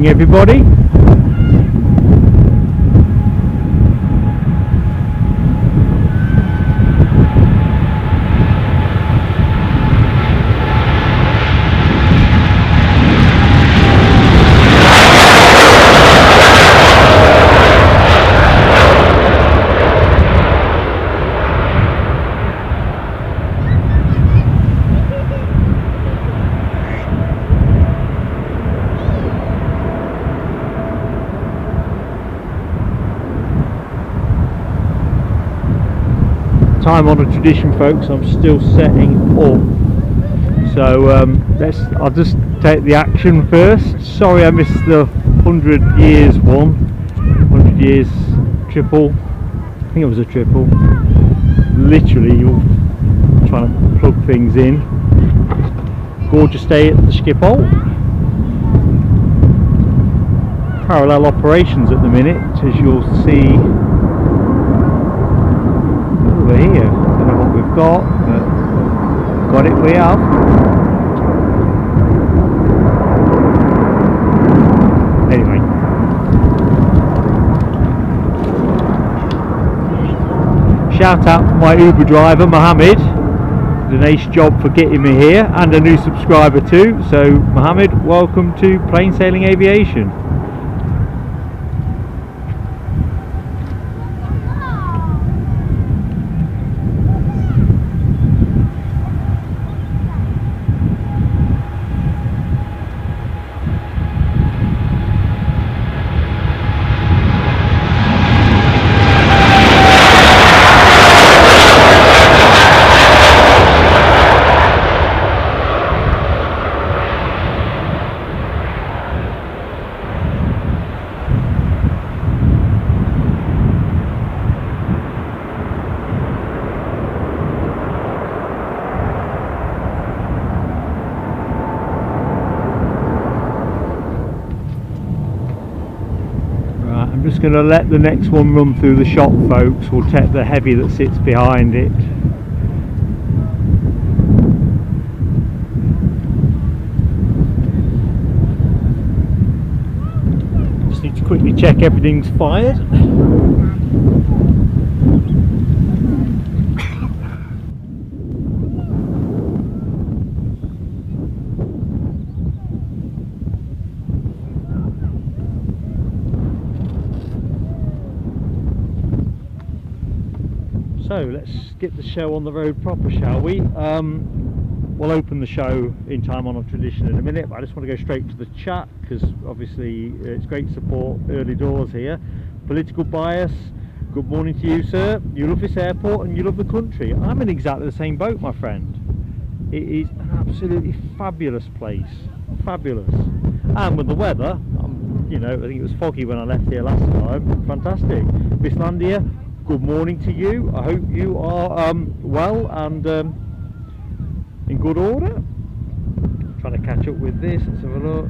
morning, everybody. Time on a tradition, folks. I'm still setting up, so I'll just take the action first. Sorry I missed the 100 years one, 100 years triple. I think it was a triple. Literally, you're trying to plug things in. Gorgeous day at the Schiphol. Parallel operations at the minute, as you'll see over here. Don't know what we've got, but got it, we have. Anyway, shout out for my Uber driver Mohammed. Did an ace job for getting me here, and a new subscriber too. So Mohammed, welcome to Plane Sailing Aviation. I'm just going to let the next one run through the shop, folks. We'll take the heavy that sits behind it. Just need to quickly check everything's fired. So let's get the show on the road proper, shall we? We'll open the show in time on a tradition in a minute, but I just want to go straight to the chat because obviously it's great support early doors here. Political bias, good morning to you, sir. You love this airport and you love the country. I'm in exactly the same boat, my friend. It is an absolutely fabulous place, fabulous. And with the weather, you know, I think it was foggy when I left here last time. Fantastic. Icelandair, good morning to you. I hope you are well and in good order. Trying to catch up with this. Let's have a look.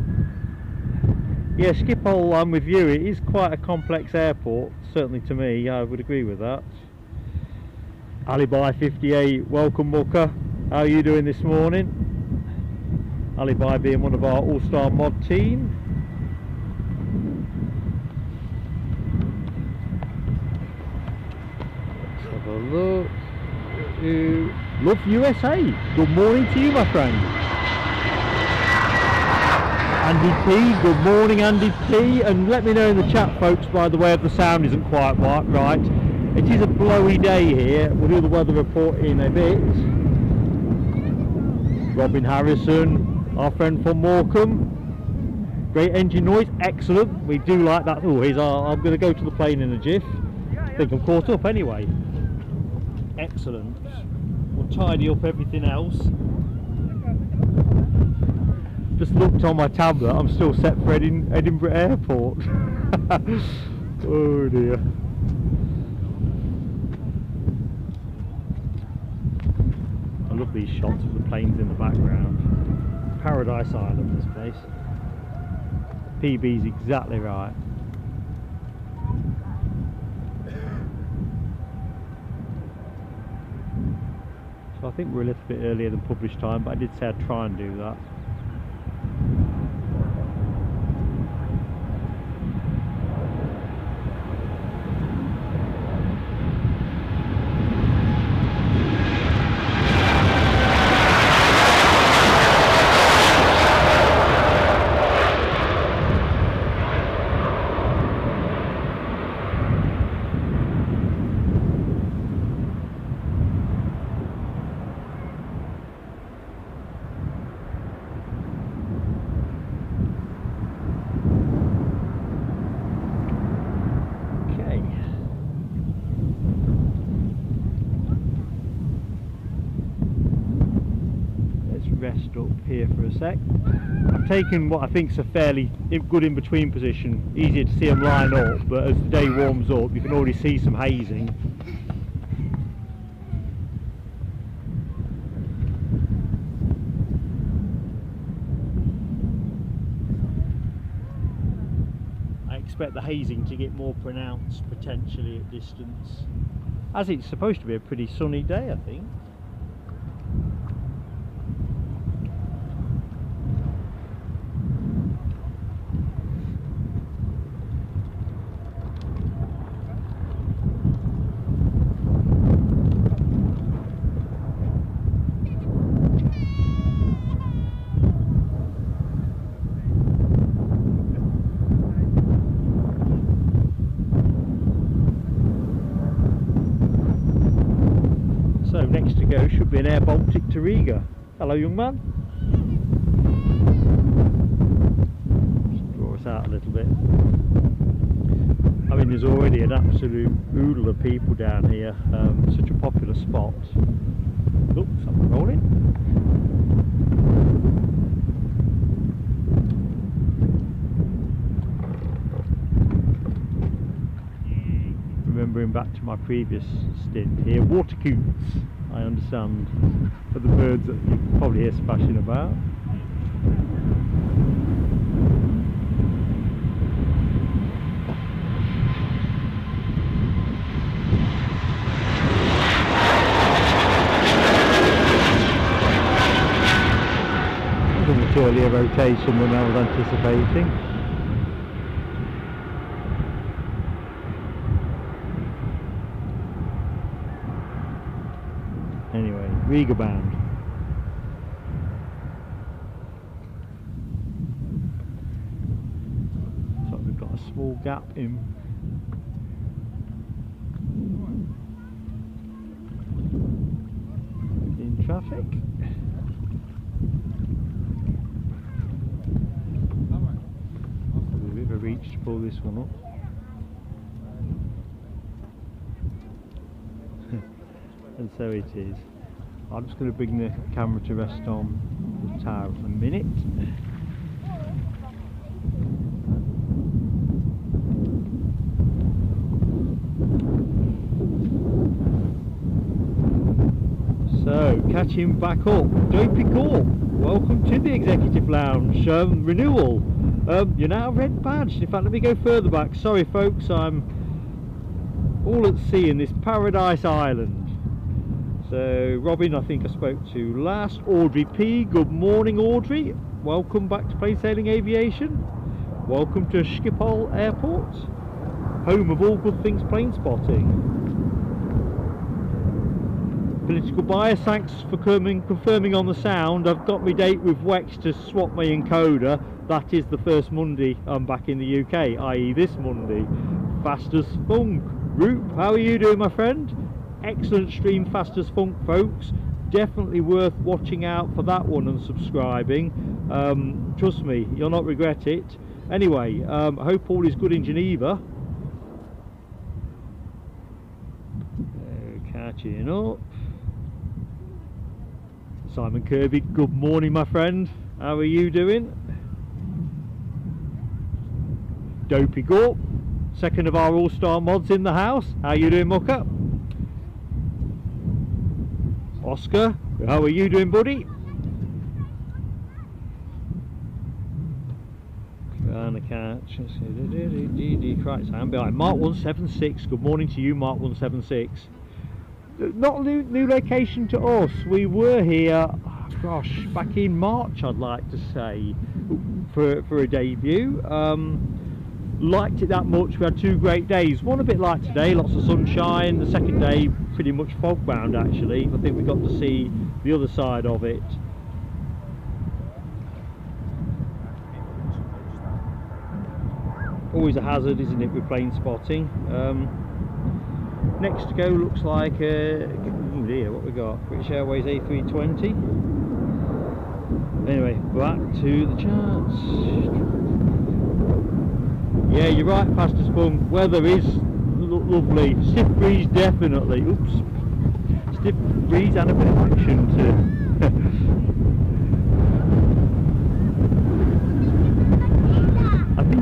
Yeah, Schiphol, I'm with you. It is quite a complex airport, certainly to me. I would agree with that. Alibi 58, welcome Mucker. How are you doing this morning? Alibi being one of our all-star mod team. Have a look. Love USA. Good morning to you, my friend. Andy P. Good morning, Andy P. And let me know in the chat, folks, by the way, if the sound isn't quite right. It is a blowy day here. We'll do the weather report in a bit. Robin Harrison, our friend from Morecambe. Great engine noise. Excellent. We do like that. Oh, I'm going to go to the plane in a jiff. I think I'm caught up anyway. Excellent. We'll tidy up everything else. Just looked on my tablet. I'm still set for Edinburgh Airport. Oh dear. I love these shots of the planes in the background. Paradise Island, this place. PB's exactly right. So I think we're a little bit earlier than published time, but I did say I'd try and do that. up here for a sec. I've taken what I think is a fairly good in-between position, easier to see them line up, but as the day warms up you can already see some hazing. I expect the hazing to get more pronounced potentially at distance, as it's supposed to be a pretty sunny day, I think. So next to go should be an Air Baltic to Riga. Hello young man. Just draw us out a little bit. I mean there's already an absolute oodle of people down here. Such a popular spot. Oh, something rolling. Remembering back to my previous stint here, water coots, I understand, for the birds that you can probably hear splashing about. A much earlier rotation than I was anticipating. Anyway, Riga bound. So we've got a small gap in traffic. A bit of a reach to pull this one up. And so it is. I'm just going to bring the camera to rest on the tower for a minute. So, catching back up, Dopey Corp, welcome to the Executive Lounge renewal. You're now red badged. In fact, let me go further back. Sorry folks, I'm all at sea in this paradise island. So Robin, I think I spoke to last. Audrey P, good morning Audrey. Welcome back to Plane Sailing Aviation. Welcome to Schiphol Airport, home of all good things plane spotting. Political bias, thanks for confirming on the sound. I've got my date with Wex to swap my encoder. That is the first Monday I'm back in the UK, i.e. this Monday. Fast as funk. Roop, how are you doing my friend? Excellent stream, Fast as Funk folks. Definitely worth watching out for that one and subscribing. Trust me, you'll not regret it. Anyway, I hope all is good in Geneva. Catching up. Simon Kirby, good morning my friend. How are you doing? Dopey Gorp, second of our all-star mods in the house. How you doing Mucker? Oscar, how are you doing buddy? Trying to catch, right, so I'm behind. Mark 176, good morning to you Mark 176. Not a new location to us. We were here, gosh, back in March I'd like to say, for a debut. Liked it that much. We had 2 great days, one a bit like today, lots of sunshine. The second day pretty much fog bound actually. I think we got to see the other side of it. Always a hazard, isn't it, with plane spotting. Next to go looks like oh dear, what we got? British Airways A320. Anyway, back to the charts. Yeah, you're right, Fast as Funk. Weather is lovely. Stiff breeze, definitely. Oops. Stiff breeze and a bit of action too.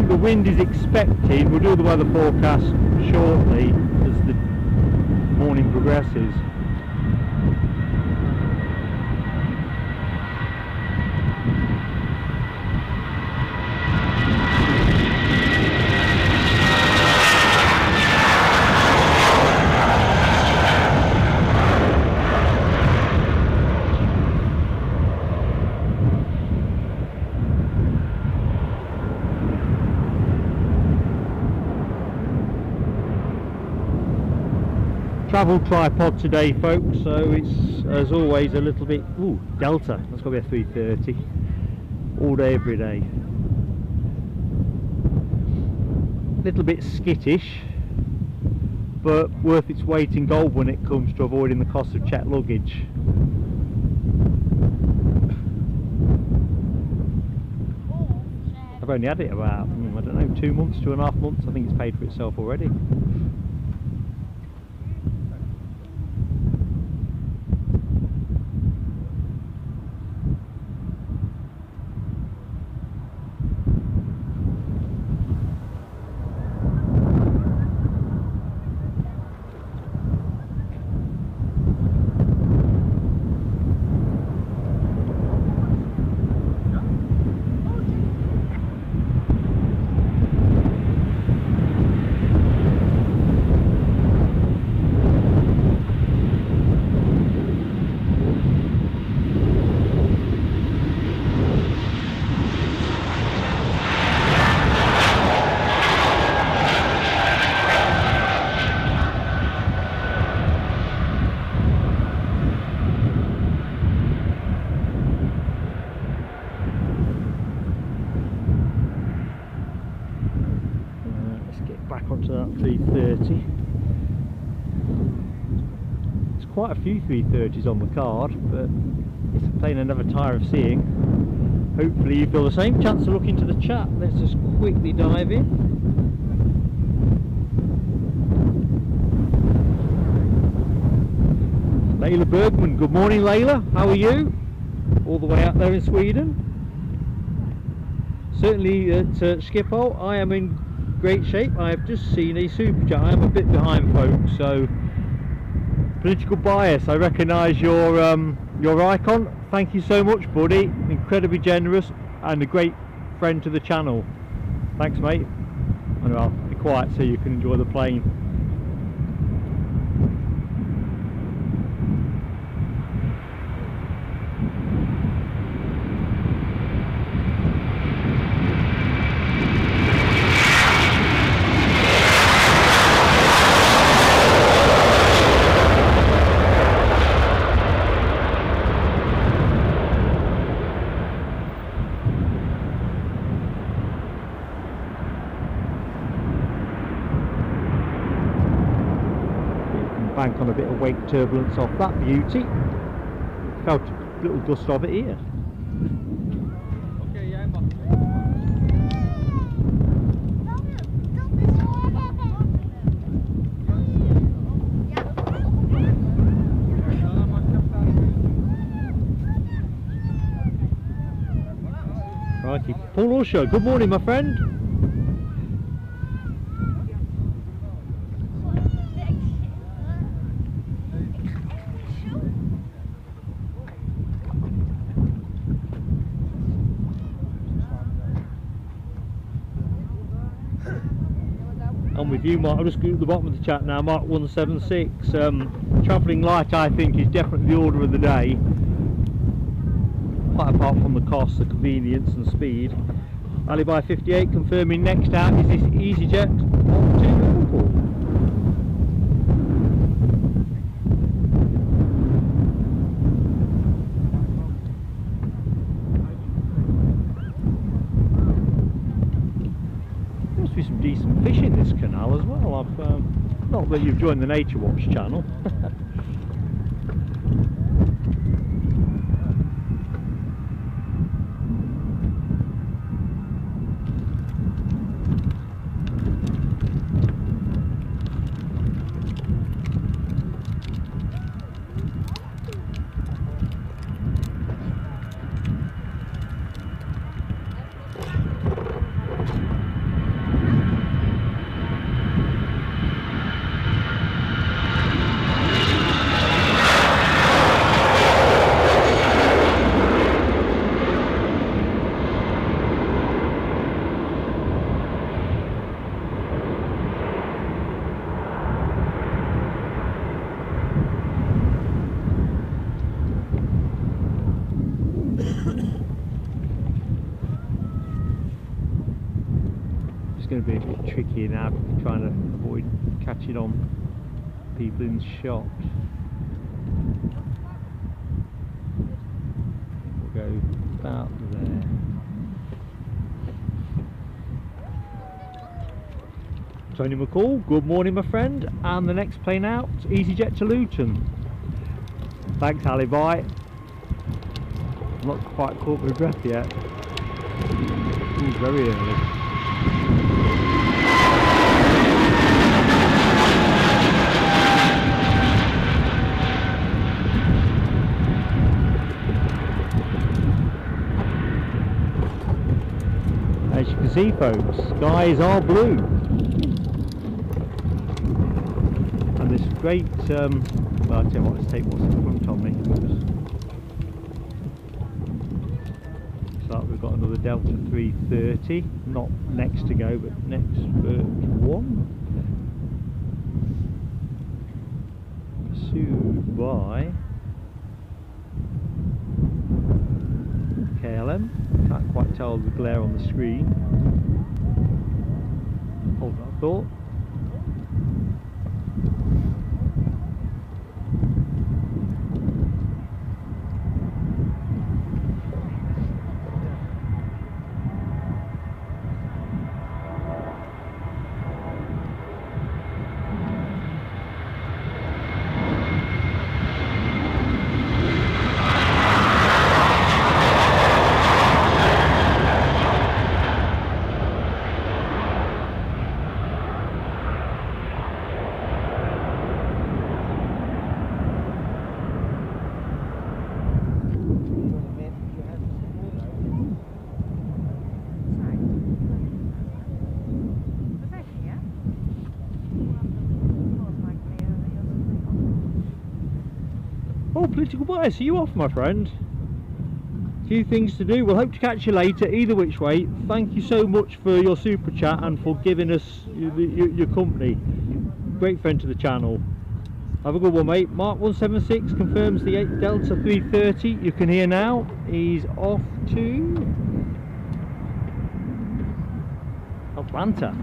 the wind is expected. We'll do the weather forecast shortly as the morning progresses. Travel tripod today, folks, so it's as always a little bit Delta, that's got to be a 330 all day every day. Little bit skittish, but worth its weight in gold when it comes to avoiding the cost of checked luggage. I've only had it about, I don't know, 2 months, 2.5 months. I think it's paid for itself already. Onto that 330. There's quite a few 330s on the card, but it's a plane I never tire of seeing. Hopefully you feel the same. Chance to look into the chat. Let's just quickly dive in. Layla Bergman, good morning Layla, how are you? All the way out there in Sweden. Certainly at Schiphol I am in great shape. I have just seen a super chat. I am a bit behind, folks, so political bias. I recognise your icon. Thank you so much, buddy. Incredibly generous and a great friend to the channel. Thanks, mate. And I'll be quiet so you can enjoy the plane. Bank on a bit of wake turbulence off that beauty. Felt a little gust of it here. Okay, yeah, I'm back. Righty. Paul Usher, good morning my friend. I'm with you, Mark. I'll just go to the bottom of the chat now. Mark 176. Travelling light, I think, is definitely the order of the day. Quite apart from the cost, the convenience and speed. Alibi 58 confirming next out is this EasyJet on to Liverpool. Must be some decent fish in this canal as well. I've not that you've joined the Nature Watch channel. be a bit tricky now, trying to avoid catching on people in shot. We'll go about there. Tony McCall, good morning my friend, and the next plane out, EasyJet to Luton. Thanks Ali, bye. I'm not quite caught with breath yet. Ooh, very early. As you can see folks, skies are blue. And this great, well I'll tell you what, let's take what's in front of me. So we've got another Delta 330, not next to go, but next one. Pursued by KLM. Can't quite tell the glare on the screen. Hold that thought. Oh, political bias, are you off my friend? Few things to do. We'll hope to catch you later. Either which way, thank you so much for your super chat and for giving us your company. Great friend to the channel. Have a good one mate. Mark 176 confirms the 8 Delta 330. You can hear now. He's off to Atlanta.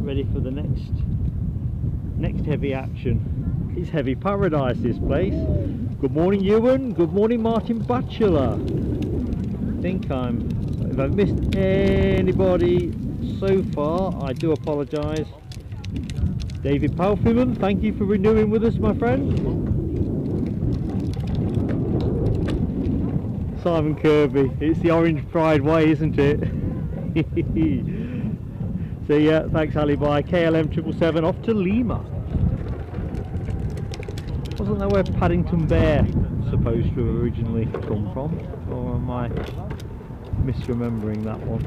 Ready for the next heavy action. It's heavy paradise, this place. Good morning Ewan, good morning Martin Batchelor. I think if I've missed anybody so far, I do apologise. David Palfriman, thank you for renewing with us my friend. Simon Kirby, it's the Orange Pride way, isn't it? So yeah, thanks Ali, bye. KLM 777 off to Lima. Wasn't that where Paddington Bear supposed to have originally come from? Or am I misremembering that one?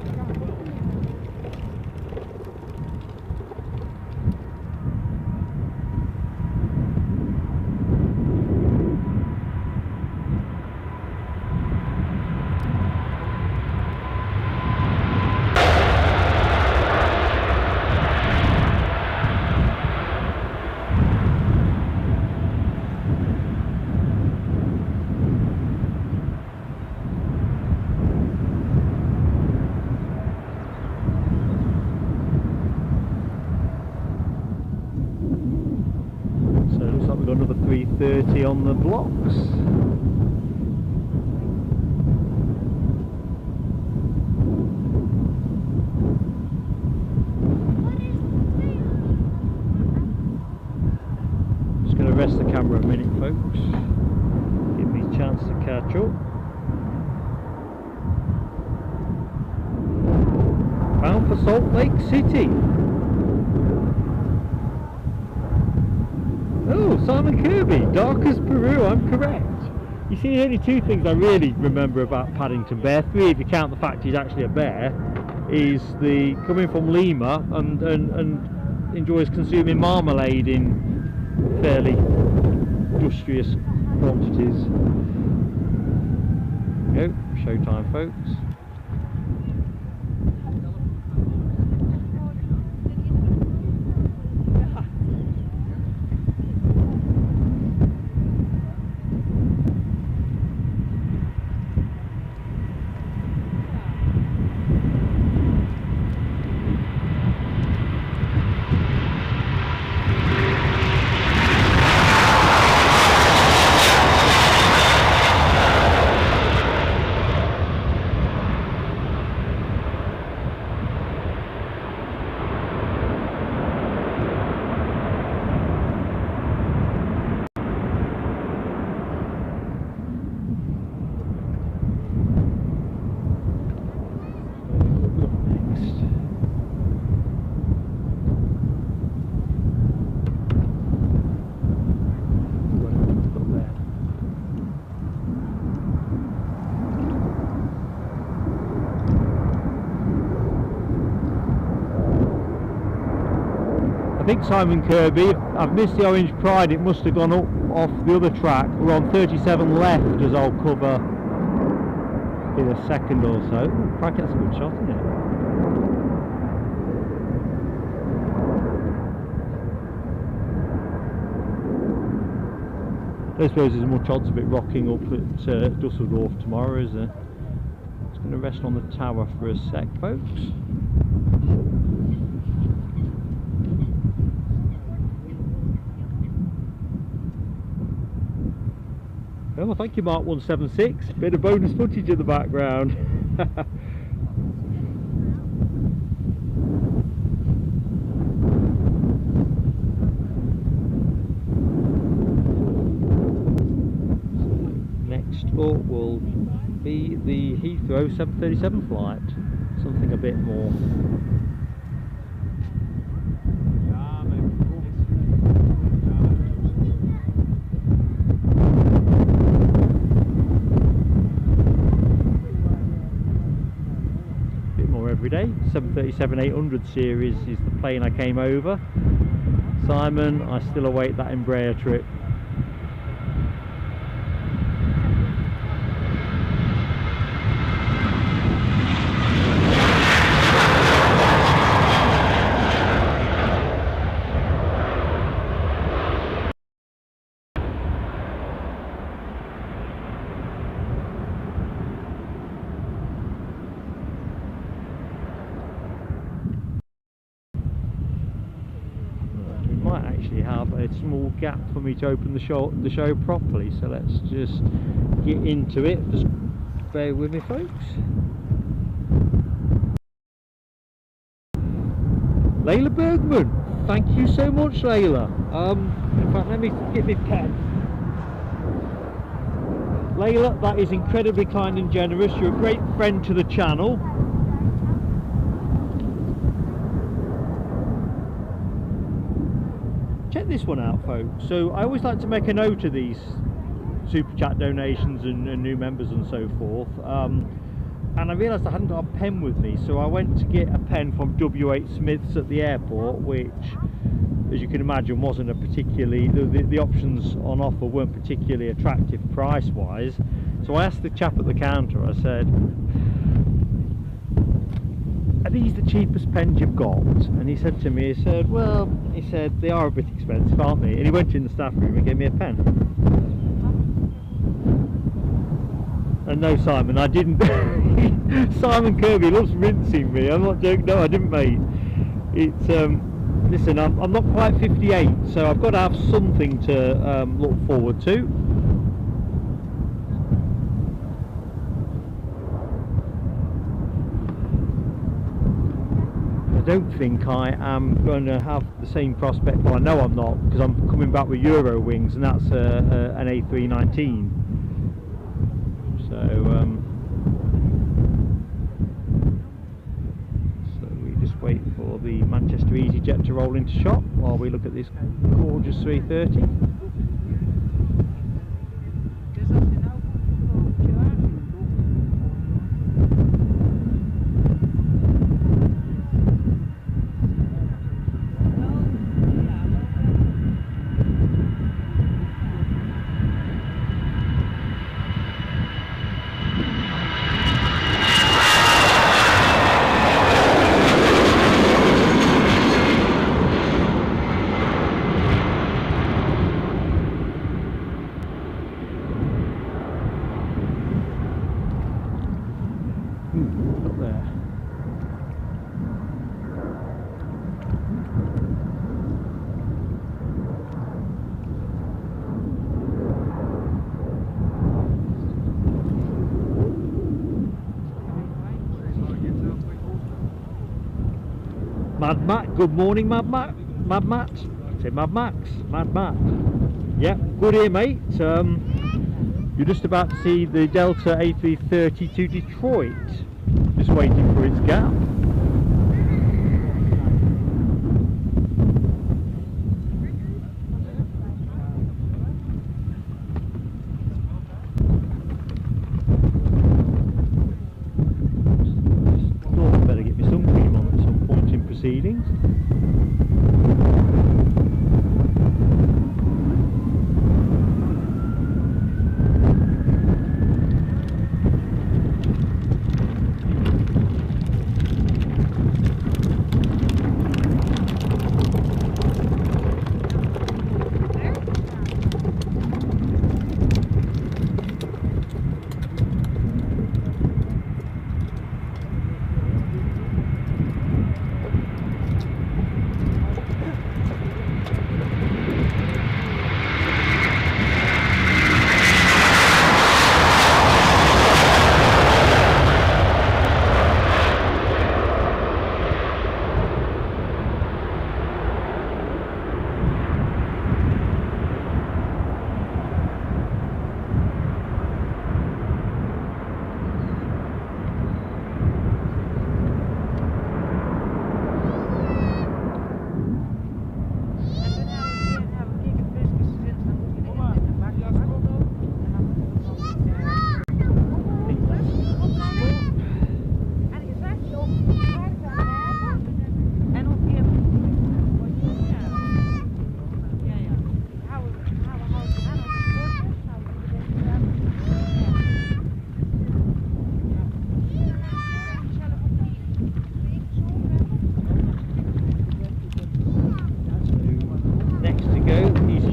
Another 330 on the blocks. What rest the camera a minute, folks. Give me a chance to catch up. Bound for Salt Lake City. Oh, Simon Kirby, dark as Peru, I'm correct. You see, the only two things I really remember about Paddington Bear, three if you count the fact he's actually a bear, is the coming from Lima and enjoys consuming marmalade in fairly industrious quantities. There we go, showtime, folks. I think Simon Kirby, I've missed the Orange Pride, it must have gone up off the other track. We're on 37 left, as I'll cover in a second or so. Ooh, crikey, that's a good shot, isn't it? I suppose there's much odds of it rocking up at Dusseldorf tomorrow, is there? Just going to rest on the tower for a sec, folks. Oh, thank you, Mark 176. Bit of bonus footage in the background. Next up will be the Heathrow 737 flight. Something a bit more. Every day. 737-800 series is the plane I came over. Simon, I still await that Embraer trip. Have a small gap for me to open the show properly, so let's just get into it. Just bear with me, folks. Layla Bergman, thank you so much, Layla. In fact, let me get my pen. Layla, that is incredibly kind and generous. You're a great friend to the channel. Check this one out, folks. So I always like to make a note of these super chat donations and new members and so forth, and I realised I hadn't got a pen with me, so I went to get a pen from W8 Smith's at the airport, which, as you can imagine, wasn't a particularly, the options on offer weren't particularly attractive price wise. So I asked the chap at the counter, I said, are these the cheapest pens you've got? And he said to me, he said, well, he said, they are a bit expensive, aren't they? And he went in the staff room and gave me a pen. And no, Simon, I didn't. Simon Kirby loves rinsing me. I'm not joking. No, I didn't, mate. It's listen, I'm not quite 58, so I've got to have something to look forward to. don't think I am going to have the same prospect. Well, I know I'm not, because I'm coming back with Euro wings, and that's an A319. So we just wait for the Manchester EasyJet to roll into shot while we look at this gorgeous 330. Mad Matt, good morning, Mad Matt. Mad Matt, say Mad Max, Mad Matt. Yep, good here, mate. You're just about to see the Delta A330 to Detroit, just waiting for its gap. Thought I'd better get my sun cream on at some point in proceedings.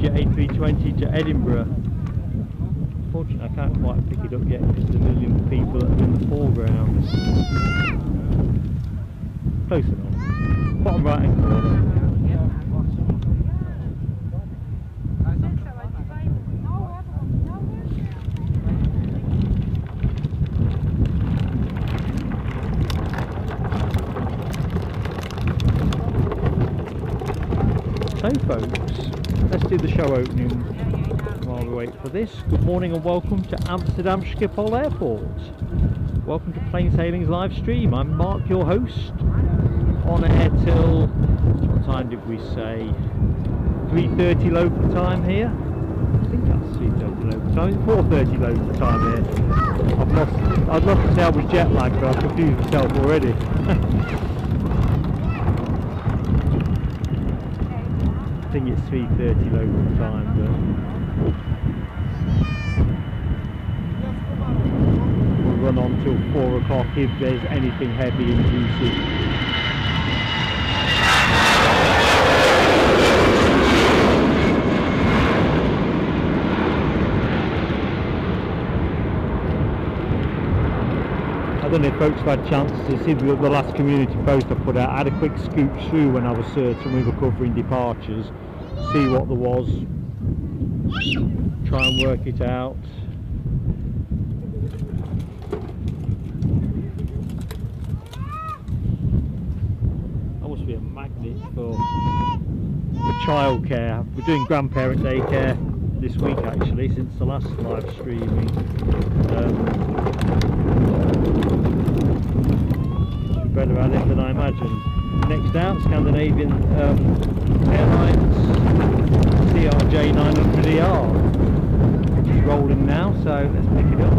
A320 to Edinburgh. Unfortunately, I can't quite pick it up yet because the million people that are in the foreground. Close enough. Bottom right hand corner. So folks, let's do the show opening while we wait for this. Good morning and welcome to Amsterdam Schiphol Airport. Welcome to Plane Sailing's live stream. I'm Mark, your host, on air till, what time did we say? 3:30 local time here. I think that's 3:30 local time. It's 4:30 local time here. I'd love to say I was jet lagged, but I've confused myself already. I think it's 3:30 local time, but we'll run on till 4 o'clock if there's anything heavy and juicy. I don't know if folks have had a chance to see the last community post I put out. I had a quick scoop through when I was certain we were covering departures, see what there was, try and work it out. I will literally a magnet for childcare. We're doing grandparent daycare this week actually, since the last live streaming. We're better at it than I imagined. Next out, Scandinavian Airlines CRJ 900ER, which is rolling now, so let's pick it up.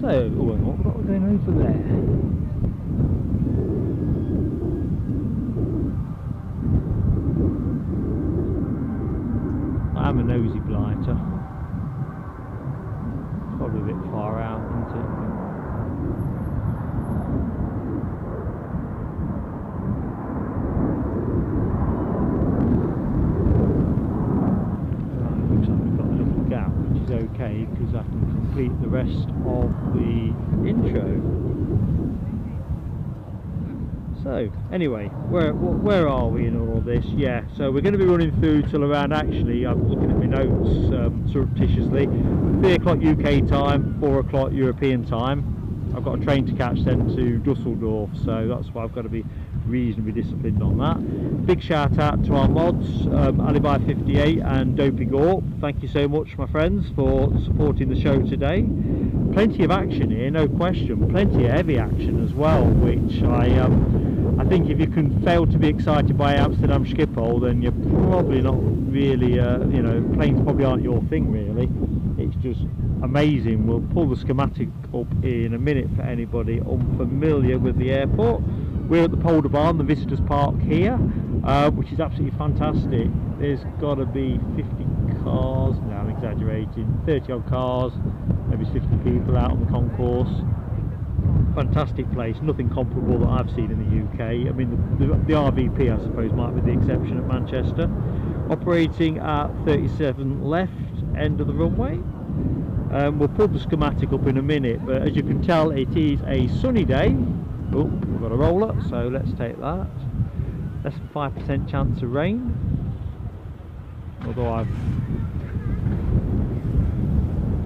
So, oh, what we're going over there? I'm a nosy blighter. Probably a bit far out, isn't it? Right, looks like we've got a little gap, which is okay because I can complete the rest of the intro. So anyway, where are we in all of this? Yeah, so we're going to be running through till around, actually I'm looking at my notes surreptitiously, 3 o'clock UK time, 4 o'clock European time. I've got a train to catch then to Dusseldorf, so that's why I've got to be reasonably disciplined on that. Big shout out to our mods, Alibi58 and Dopey Gorp. Thank you so much, my friends, for supporting the show today. Plenty of action here, no question. Plenty of heavy action as well, which I think if you can fail to be excited by Amsterdam Schiphol, then you're probably not really, you know, planes probably aren't your thing really. It's just amazing. We'll pull the schematic up in a minute for anybody unfamiliar with the airport. We're at the Polder Barn, the visitors park here, which is absolutely fantastic. There's got to be 50 cars, no I'm exaggerating, 30 odd cars, maybe 50 people out on the concourse. Fantastic place, nothing comparable that I've seen in the UK. I mean the RVP I suppose might be the exception at Manchester. Operating at 37 left, end of the runway. We'll pull the schematic up in a minute, but as you can tell it is a sunny day. Oh, we've got a roller, so let's take that. Less than 5% chance of rain, although I've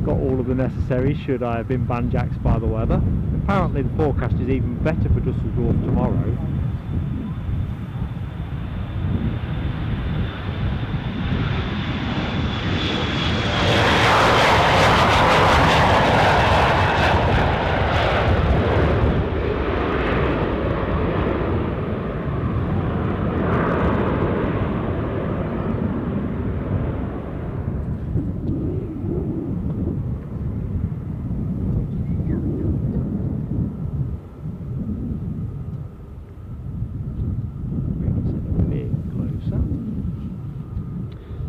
got all of the necessary should I have been banjaxed by the weather. Apparently the forecast is even better for Dusseldorf tomorrow.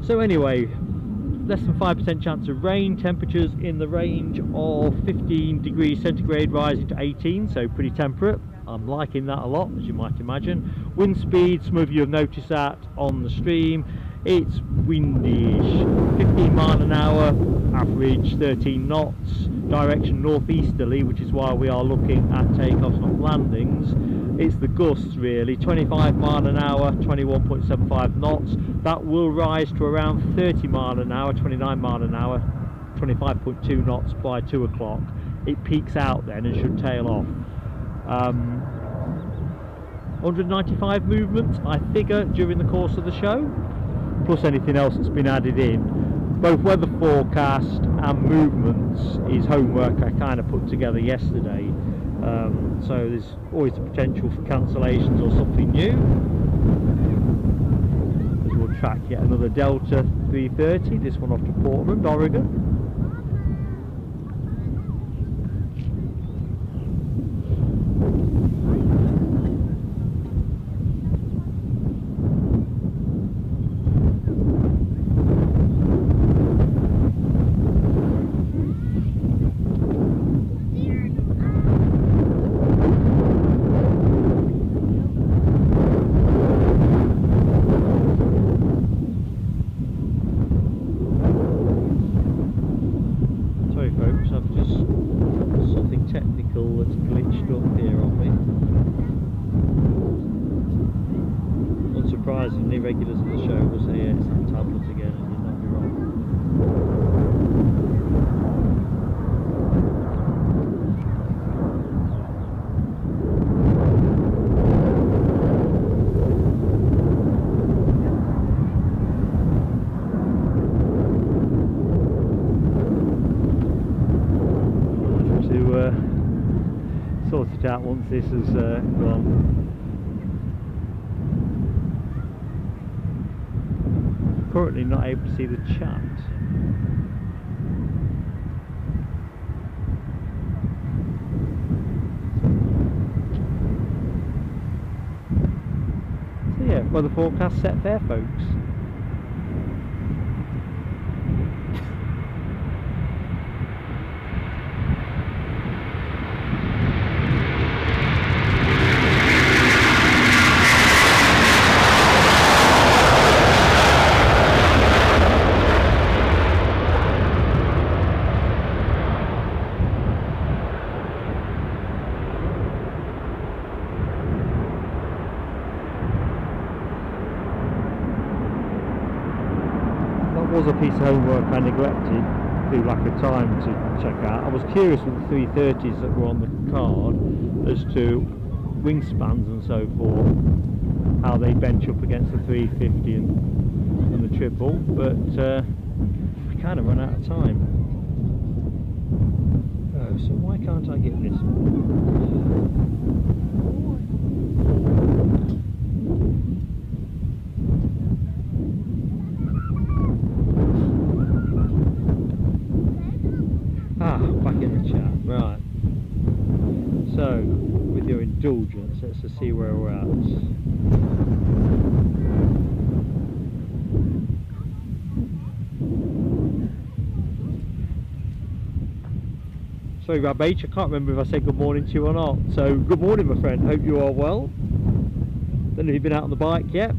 So anyway, less than 5% chance of rain, temperatures in the range of 15 degrees centigrade rising to 18, so pretty temperate. I'm liking that a lot, as you might imagine. Wind speed, some of you have noticed that on the stream. It's windy-ish, 15 mile an hour, average 13 knots, direction northeasterly, which is why we are looking at takeoffs, not landings. It's the gusts really, 25 mile an hour, 21.75 knots. That will rise to around 30 mile an hour, 29 mile an hour, 25.2 knots by 2 o'clock. It peaks out then and should tail off. 195 movements, I figure, during the course of the show, plus anything else that's been added in. Both weather forecast and movements is homework I kind of put together yesterday. So there's always the potential for cancellations or something new. As we'll track yet another Delta 330, this one off to Portland, Oregon. it out once this has gone. Currently not able to see the chat. So yeah, weather forecast set fair, folks. Was a piece of homework I neglected through lack of time to check out. I was curious with the 330s that were on the card as to wingspans and so forth, how they bench up against the 350 and the triple, but I kind of run out of time. Oh, so why can't I get this back in the chat, right? So, with your indulgence, let's just see where we're at. Sorry, Rab H, I can't remember if I said good morning to you or not. So, good morning, my friend. Hope you are well. Don't know if you've been out on the bike yet.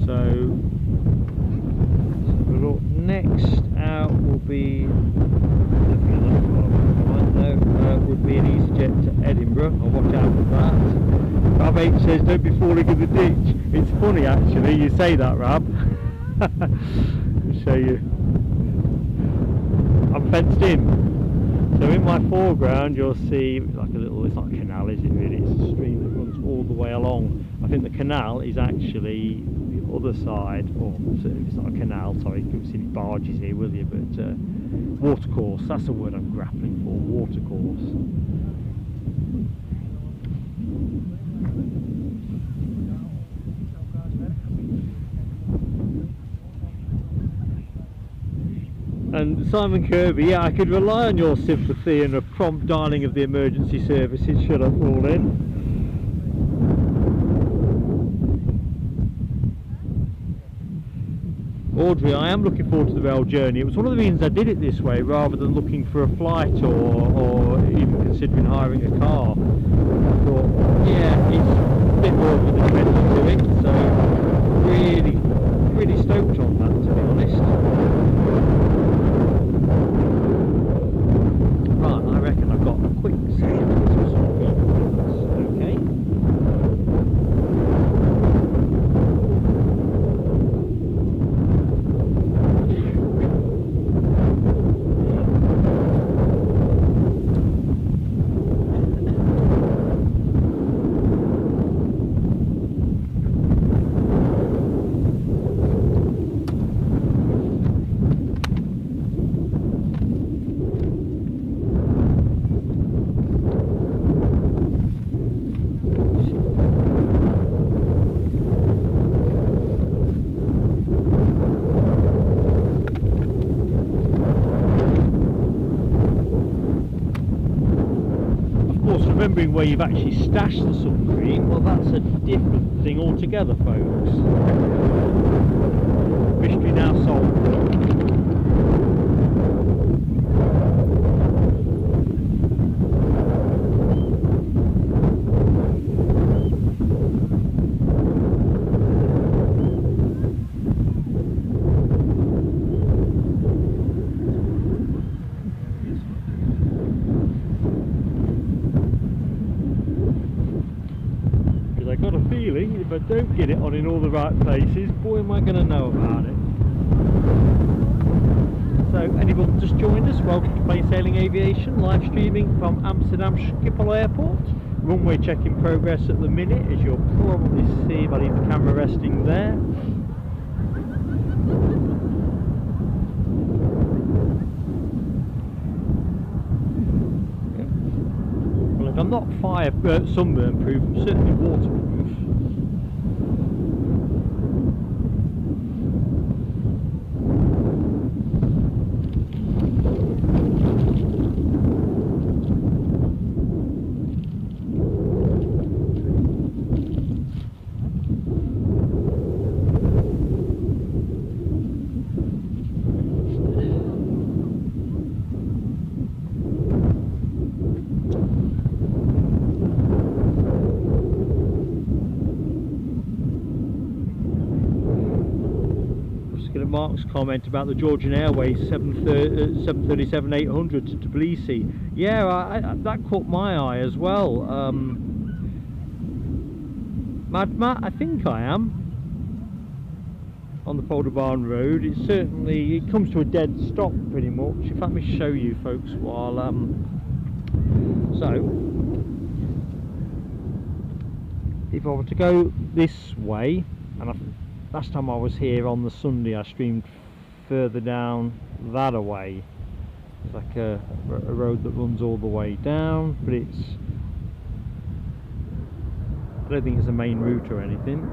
So, look, next out will be would be an EasyJet to Edinburgh. I'll watch out for that. Rab H says don't be falling in the ditch. It's funny actually you say that, Rab. I'll show you. I'm fenced in, so in my foreground you'll see like a little, it's not a canal is it really, it's a stream that runs all the way along. I think the canal is actually the other side, or it's not a canal, sorry, you won't see any barges here will you, but watercourse, that's the word I'm grappling for, watercourse. And Simon Kirby, yeah, I could rely on your sympathy and a prompt dialing of the emergency services should I fall in. Audrey, I am looking forward to the rail journey. It was one of the reasons I did it this way rather than looking for a flight or even considering hiring a car. I thought, yeah, it's a bit more of an adventure to it, so really stoked on that, to be honest. Right, I reckon I've got a quick second of some okay. Remembering where you've actually stashed the sun cream, well that's a different thing altogether, folks. Mystery now solved. If I don't get it on in all the right places, boy am I going to know about it. So anyone just joined us, welcome to Plane Sailing Aviation, live streaming from Amsterdam Schiphol Airport. Runway check in progress at the minute, as you'll probably see by the camera resting there. not sunburn proof, certainly waterproof. Mark's comment about the Georgian Airways 737-800 to Tbilisi. Yeah, that caught my eye as well. Mad Matt, I think I am on the Polderbarn Road. It comes to a dead stop pretty much. In fact, let me show you folks while so if I were to go this way, and last time I was here on the Sunday I streamed further down that away. It's like a road that runs all the way down, but I don't think it's a main route or anything.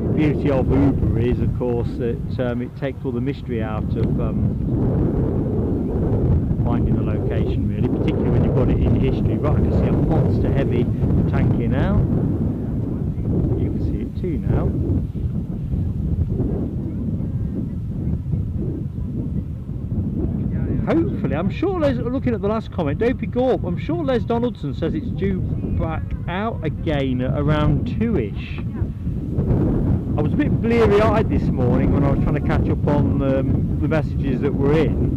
The beauty of Uber is, of course, that it takes all the mystery out of finding the location, really, particularly when you've got it in history. Right, I can see a monster heavy tank here now. You can see it too now. Hopefully, I'm sure looking at the last comment, Dopey Gorp, I'm sure Les Donaldson says it's due back out again at around 2ish. I was a bit bleary-eyed this morning when I was trying to catch up on the messages that were in.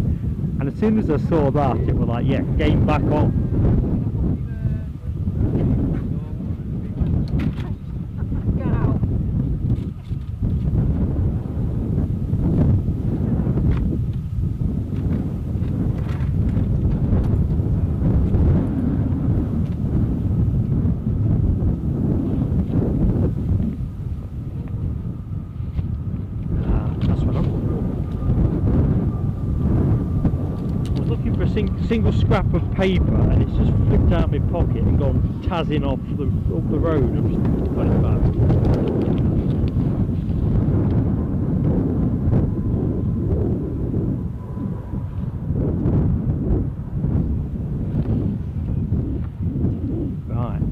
And as soon as I saw that, it was like, yeah, game back on. Single scrap of paper, and it's just flipped out of my pocket and gone tazzing up the road. I'm just got it back. Right.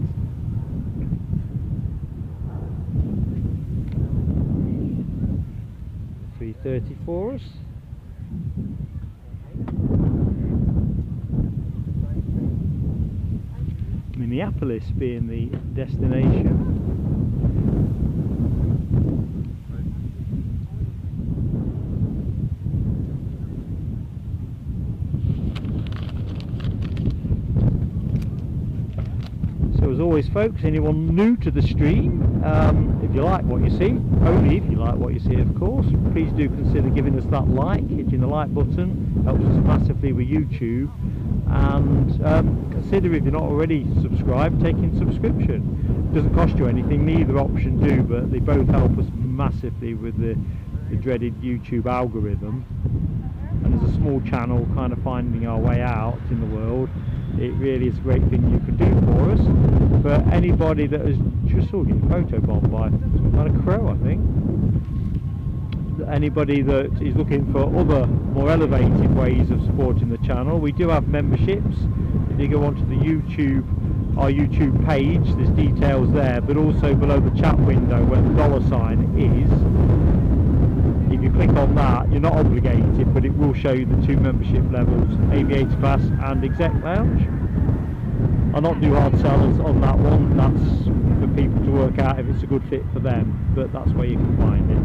.330 for us. Minneapolis being the destination. So as always folks, anyone new to the stream, if you like what you see, only if you like what you see of course, please do consider giving us that like, hitting the like button, helps us massively with YouTube. And consider, if you're not already subscribed, taking subscription. It doesn't cost you anything, neither option do, but they both help us massively with the dreaded YouTube algorithm. And as a small channel kind of finding our way out in the world, it really is a great thing you can do for us. But anybody that has just saw getting photobombed by some kind of crow, I think. Anybody that is looking for other more elevated ways of supporting the channel, we do have memberships. If you go onto the our YouTube page, there's details there, but also below the chat window where the $ is, if you click on that, you're not obligated, but it will show you the 2 membership levels, aviator class and exec lounge. I'll not do hard sellers on that one, that's for people to work out if it's a good fit for them, but that's where you can find it.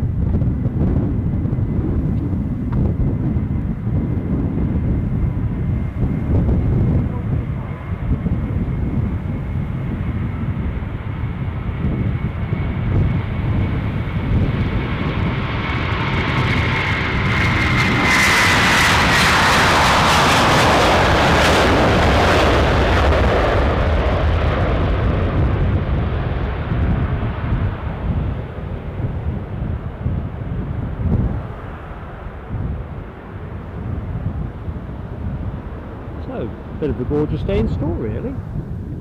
So, bit of a gorgeous day in store really.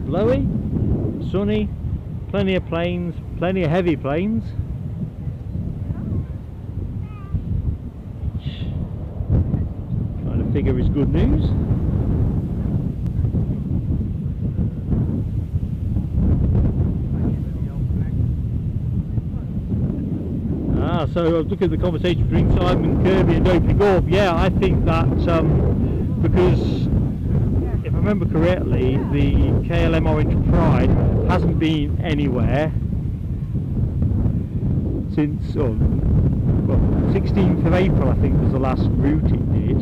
Blowy, sunny, plenty of planes, plenty of heavy planes. Trying to figure is good news. So I was looking at the conversation between Simon Kirby and Dopey Gorb. Yeah, I think that because if I remember correctly, the KLM Orange Pride hasn't been anywhere since well, 16th of April I think was the last route it did.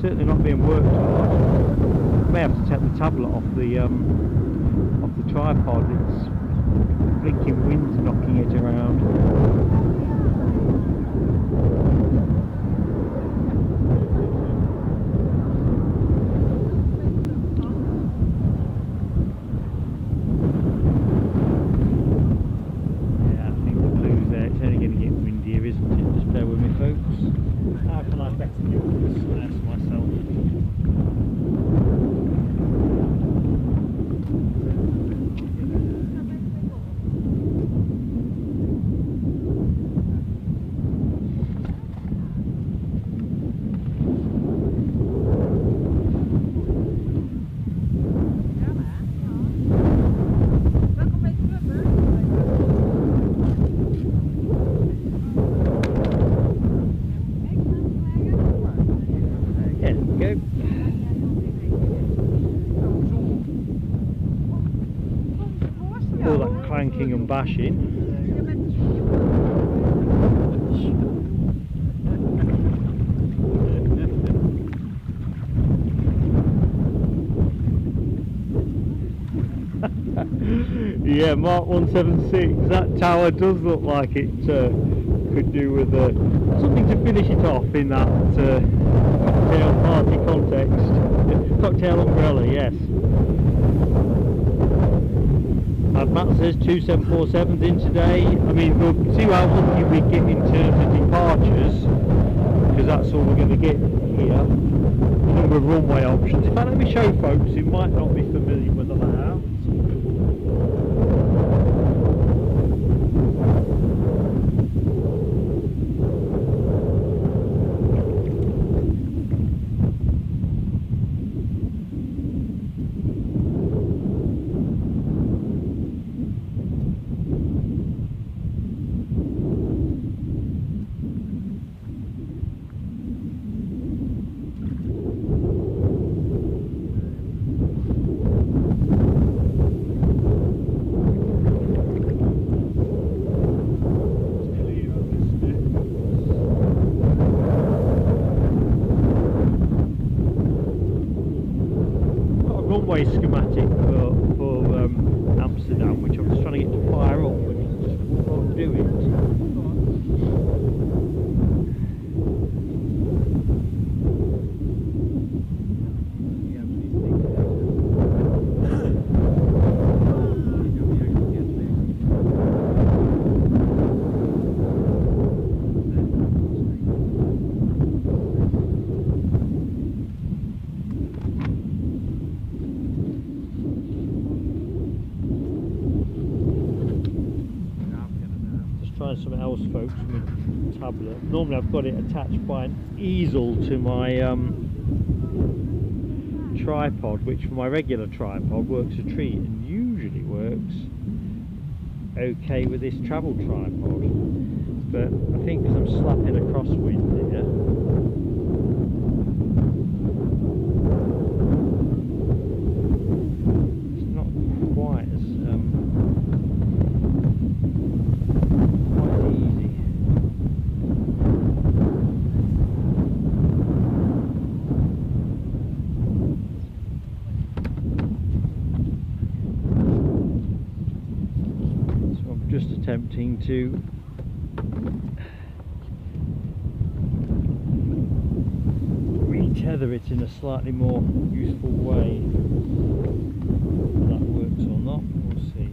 Certainly not being worked on. May have to take the tablet off the tripod. It's blinking wind's knocking it around. Yeah, I think the clue's there. It's only going to get windier, isn't it? Just bear with me, folks. How can I better do this? I ask myself. All that clanking and bashing. Yeah, Mark 176, that tower does look like it could do with something to finish it off in that cocktail party context. Cocktail umbrella, yes. Matt says 2747s in today. I mean, we'll see how lucky we get in terms of departures, because that's all we're going to get here. A number of runway options. In fact, let me show folks who might not be familiar with the layout. Runway schematic for Amsterdam, which I'm just trying to get to fire up, but it just won't do it. Something else, folks, with my tablet. Normally I've got it attached by an easel to my tripod, which for my regular tripod works a treat and usually works okay with this travel tripod, but I think because I'm slapping a crosswind here, it's not quite as attempting to retether it in a slightly more useful way. Whether that works or not, we'll see.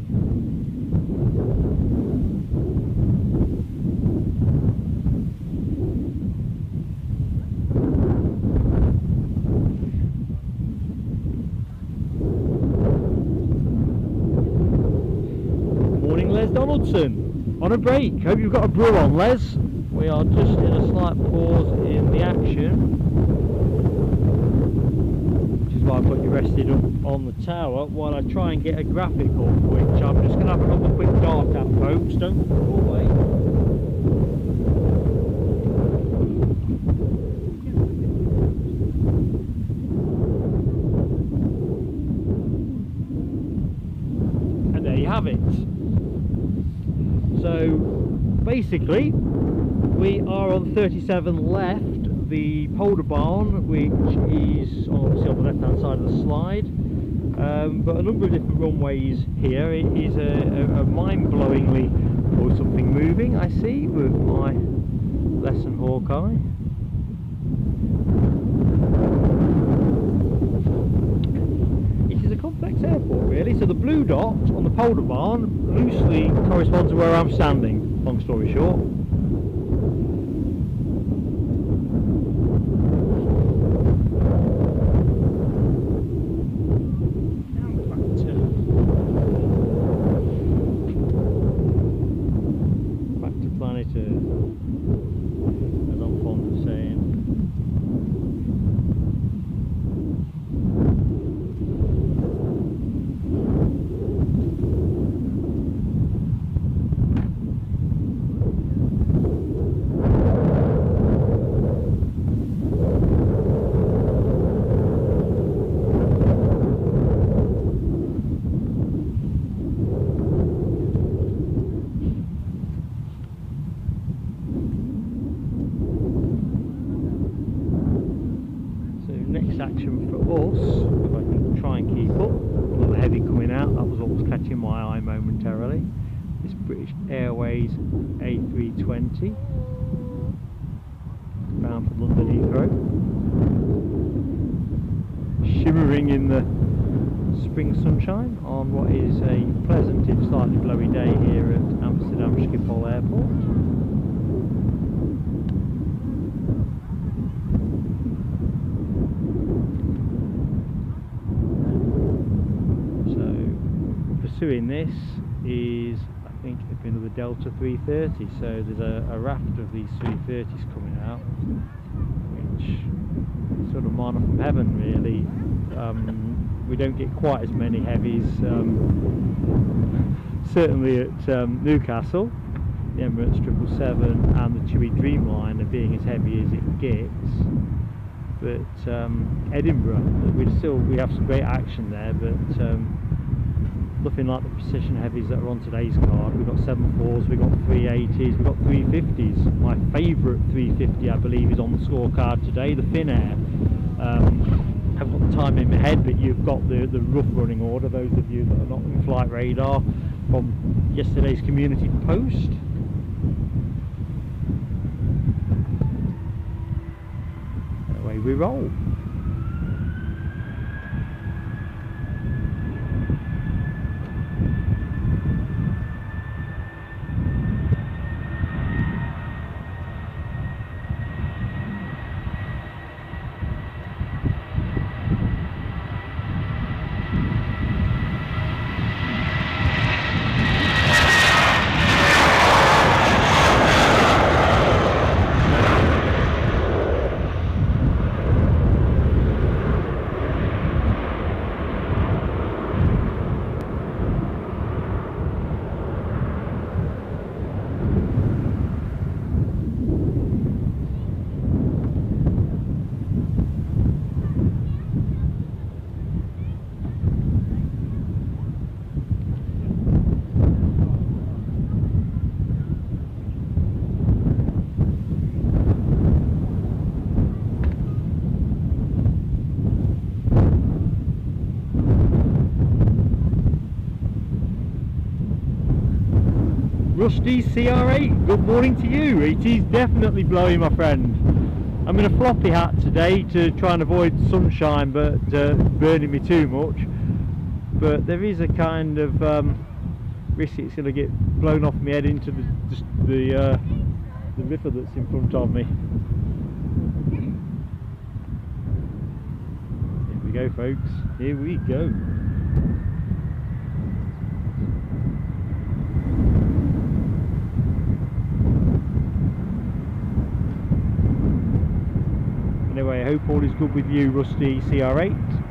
Hamilton on a break. Hope you've got a brew on, Les. We are just in a slight pause in the action, which is why I've got you rested up on the tower while I try and get a graphic up, which I'm just going to have another quick dart at, folks. Don't go away. And there you have it. So basically we are on 37 left, the polder barn, which is obviously on the left hand side of the slide, but a number of different runways here. It is a mind-blowingly, or something moving I see with my lesson Hawkeye. It is a complex airport really, so the blue dot on the polder barn loosely corresponds to where I'm standing, long story short. Action for us, if I can try and keep up. Another heavy coming out, that was what was catching my eye momentarily. This British Airways A320 bound for London Heathrow, shimmering in the spring sunshine on what is a pleasant if slightly blowy day here at Amsterdam Schiphol Airport. Pursuing this is, I think, another Delta 330, so there's a raft of these 330s coming out, which is sort of manna from heaven really. We don't get quite as many heavies, certainly at Newcastle, the Emirates 777 and the Chewy Dreamliner being as heavy as it gets, but Edinburgh, we have some great action there, but nothing like the precision heavies that are on today's card. We've got 74s, we've got 380s, we've got 350s. My favourite 350 I believe is on the scorecard today, the Finnair. I haven't got the time in my head, but you've got the rough running order, those of you that are not in flight radar, from yesterday's community post. Away we roll. Rusty CR8, good morning to you. It is definitely blowing, my friend. I'm in a floppy hat today to try and avoid sunshine, but burning me too much. But there is a kind of risk it's going to get blown off my head into the river that's in front of me. Here we go, folks. Here we go. Hope all is good with you, Rusty CR8.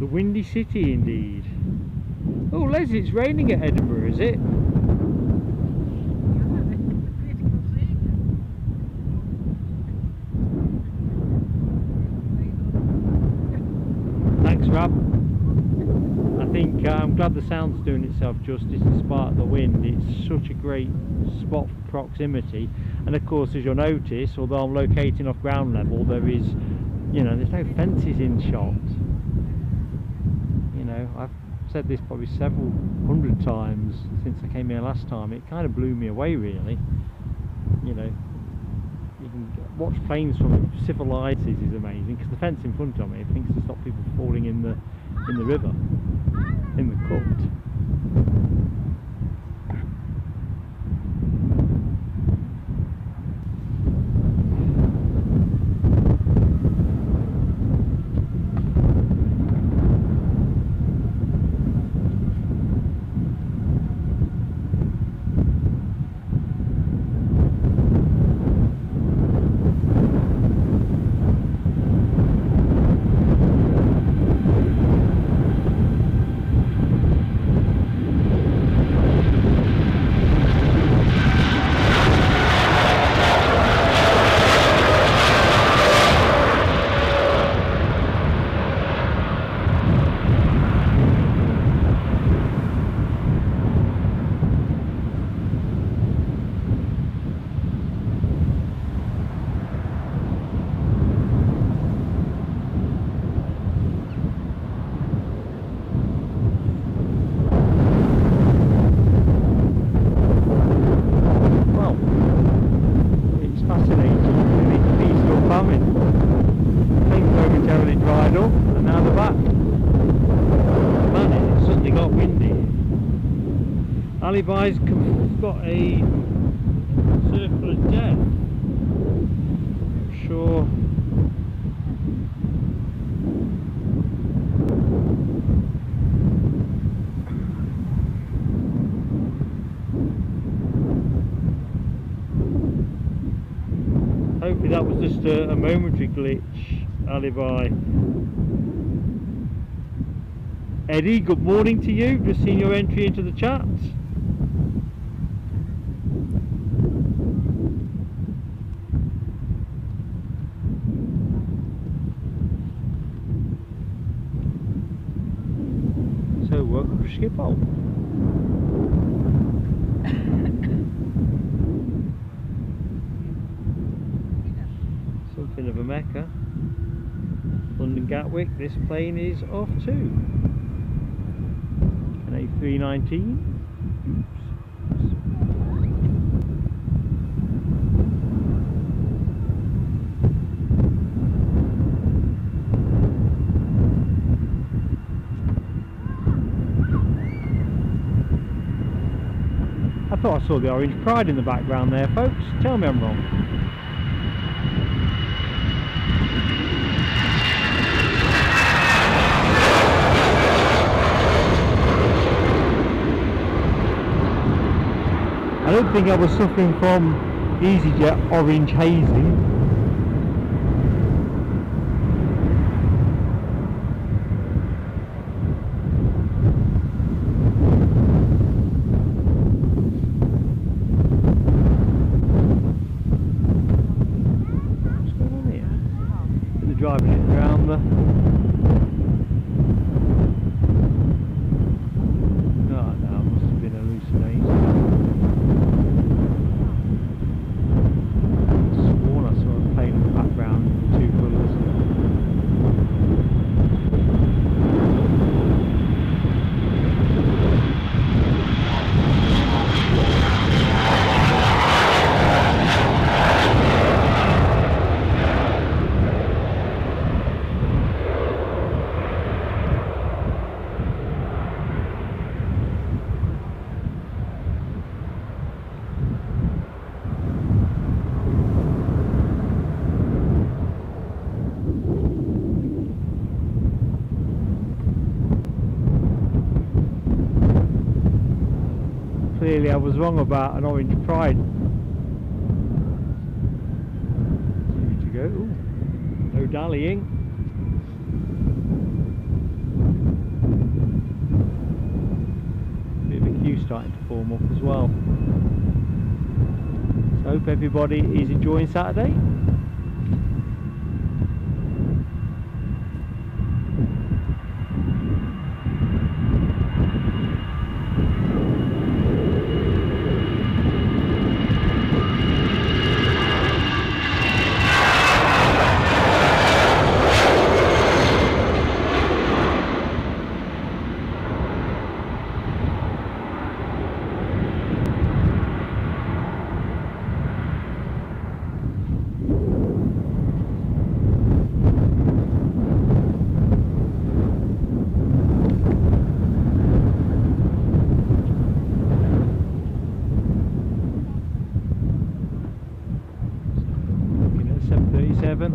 Windy city indeed. Oh, Les, it's raining at Edinburgh, is it? Thanks, Rob. I think I'm glad the sound's doing itself justice despite the wind. It's such a great spot for proximity, and of course, as you'll notice, although I'm locating off ground level, there is, you know, there's no fences in shot. I've said this probably several hundred times since I came here last time. It kind of blew me away, really. You know, you can watch planes from civilized is amazing, because the fence in front of me thinks to stop people falling in the river, in the cut. Alibi's got a circle of death. I'm sure. Hopefully that was just a momentary glitch, Alibi. Eddie, good morning to you. Just seen your entry into the chat. So welcome to Schiphol. Something of a mecca. London Gatwick, this plane is off to. An A319. I thought I saw the Orange Pride in the background there, folks. Tell me I'm wrong. don't think I was suffering from EasyJet orange hazing. Driving it around the... Oh no, it must have been hallucinating. I sworn I saw a plane in the background with two colours. Clearly I was wrong about an orange pride. Here to go. Ooh, no dallying. Bit of a queue starting to form up as well. So I hope everybody is enjoying Saturday.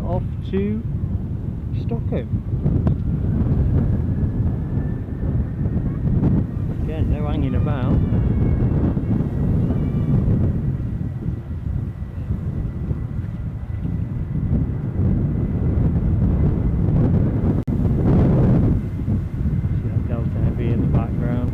Off to Stockholm. Again, no hanging about. See that Delta Heavy in the background.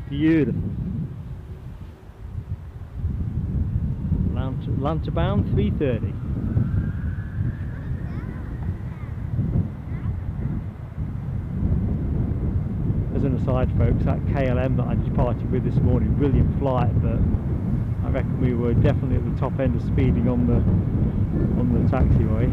Beautiful. Atlanta bound 3:30. As an aside, folks, that KLM that I departed with this morning, brilliant flight, but I reckon we were definitely at the top end of speeding on the taxiway.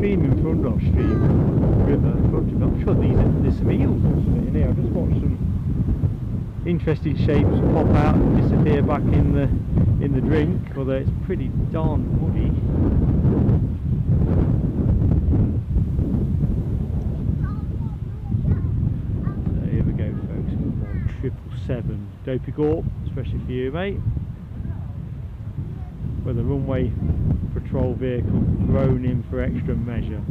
In front of stream river in front of me. I'm sure there's some eels or something in here. I just watched some interesting shapes pop out and disappear back in the drink, although it's pretty darn muddy. So here we go, folks. 777 Dopey Gorp, especially for you, mate. with a runway patrol vehicle thrown in for extra measure.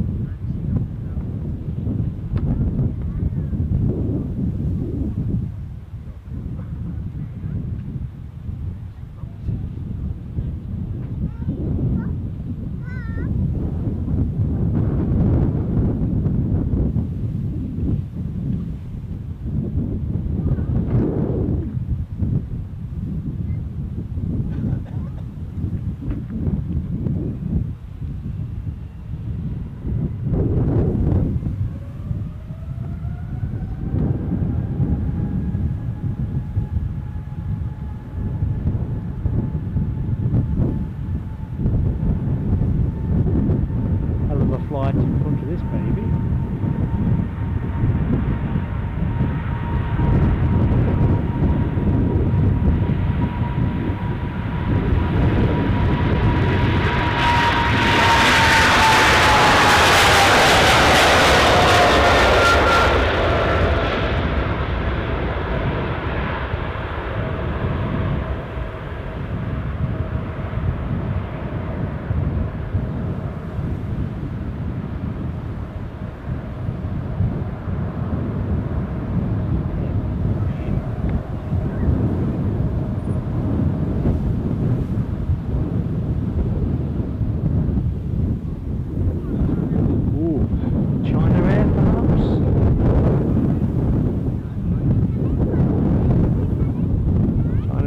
Flight in front of this baby.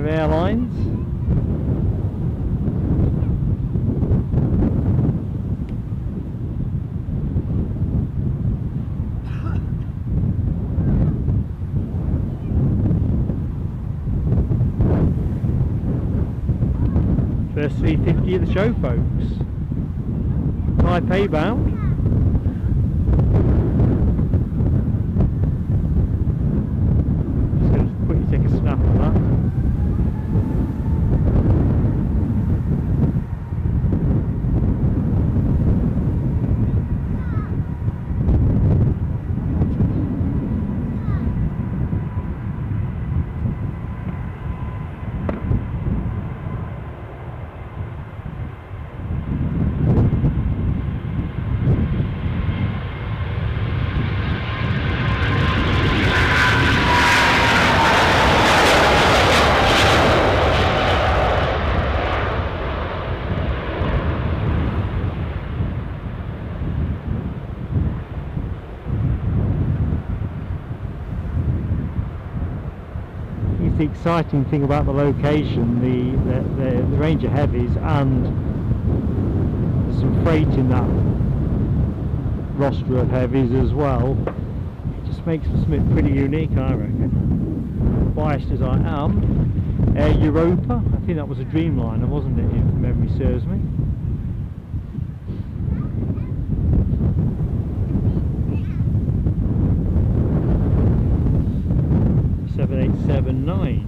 Airlines. First 350 of the show, folks. Taipei bound. Just going to quickly take a snap of that. The exciting thing about the location, the range of heavies, and there's some freight in that roster of heavies as well. It just makes something pretty unique, I reckon. Biased as I am, Air Europa, I think that was a Dreamliner, wasn't it, if memory serves me. .789.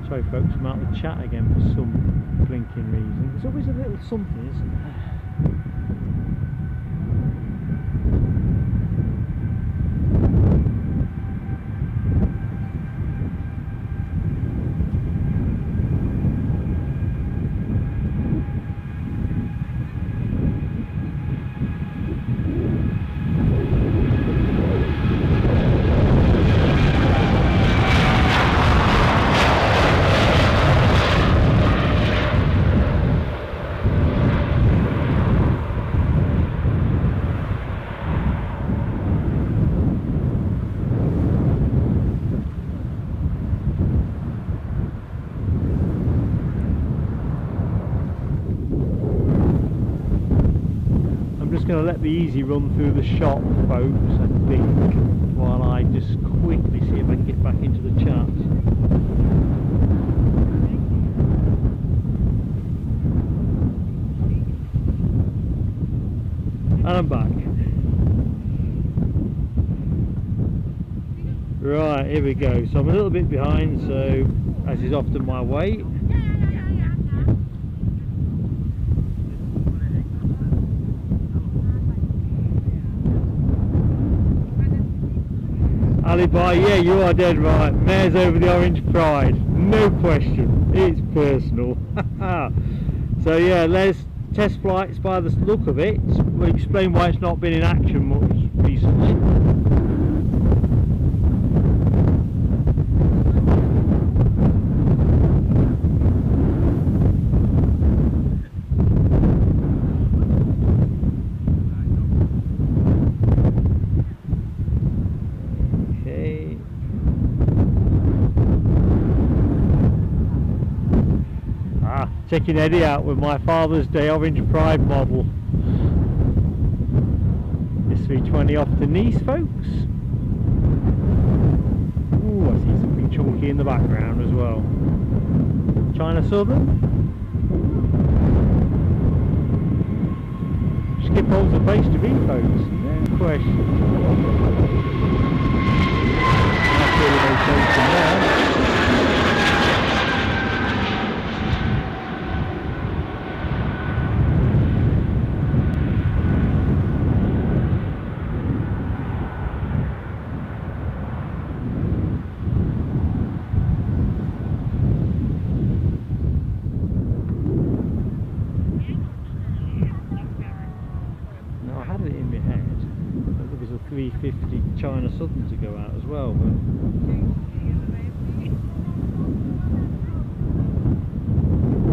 Sorry folks, I'm out of the chat again for some blinking reason. There's always a little something, isn't there? Going to let the Easy run through the shop, folks, I think, while I just quickly see if I can get back into the chat. And I'm back. Right, here we go. So I'm a little bit behind, so as is often my way. Alibi, yeah, you are dead right. Mayor's over the Orange Pride, no question. It's personal. So yeah, there's test flights by the look of it. We'll explain why it's not been in action much recently. Checking Eddie out with my Father's Day Orange Pride model. This 320 off to Nice, folks. Ooh, I see something chunky in the background as well. China Southern. Schiphol's the place to be, folks. No question. That's really no sense in there. China Southern to go out as well, but yeah,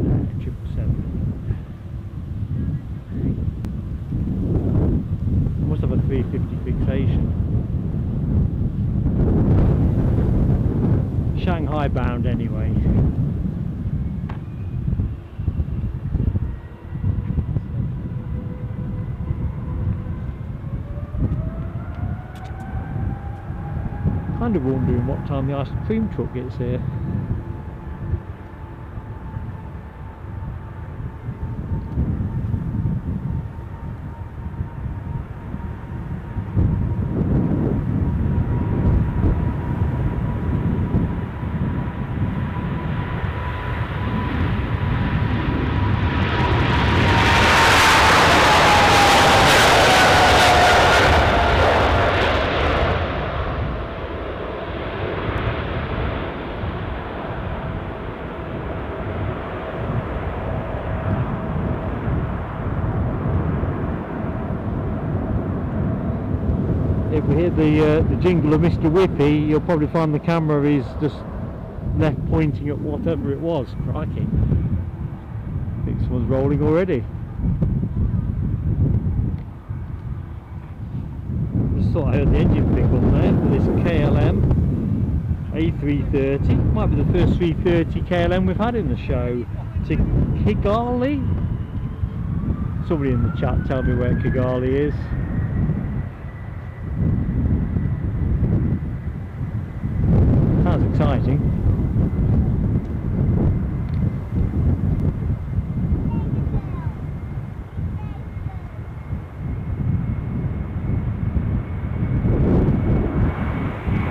777. Must have a 350 fixation. Shanghai bound anyway. Kind of wondering what time the ice cream truck gets here. If we hear the jingle of Mr. Whippy, you'll probably find the camera is just left pointing at whatever it was. Crikey. I think someone's rolling already. Just thought I heard the engine pick up there for this KLM A330. Might be the first 330 KLM we've had in the show. To Kigali. Somebody in the chat tell me where Kigali is. Sounds exciting.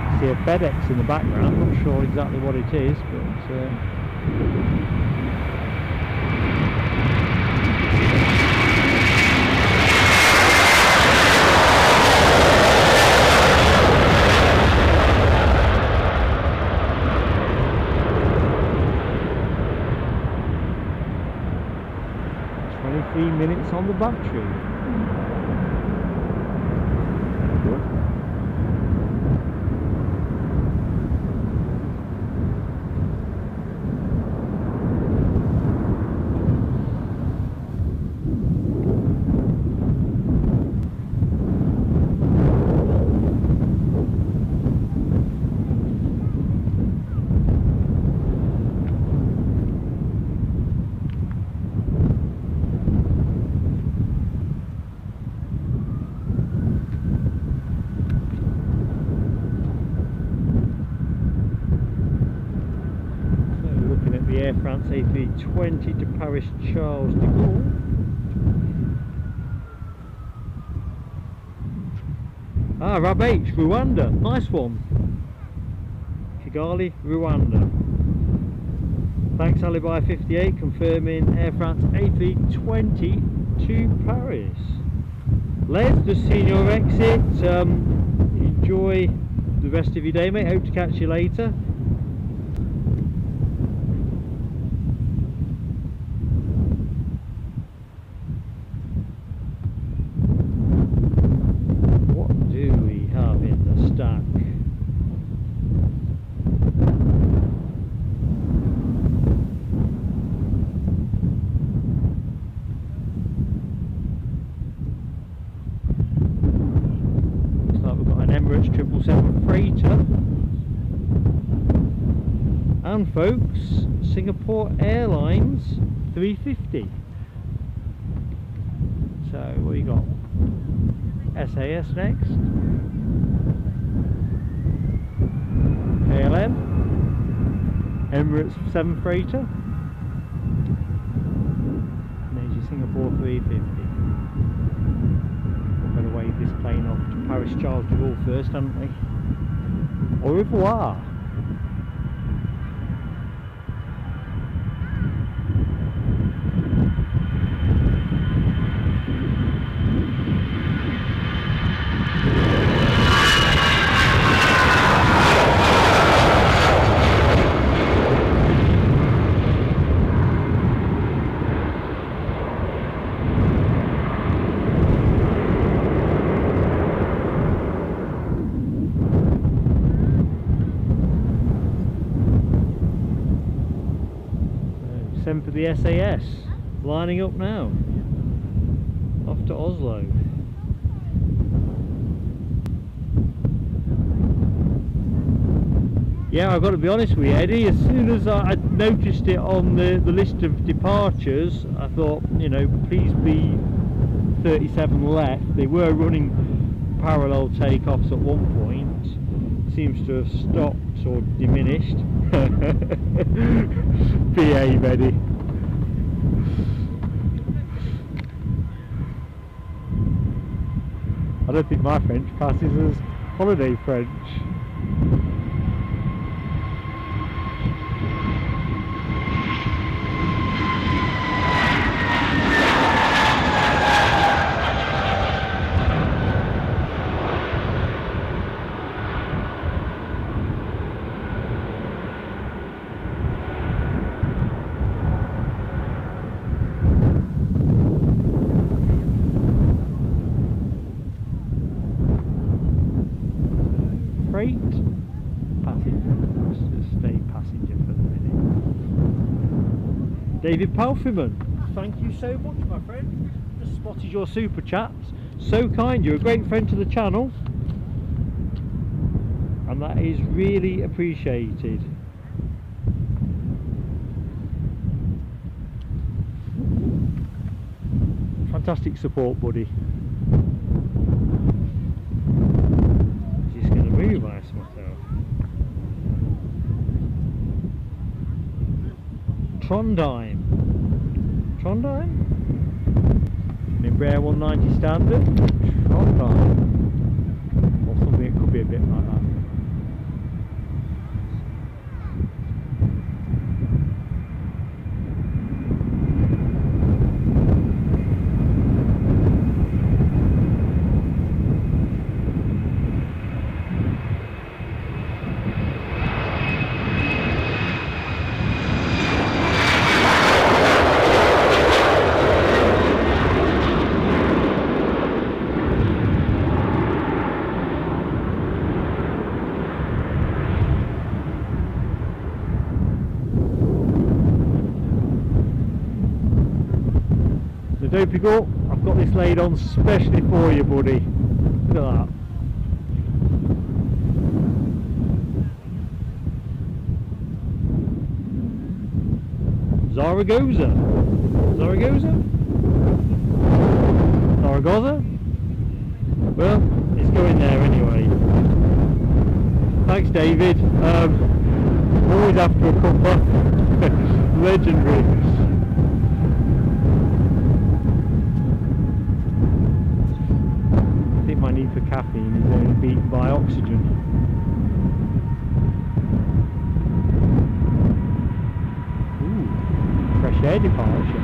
I see a FedEx in the background, not sure exactly what it is, but 3 minutes on the battery. Good. Air France A320 to Paris Charles de Gaulle. Ah, Rab H, Rwanda, nice one. Kigali, Rwanda. Thanks Alibi58 confirming Air France A320 to Paris. Les, just seeing your exit. Enjoy the rest of your day, mate. Hope to catch you later. What do we have in the stack? Emirates 777 freighter, and folks, Singapore Airlines 350. So what you got? SAS next, KLM, Emirates 7 freighter, and there's your Singapore 350. Better wave this plane off to Paris Charles de Gaulle first, haven't we? Au revoir. Send for the SAS, lining up now, off to Oslo. Yeah, I've got to be honest with you, Eddie, as soon as I noticed it on the list of departures, I thought, you know, please be 37 left. They were running parallel takeoffs at one point, seems to have stopped or diminished. Behave, Eddie. I don't think my French passes as holiday French. Freight, passenger, let's just stay passenger for the minute. David Palfreman, thank you so much, my friend. Just spotted your super chats, so kind, you're a great friend to the channel, and that is really appreciated. Fantastic support, buddy. Realize myself. Trondheim. Embraer 190 standard. Trondheim. Or something, it could be a bit like that. Don't pick up, I've got this laid on specially for you, buddy. Look at that. Zaragoza? Well, it's going there anyway. Thanks, David. Always after a cuppa. Legendary. My need for caffeine is only beaten by oxygen. departure.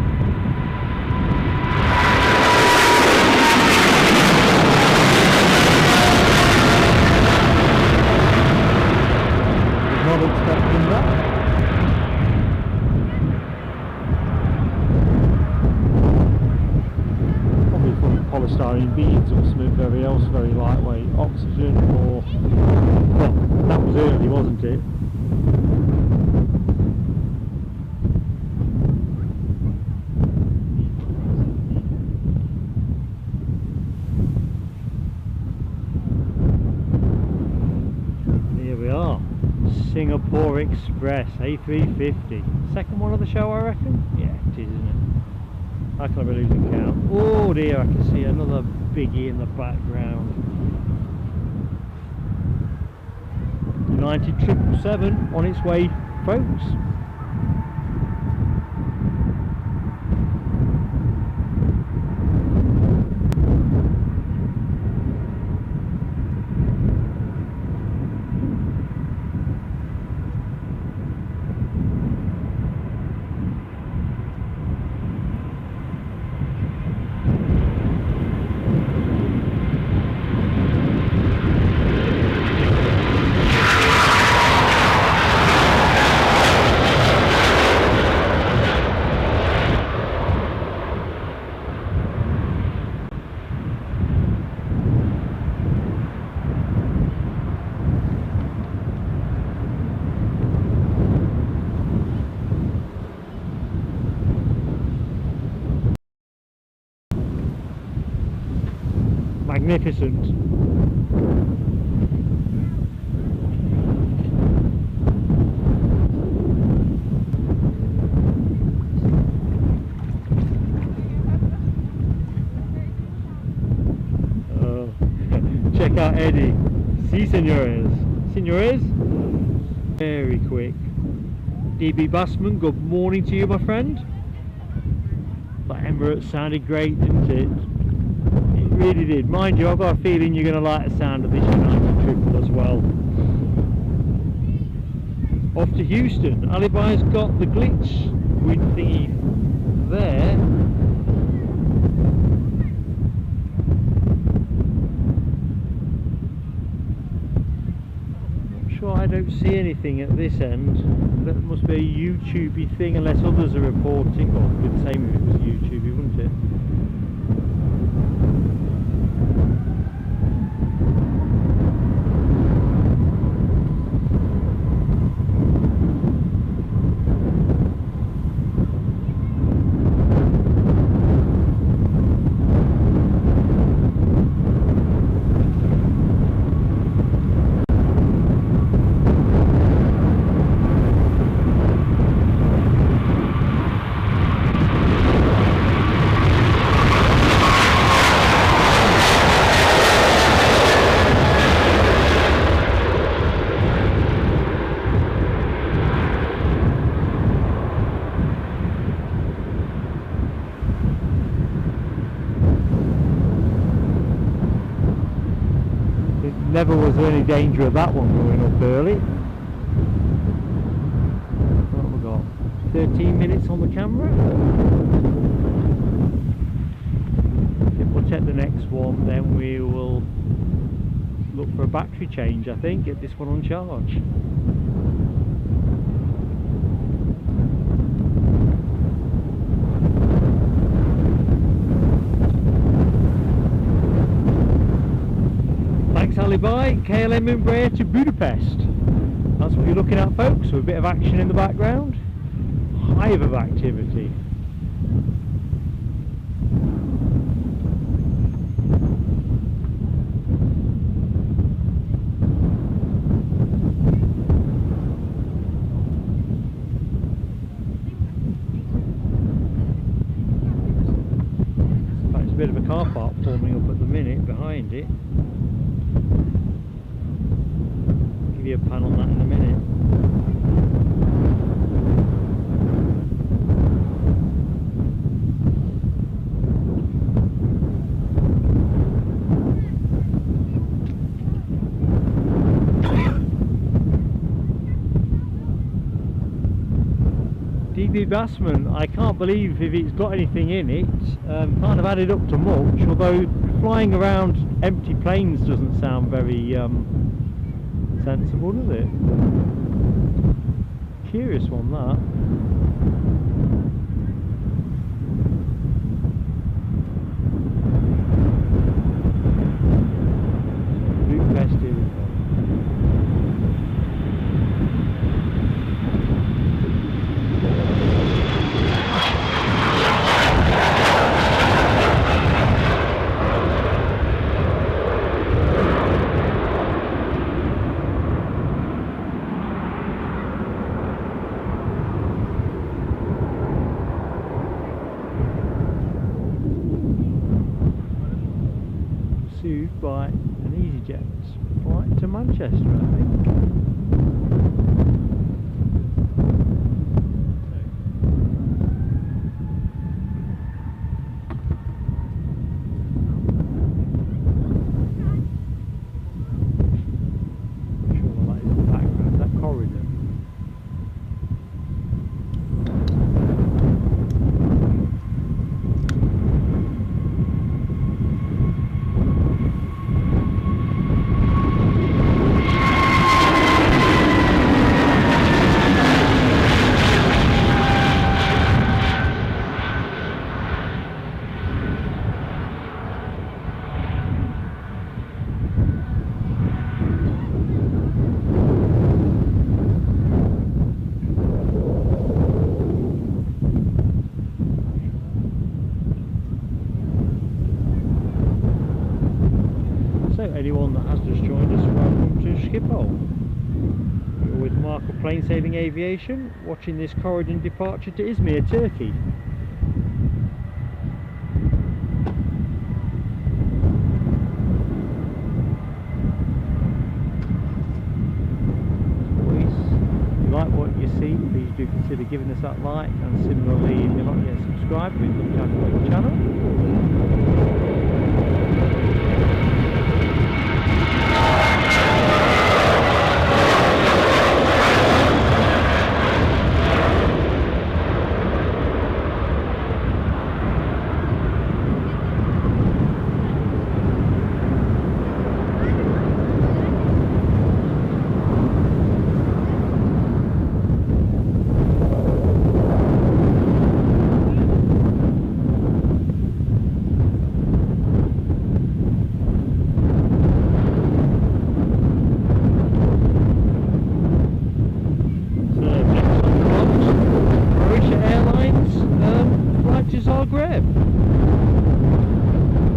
Was not expecting that. Polystyrene beads or something very else, very lightweight, oxygen, or well, that was early, wasn't it? Here we are, Singapore Express A350, second one of the show, I reckon. Yeah, it is, isn't it? How can I be losing count? Oh dear, I can see another biggie in the background. United 777 on its way, folks. Magnificent. Check out Eddie. Si, senores. Senores? Very quick. DB Bassman, good morning to you, my friend. That Emirates sounded great, didn't it? Really did. Mind you, I've got a feeling you're going to like the sound of this United triple as well. Off to Houston. Alibi's got the glitch with the there. Not sure, I don't see anything at this end. That must be a YouTubey thing unless others are reporting. Well, it'd be the same if it was YouTubey, wouldn't it? Never was there any danger of that one going up early. What have we got? 13 minutes on the camera. If we'll check the next one, then we will look for a battery change, I think, get this one on charge. Alibi, KLM Embraer to Budapest. That's what you're looking at, folks, with a bit of action in the background. Hive of activity. In fact, it's a bit of a car park forming up at the minute behind it. Give you a pan on that in a minute. DB Bassman, I can't believe if it's got anything in it. Kind of added up to much, although flying around empty planes doesn't sound very sensible, does it? Curious one, that. Boot vested. By an EasyJet flight to Manchester, I think. I'm sure that is the background, that corridor. Anyone that has just joined us, welcome to Schiphol. You're with Mark of Plane Sailing Aviation, watching this Corridor departure to Izmir, Turkey. If you like what you see, please do consider giving us that like, and similarly, if you're not yet subscribed, we'd love to have you on the channel.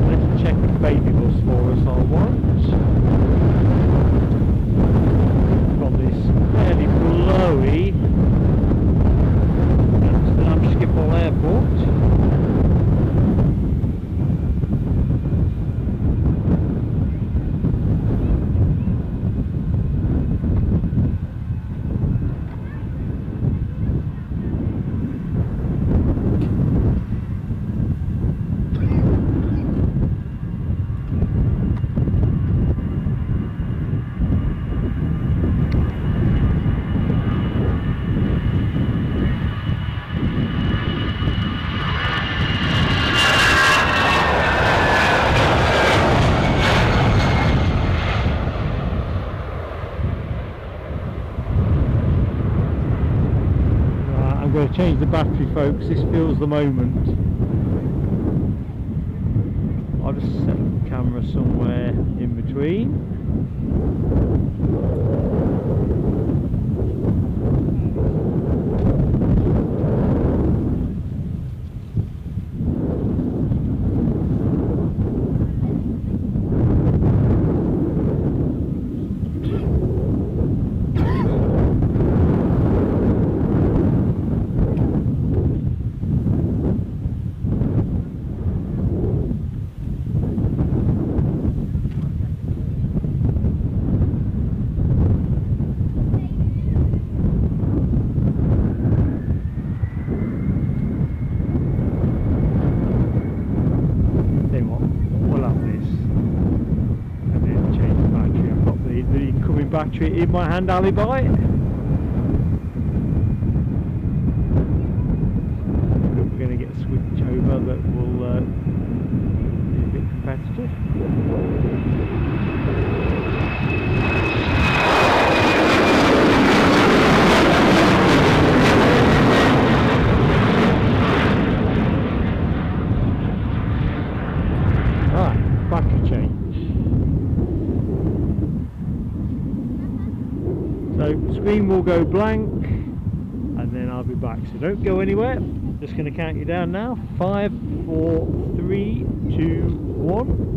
Let's check the baby bus for us on once. Got this fairly blowy Amsterdam Schiphol Airport. I'm going to change the battery, folks. This feels the moment. I'll just set the camera somewhere in between. Battery in my hand, alibi. will go blank and then I'll be back, so don't go anywhere. Just going to count you down now. 5, 4, 3, 2, 1.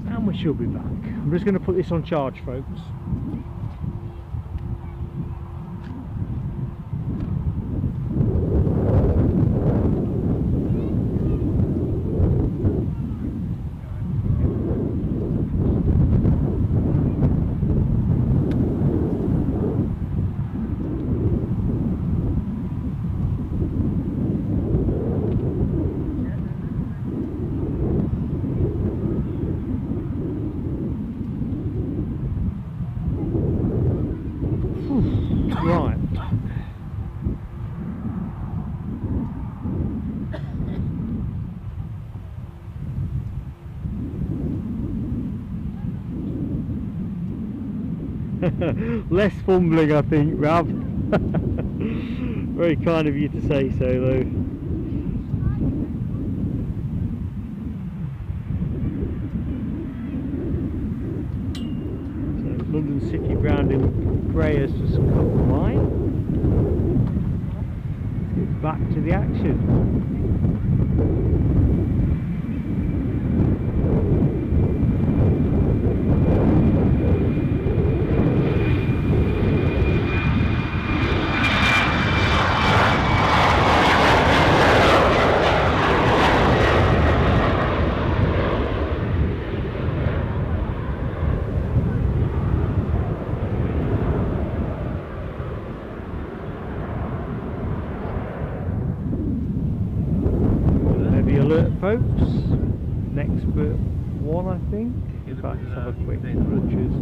And we should be back. I'm just going to put this on charge, folks. Right. Less fumbling, I think, Rav. Very kind of you to say so, though. So, London City Ground in grey has just come by. Let's get back to the action. Alert, folks. Next bit one, I think. In fact, let's have a quick crunches.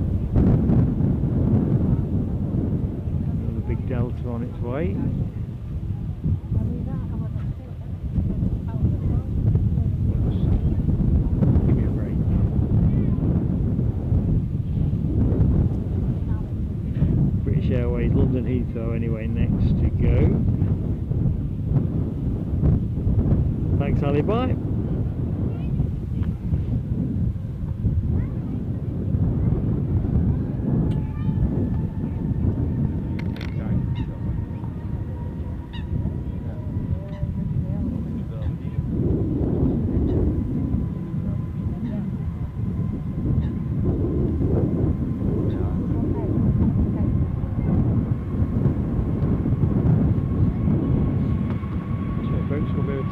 Another big delta on its way. Give me a break. British Airways, London Heathrow, anyway, next to go. Thanks, Ali. Bye.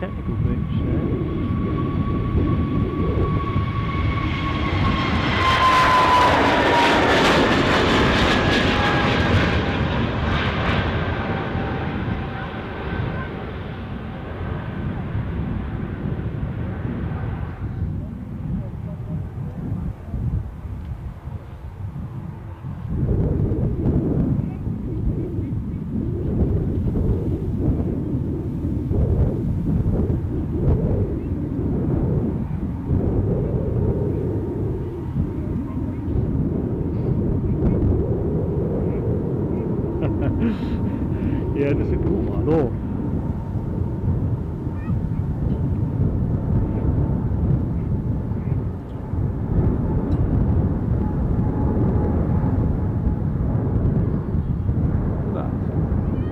Technical glitch there. Yeah, das ist ein cool one. Oh.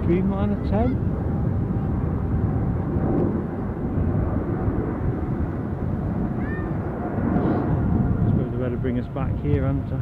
Dreamliner 10. I suppose they better bring us back here, haven't I?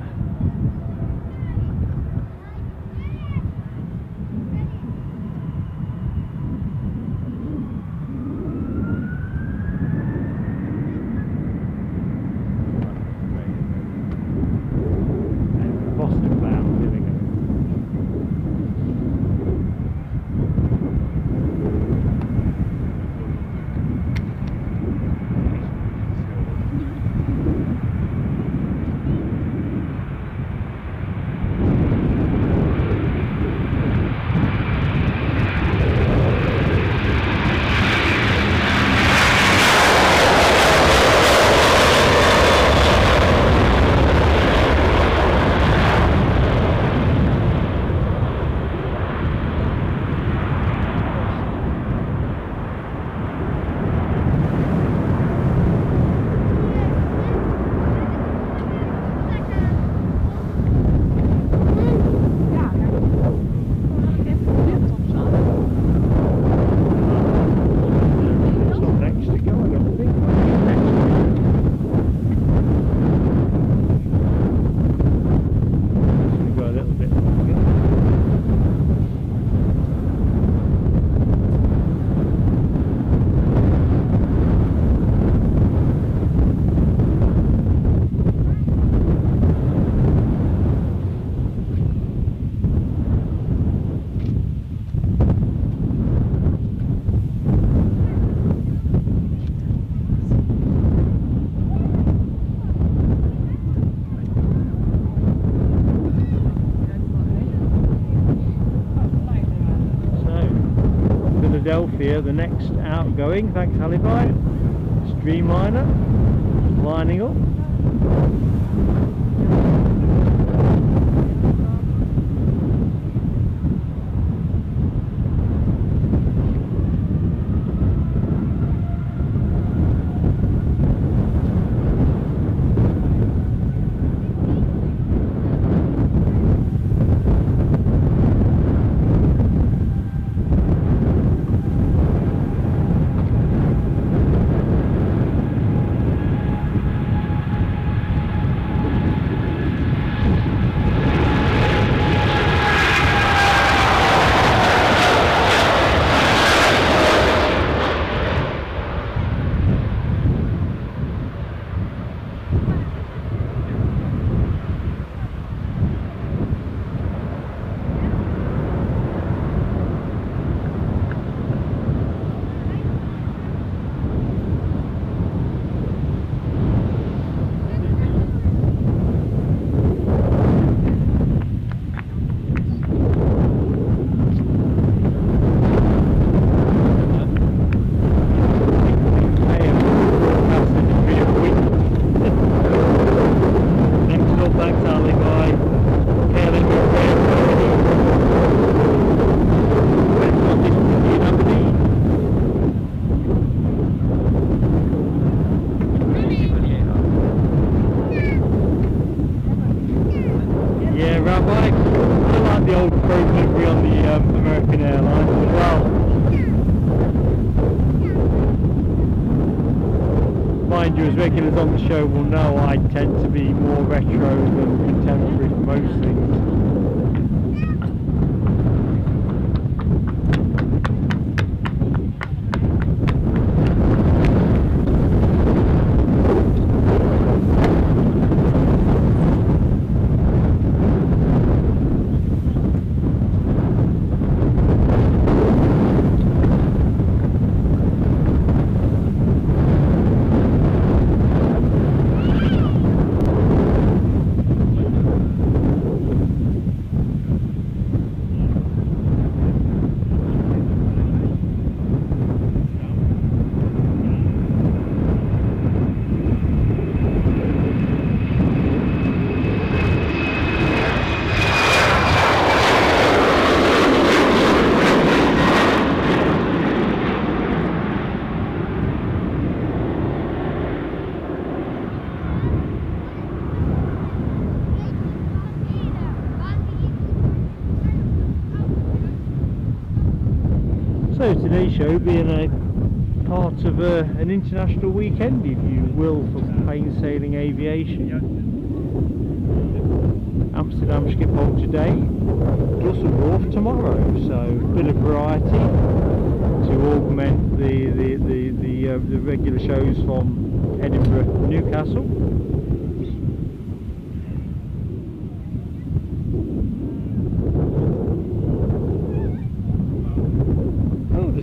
here, the next outgoing. Thanks, Halibai. It's Dreamliner lining up. As regulars on the show will know, I tend to be more retro than contemporary for most things. So today's show being a part of an international weekend, if you will, for Plane Sailing Aviation. Amsterdam Schiphol today, Brussels Wharf tomorrow, so a bit of variety to augment the regular shows from Edinburgh and Newcastle.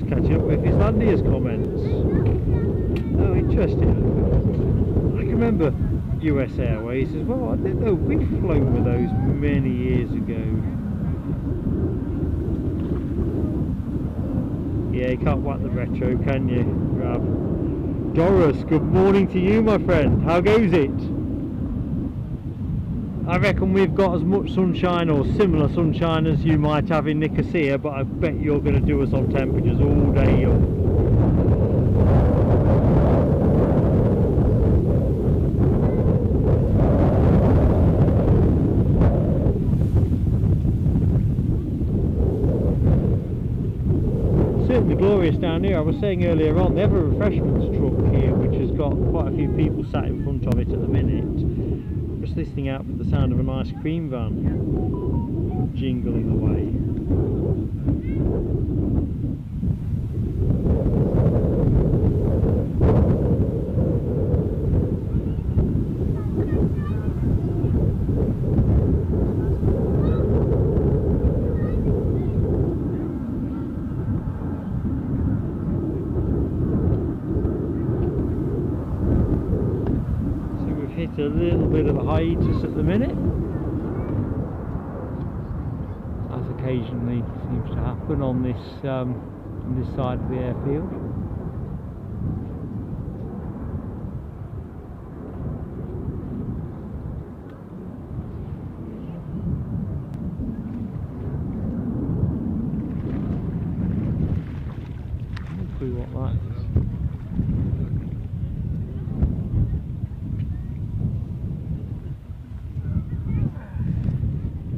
Catching up with Icelandair's comments. Oh, interesting. I can remember US Airways as well. I didn't know we'd flown with those many years ago. Yeah, you can't whack the retro, can you, Rab? Doris, good morning to you, my friend. How goes it? I reckon we've got as much sunshine or similar sunshine as you might have in Nicosia, but I bet you're going to do us on temperatures all day. Certainly glorious down here. I was saying earlier on, they have a refreshments truck here which has got quite a few people sat in front of it at the minute. Just listening out for the sound of an ice cream van jingling away. A little bit of a hiatus at the minute, as occasionally seems to happen on this from this side of the airfield. No clue what that is.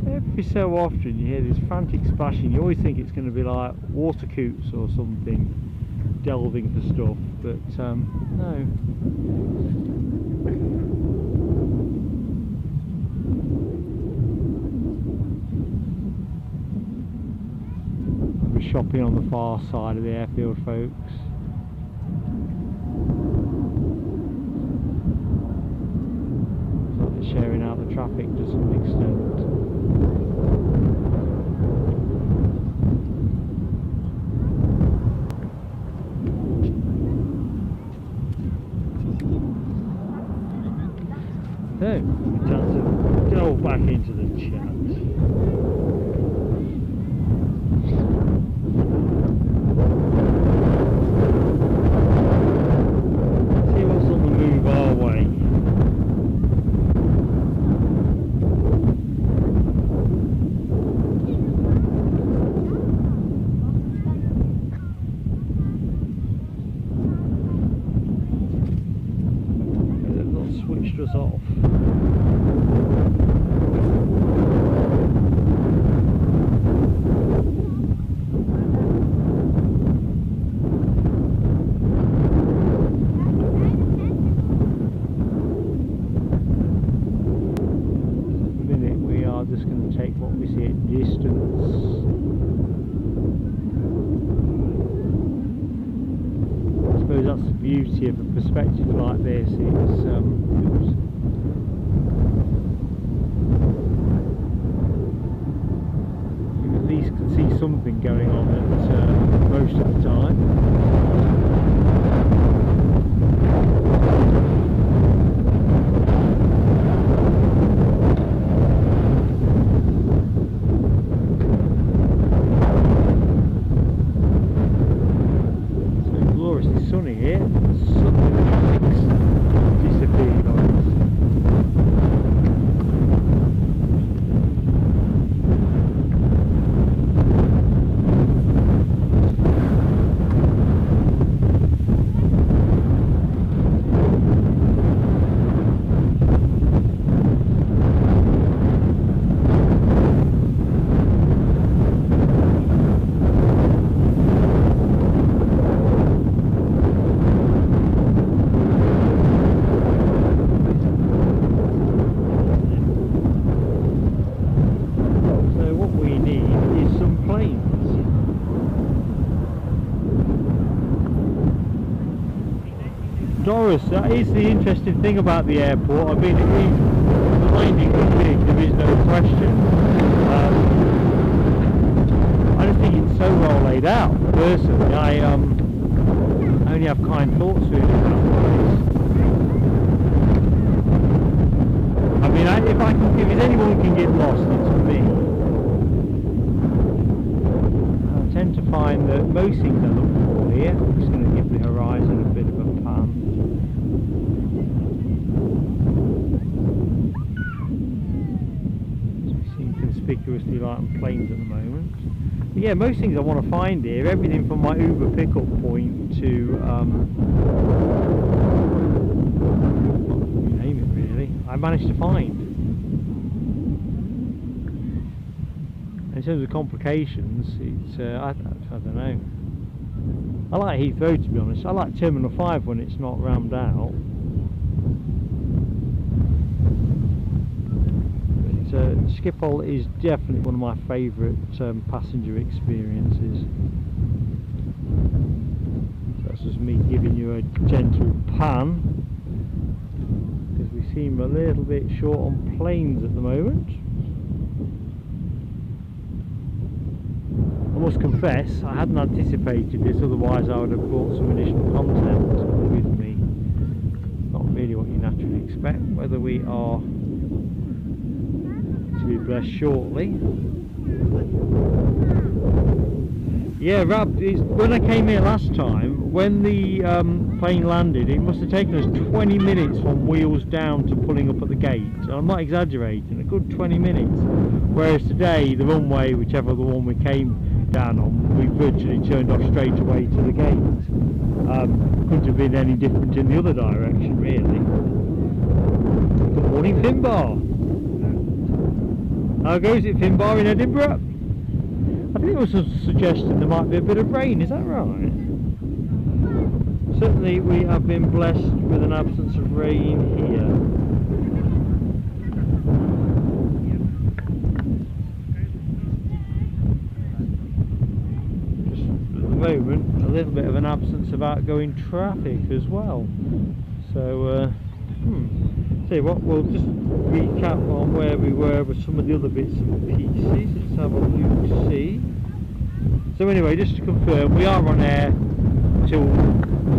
Every so often you hear this frantic splashing. You always think it's going to be like water coots or something delving for stuff, but no. We're shopping on the far side of the airfield, folks. Looks like they're sharing out the traffic to some extent. So, time to delve back into the chat. See what's on the move our way. They've not switched us off. Just going to take what we see at distance. I suppose that's the beauty of a perspective like this. It's you at least can see something going on at most of the time. Sunny here, suddenly the traffic's disappeared on us. Doris, that is the interesting thing about the airport. I mean, the landing is big, there is no question. I just think it's so well laid out, personally. I only have kind thoughts really about this. I mean, if there's anyone who can get lost, it's me. I tend to find that most things I look for here, I'm just going to give the horizon a bit of a pan. Conspicuously light on planes at the moment. But yeah, most things I want to find here, everything from my Uber pickup point to you name it really, I managed to find. In terms of complications, it's I don't know. I like Heathrow, to be honest. I like Terminal 5 when it's not rammed out. Schiphol is definitely one of my favourite passenger experiences. So that's just me giving you a gentle pan, because we seem a little bit short on planes at the moment. I must confess, I hadn't anticipated this, otherwise I would have brought some additional content with me. Not really what you naturally expect. Whether we are to be blessed shortly. Yeah, when I came here last time, when the plane landed, it must have taken us 20 minutes from wheels down to pulling up at the gate. And I'm not exaggerating, a good 20 minutes. Whereas today, the runway, whichever the one we came down on, we virtually turned off straight away to the gate. Couldn't have been any different in the other direction, really. Good morning, Finbar. How goes it, Finbar, in Edinburgh? I think it was a suggestion there might be a bit of rain, is that right? Certainly we have been blessed with an absence of rain here. Just at the moment, a little bit of an absence of outgoing traffic as well. So, see what, we'll just recap on where we were with some of the other bits and pieces. Let's have a look, see. So anyway, just to confirm, we are on air till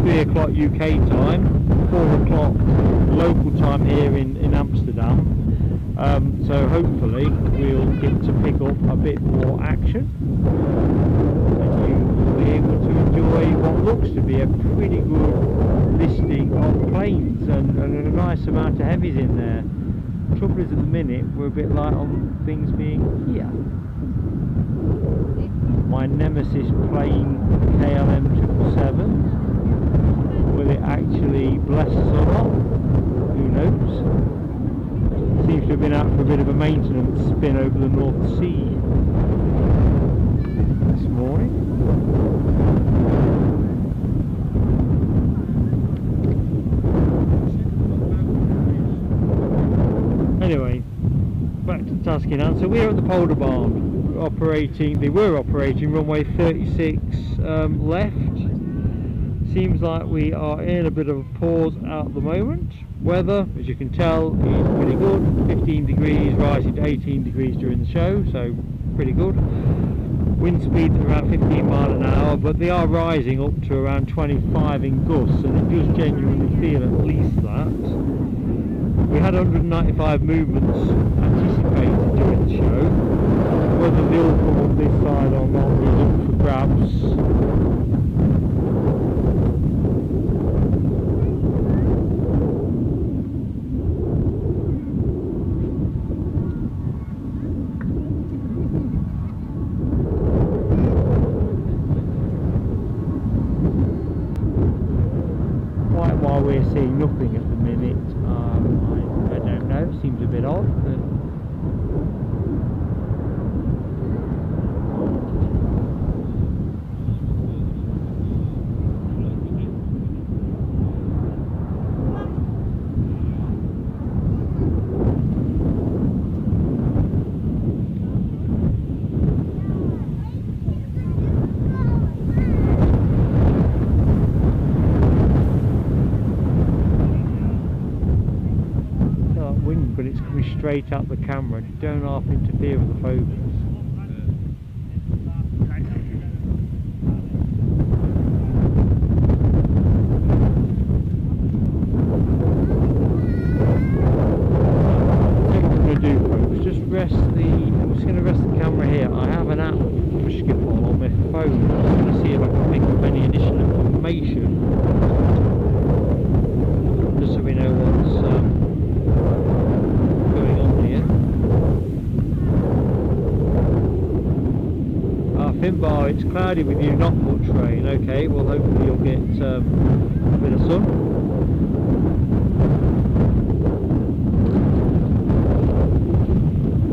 3 o'clock UK time, 4 o'clock local time here in Amsterdam. So hopefully we'll get to pick up a bit more action and you will be able to enjoy what looks to be a pretty good listing of planes and a nice amount of heavies in there. The trouble is, at the minute we're a bit light on things being here. My nemesis plane, KLM 777, will it actually bless us or not? Who knows? Seems to have been out for a bit of a maintenance spin over the North Sea this morning. Anyway, back to the task in hand. So we're at the Polder Barn. They were operating runway 36 left. Seems like we are in a bit of a pause at the moment. Weather, as you can tell, is pretty good. 15 degrees, rising to 18 degrees during the show, so pretty good. Wind speeds are around 15 miles an hour, but they are rising up to around 25 in gusts, and it does genuinely feel at least that. We had 195 movements anticipated during the show. Whether they'll come up this side or not is up for grabs. Quite why we're seeing nothing at the minute, I don't know, seems a bit odd, but but it's coming straight at the camera. Don't half interfere with the focus. What I'm going to do, folks, just I'm just going to rest the camera here. I have an app for Schiphol on my phone. I'm going to see if I can pick up any additional information, just so we know what's Finbar, it's cloudy with you, not much rain. Okay, well hopefully you'll get a bit of sun.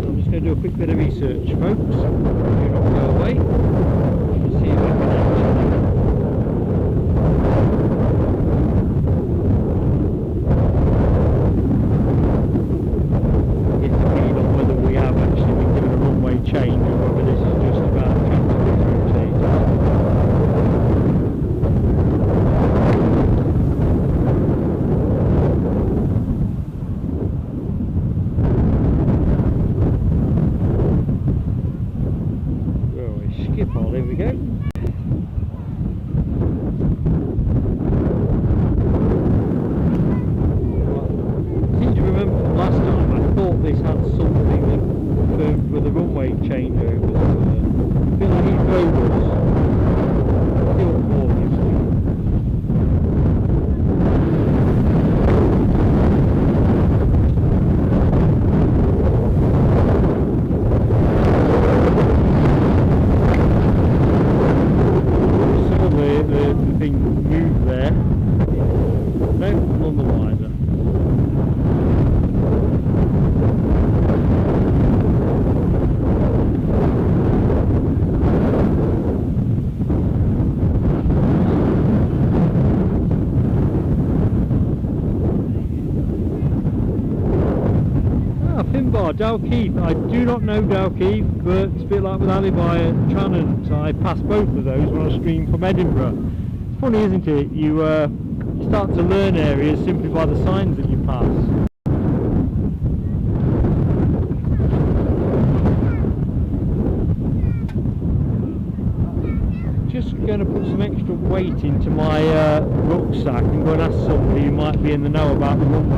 I'm just going to do a quick bit of research, folks. Do not go away. Let's see if I can get the feed on whether we have actually been given a runway change or whether this is just about Schiphol, there we go. Well, I seem to remember from last time, I thought this had something with a runway changeover. I feel like Heathrow was. bar, Dalkeith. I do not know Dalkeith, but it's a bit like with Alibi at Tranent. I passed both of those when I streamed from Edinburgh. It's funny, isn't it? You start to learn areas simply by the signs that you pass. Just going to put some extra weight into my rucksack and go and ask somebody who might be in the know about the runway.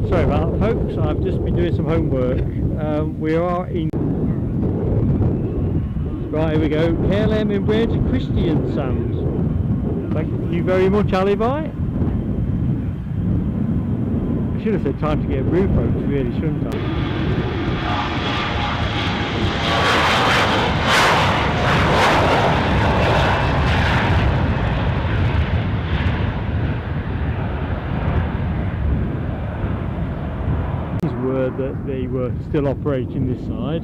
Sorry about that, folks, I've just been doing some homework. We are in... Right, here we go. KLM Embraer to Christian Sand. Thank you very much, Alibi. I should have said time to get a brew, folks, really, shouldn't I? Were that they were still operating this side.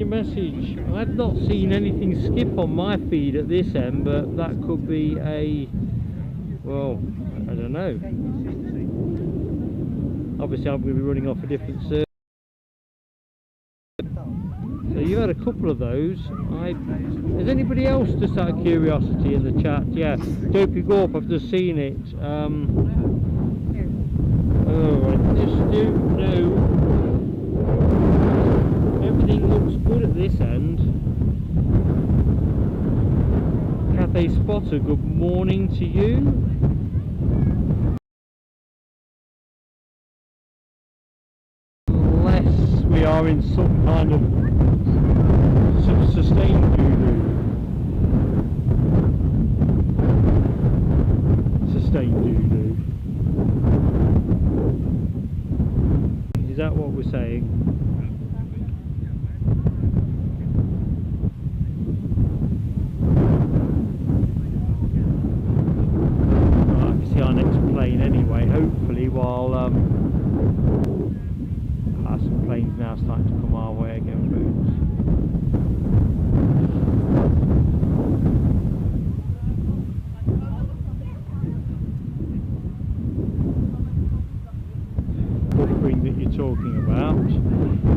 Message. I've not seen anything skip on my feed at this end, but that could be a, well, I don't know. Obviously I'm going to be running off a different service. So you've had a couple of those. Has anybody else, just out of curiosity, in the chat? Yeah, Dopey Gorp, I've just seen it. Oh, I just don't know. Everything looks good at this end. Cathay Spotter, good morning to you. Unless we are in some kind of sustained doo-doo. Sustained doo-doo. Is that what we're saying? Right, I can see our next plane anyway, hopefully, while some planes now starting to come our way again, folks. Buffering that you're talking about.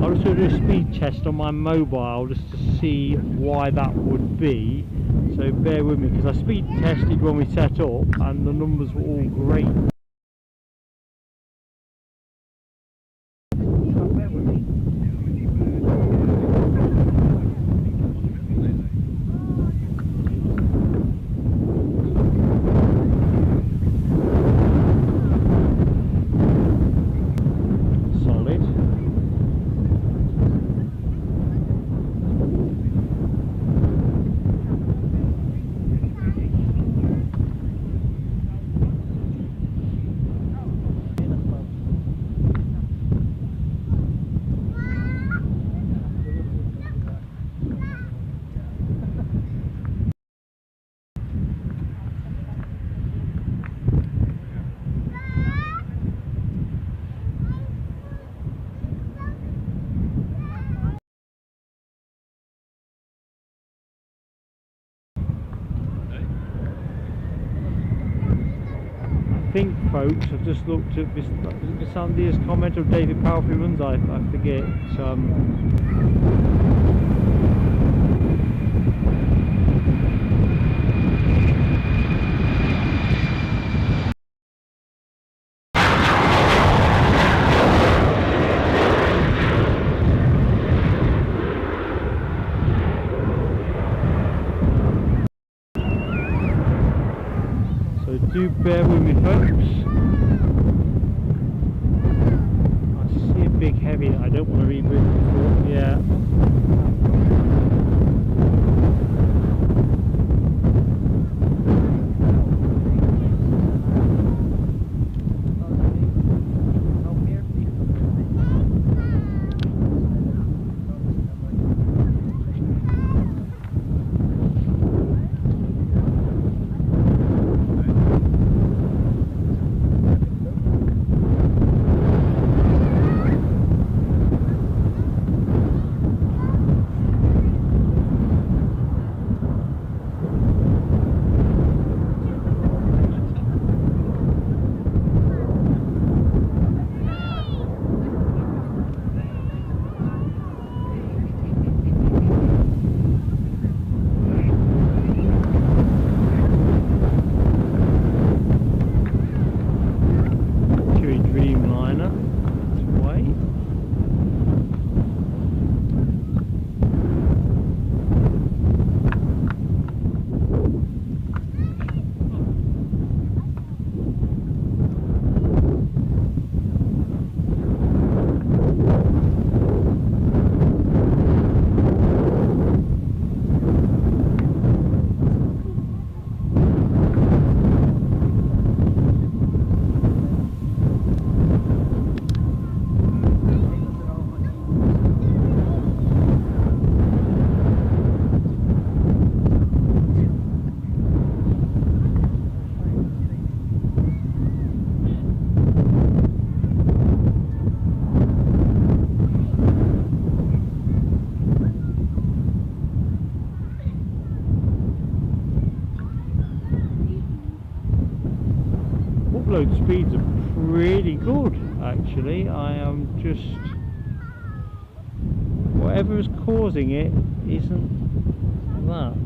I was going to do a speed test on my mobile just to see why that would be. So bear with me, because I speed tested when we set up and the numbers were all great. folks. I've just looked at Icelandair's comment, or David Palfrey runs, I forget. Do bear with me, folks. I see a big heavy that I don't want to reboot before. Yeah. Dreamliner, it's away. Upload speeds are pretty good, actually. I am just, whatever is causing it isn't that.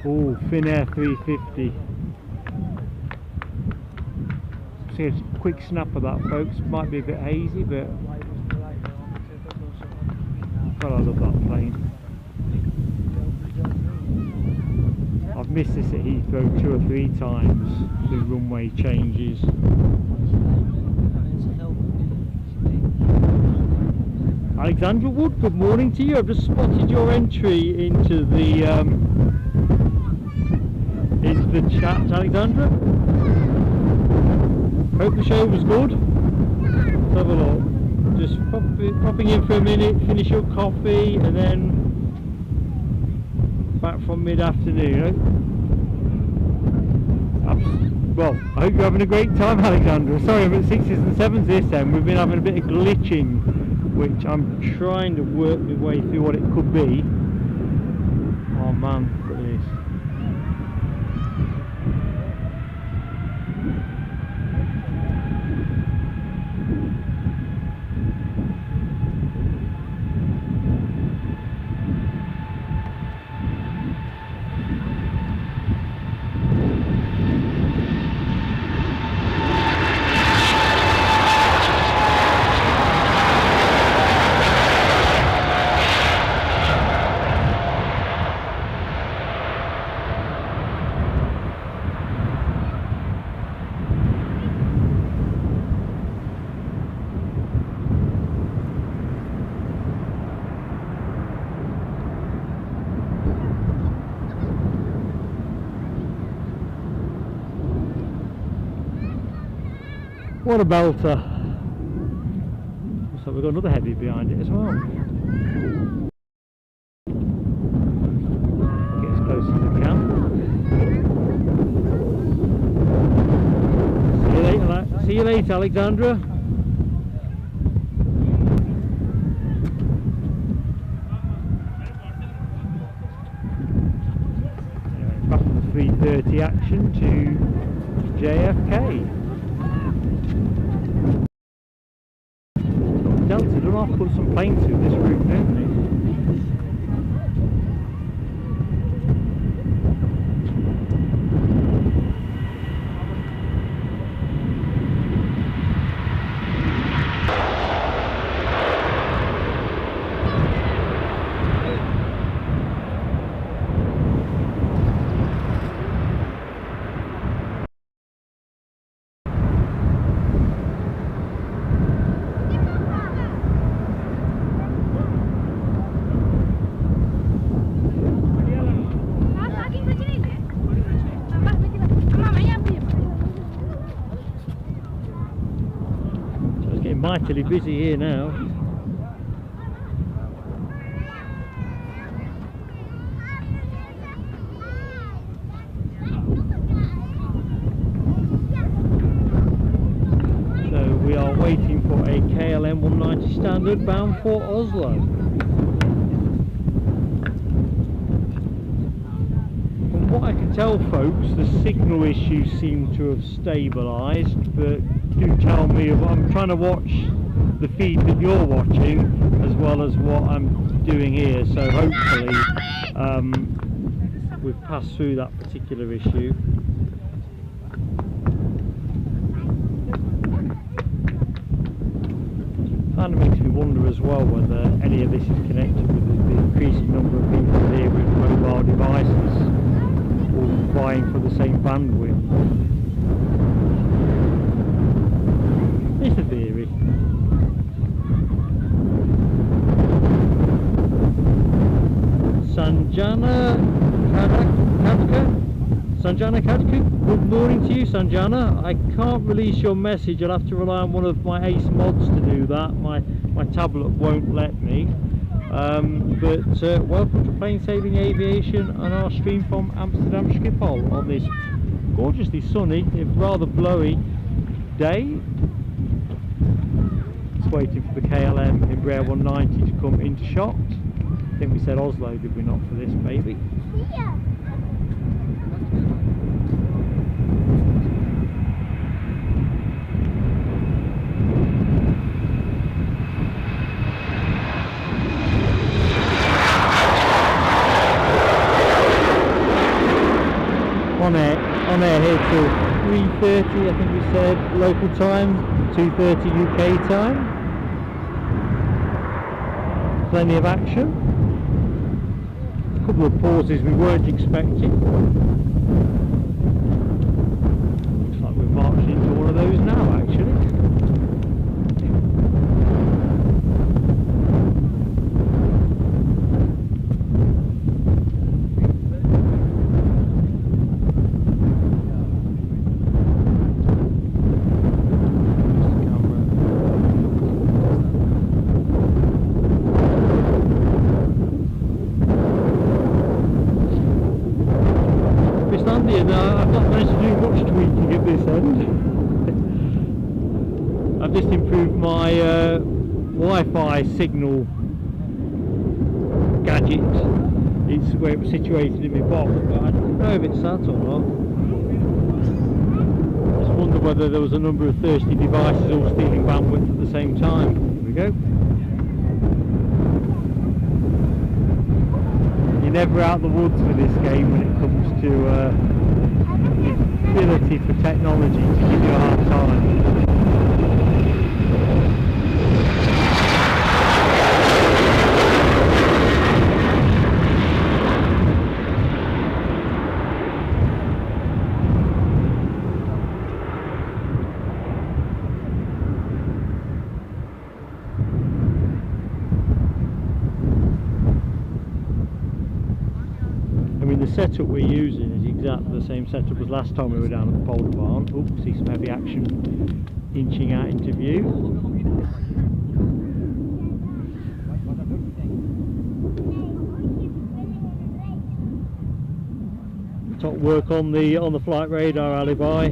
Oh, Finnair 350. See a quick snap of that, folks. Might be a bit hazy, but God, I love that plane. I've missed this at Heathrow 2 or 3 times through runway changes. Alexandra Wood, good morning to you. I've just spotted your entry into the chat, Alexandra. Hope the show was good. Let's have a look. Just popping in for a minute, finish your coffee, and then back from mid-afternoon. Well, I hope you're having a great time, Alexandra. Sorry, I'm at 6s and 7s this end. We've been having a bit of glitching, which I'm trying to work my way through what it could be. Oh man, look at this. What a belter. So we've got another heavy behind it as well. Get as close as we can. See you later, Alexandra. Back from the 3:30 action to JFK. Delta don't have to put some planes through this route, don't they? Mightily busy here now. So we are waiting for a KLM 190 standard bound for Oslo. From what I can tell, folks, the signal issues seem to have stabilised, but do tell me if I'm trying to watch the feed that you're watching as well as what I'm doing here, so hopefully we've passed through that particular issue. Kind of makes me wonder as well whether any of this is connected with the increasing number of people here with mobile devices all vying for the same bandwidth. It's a theory. Sanjana Kadku, good morning to you, Sanjana. I can't release your message, I'll have to rely on one of my ace mods to do that. My tablet won't let me. But welcome to Plane Sailing Aviation and our stream from Amsterdam Schiphol on this gorgeously sunny, if rather blowy day. Waiting for the KLM Embraer 190 to come into shot. I think we said Oslo, did we not, for this baby? Yeah. On air here till 3:30, I think we said local time, 2:30 UK time. Plenty of action. A couple of pauses we weren't expecting. Looks like we're marching into one of those now, actually. I've not managed to do much tweaking at this end. I've just improved my Wi-Fi signal gadget. It's where it was situated in my box, but I don't know if it's that or not. I just wonder whether there was a number of thirsty devices all stealing bandwidth at the same time. Here we go. You're never out the woods with this game when it comes to ability for technology to give you a hard time. The setup we're using is exactly the same setup as last time we were down at the Polar Barn. Oh, see some heavy action inching out into view. Top work on the flight radar alibi.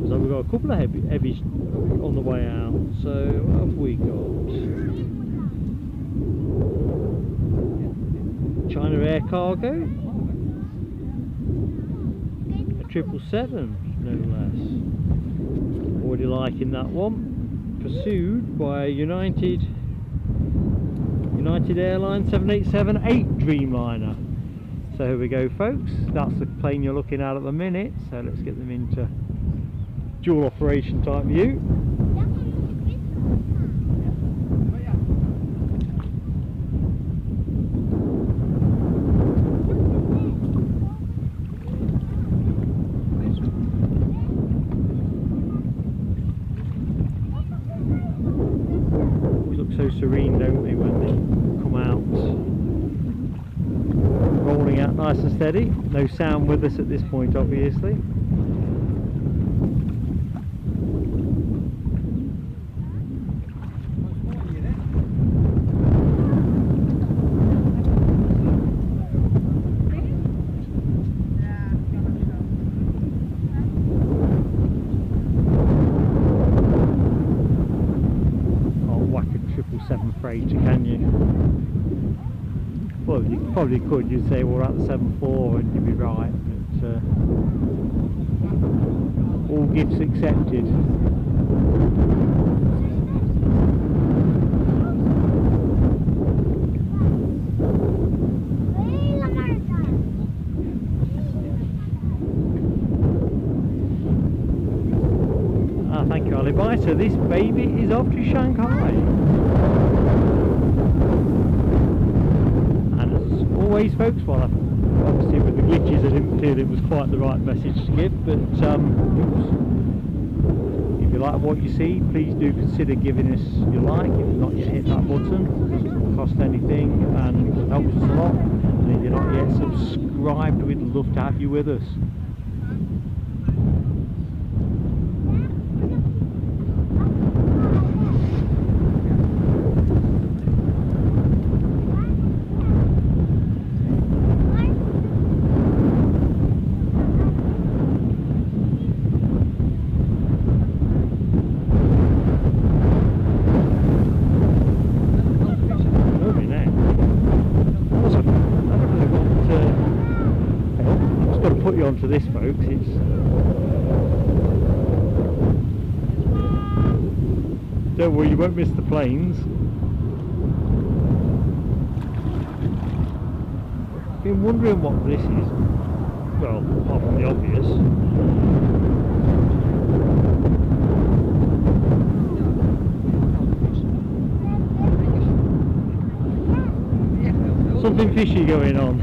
So we've got a couple of heavies on the way out. So what have we got? China Air Cargo, a 777, no less. Already liking that one. Pursued by United Airlines 787-8 Dreamliner. So here we go, folks. That's the plane you're looking at the minute. So let's get them into dual operation type view. So serene, don't they, when they come out, rolling out nice and steady. No sound with us at this point, obviously. Freighter, can you? Well, you probably could. You'd say, well, we're at the 7.4 and you'd be right, but all gifts accepted. Ah, thank you, Alibi. So this baby is off to Shanghai. Always, folks, well, obviously with the glitches I didn't feel it was quite the right message to give, but if you like what you see, please do consider giving us your like. If you've not yet hit that button, it doesn't cost anything and helps us a lot. And if you're not yet subscribed, we'd love to have you with us. Onto this, folks. Don't worry, you won't miss the planes. Been wondering what this is. Well, apart from the obvious. Something fishy going on.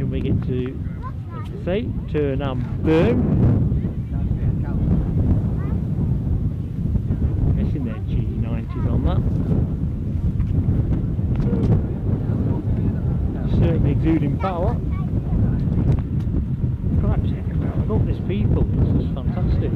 We get to, as I say, turn and burn. I'm guessing they're G90s on that. Certainly exuding power. Cripes everywhere. I love this people. This is fantastic.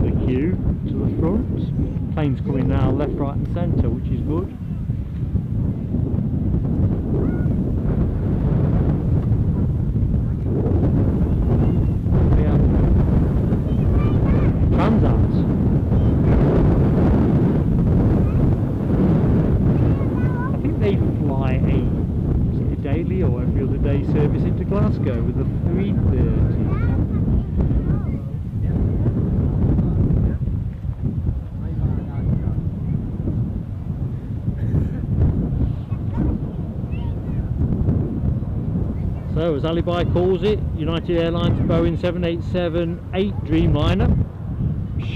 the queue to the front. Planes coming now left, right and centre, which is good. Yeah. Transats. I think they fly a daily or every other day service into Glasgow with a 3:30. So, as Alibi calls it, United Airlines Boeing 787-8 Dreamliner,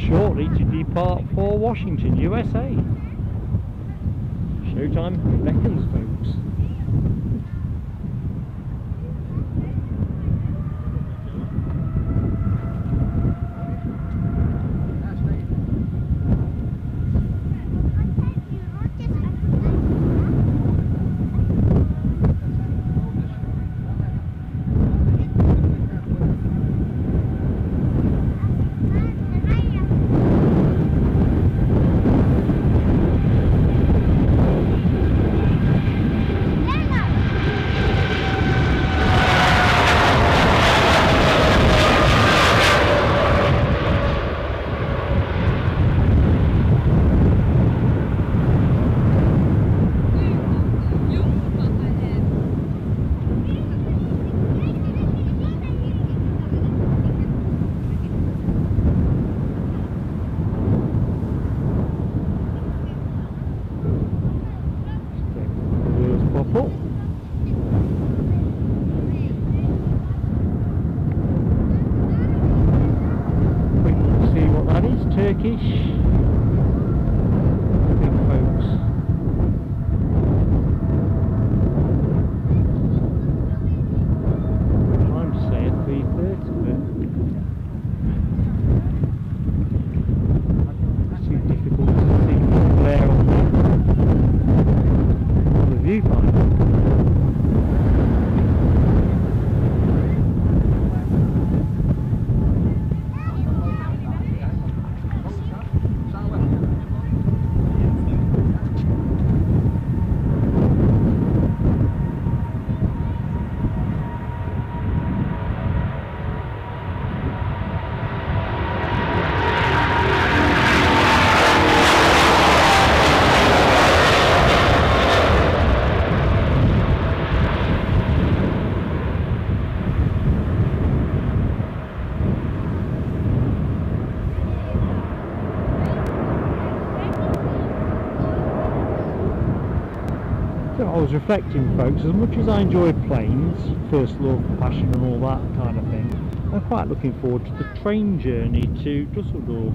shortly to depart for Washington, USA. Showtime beckons, folks. Turkish. Big folks. I'm trying to say at 3:30, but it's too difficult to see the glare on the viewfinder. I was reflecting, folks, as much as I enjoy planes, first love, passion and all that kind of thing, I'm quite looking forward to the train journey to Dusseldorf.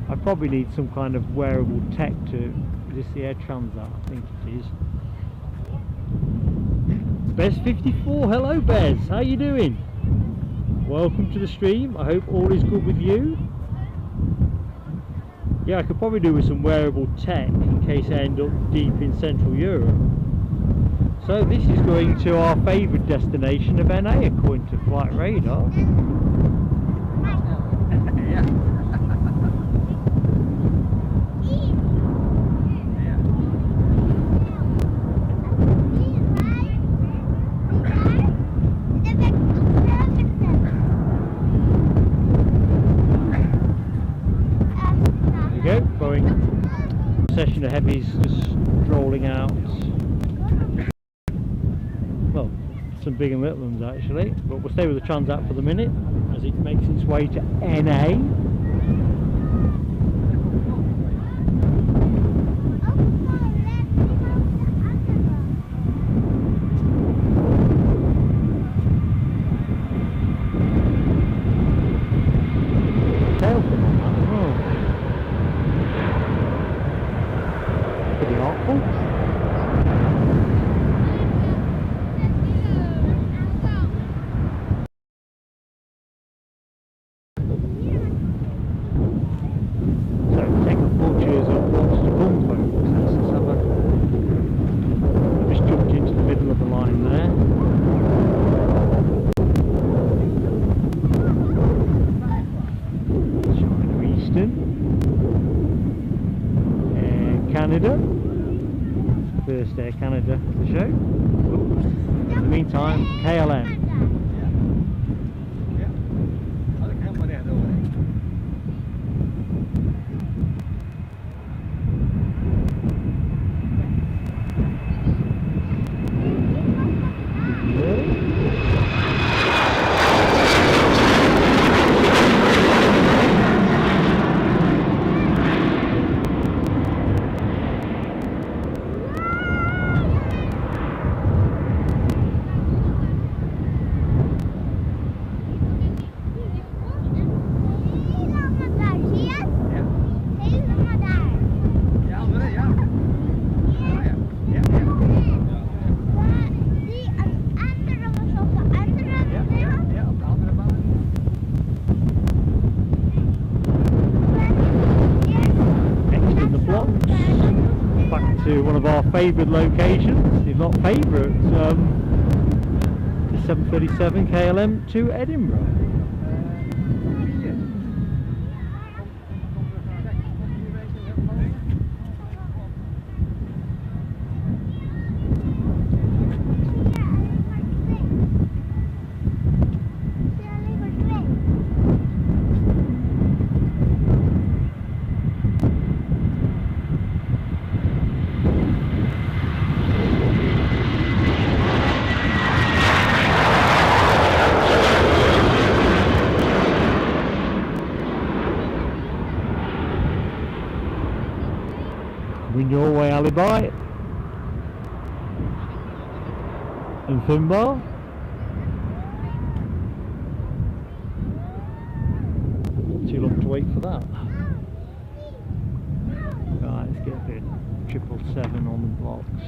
I probably need some kind of wearable tech to, is this the Air Transat? I think it is. Bez54, hello Bez, how you doing? Welcome to the stream, I hope all is good with you. Yeah, I could probably do with some wearable tech in case I end up deep in Central Europe. So this is going to our favourite destination of NA according to Flight Radar. Session of heavies just strolling out. Well, some big and little ones actually, but we'll stay with the Transat for the minute as it makes its way to NA. Tail come on that as well. Pretty artful. Canada to show. In the meantime, KLM. To one of our favourite locations, if not favourite, the 737 KLM to Edinburgh. Norway alibi and Finbar. Not too long to wait for that. Right, let's get a bit 777 on the blocks.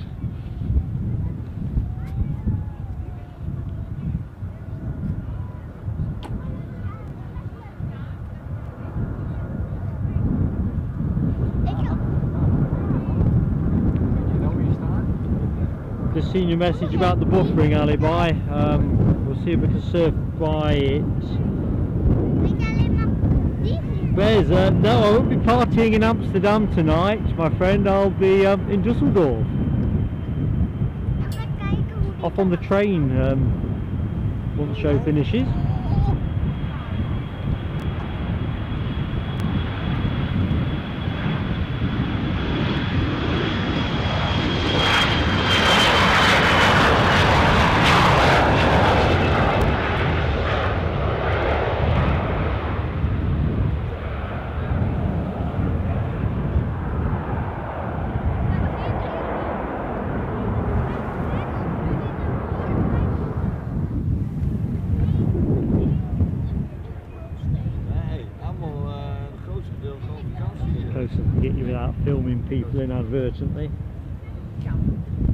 Just seen your message about the buffering alibi. We'll see if we can surf by it. Where's no, I won't be partying in Amsterdam tonight, my friend. I'll be in Dusseldorf. Off on the train once the show finishes. Get you without filming people inadvertently.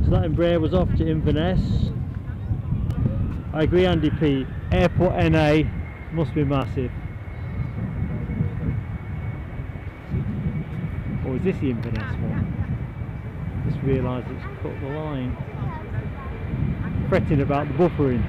So that Embraer was off to Inverness. I agree, Andy P. Airport NA must be massive. Or is this the Inverness one? Just realised it's cut the line. Fretting about the buffering.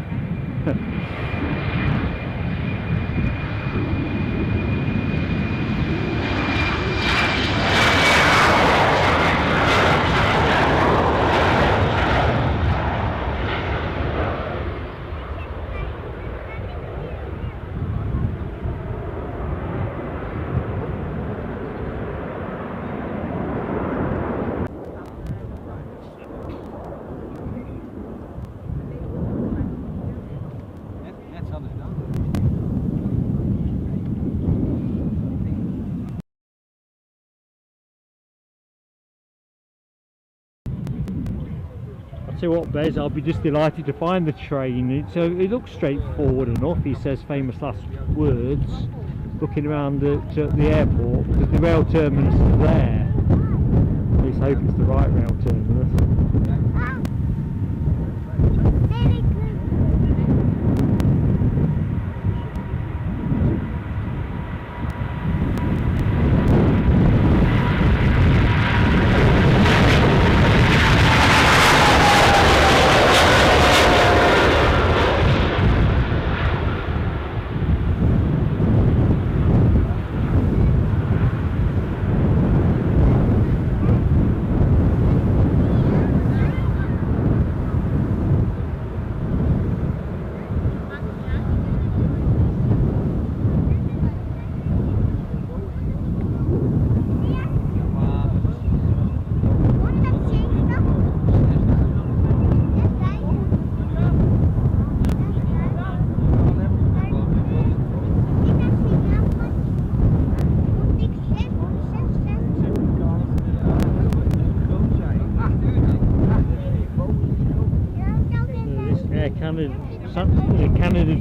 So what, Bez, I'll be just delighted to find the train. It looks straightforward enough. He says famous last words looking around at the airport because the rail terminus is there. At least I hope it's the right rail terminus.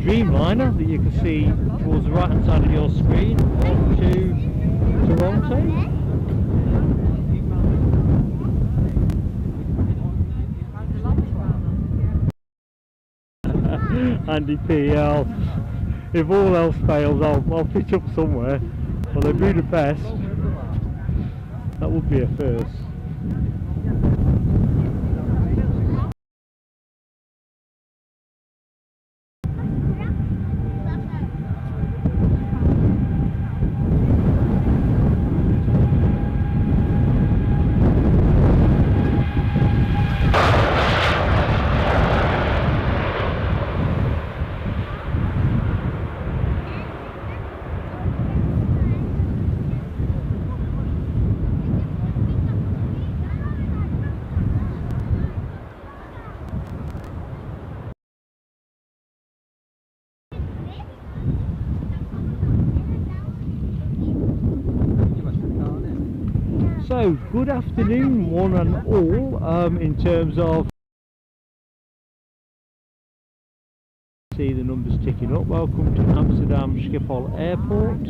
Dreamliner that you can see towards the right hand side of your screen to Toronto. Andy PL. If all else fails, I'll pitch up somewhere. Although Budapest, that would be a first. So, good afternoon one and all, in terms of, see the numbers ticking up. Welcome to Amsterdam Schiphol Airport.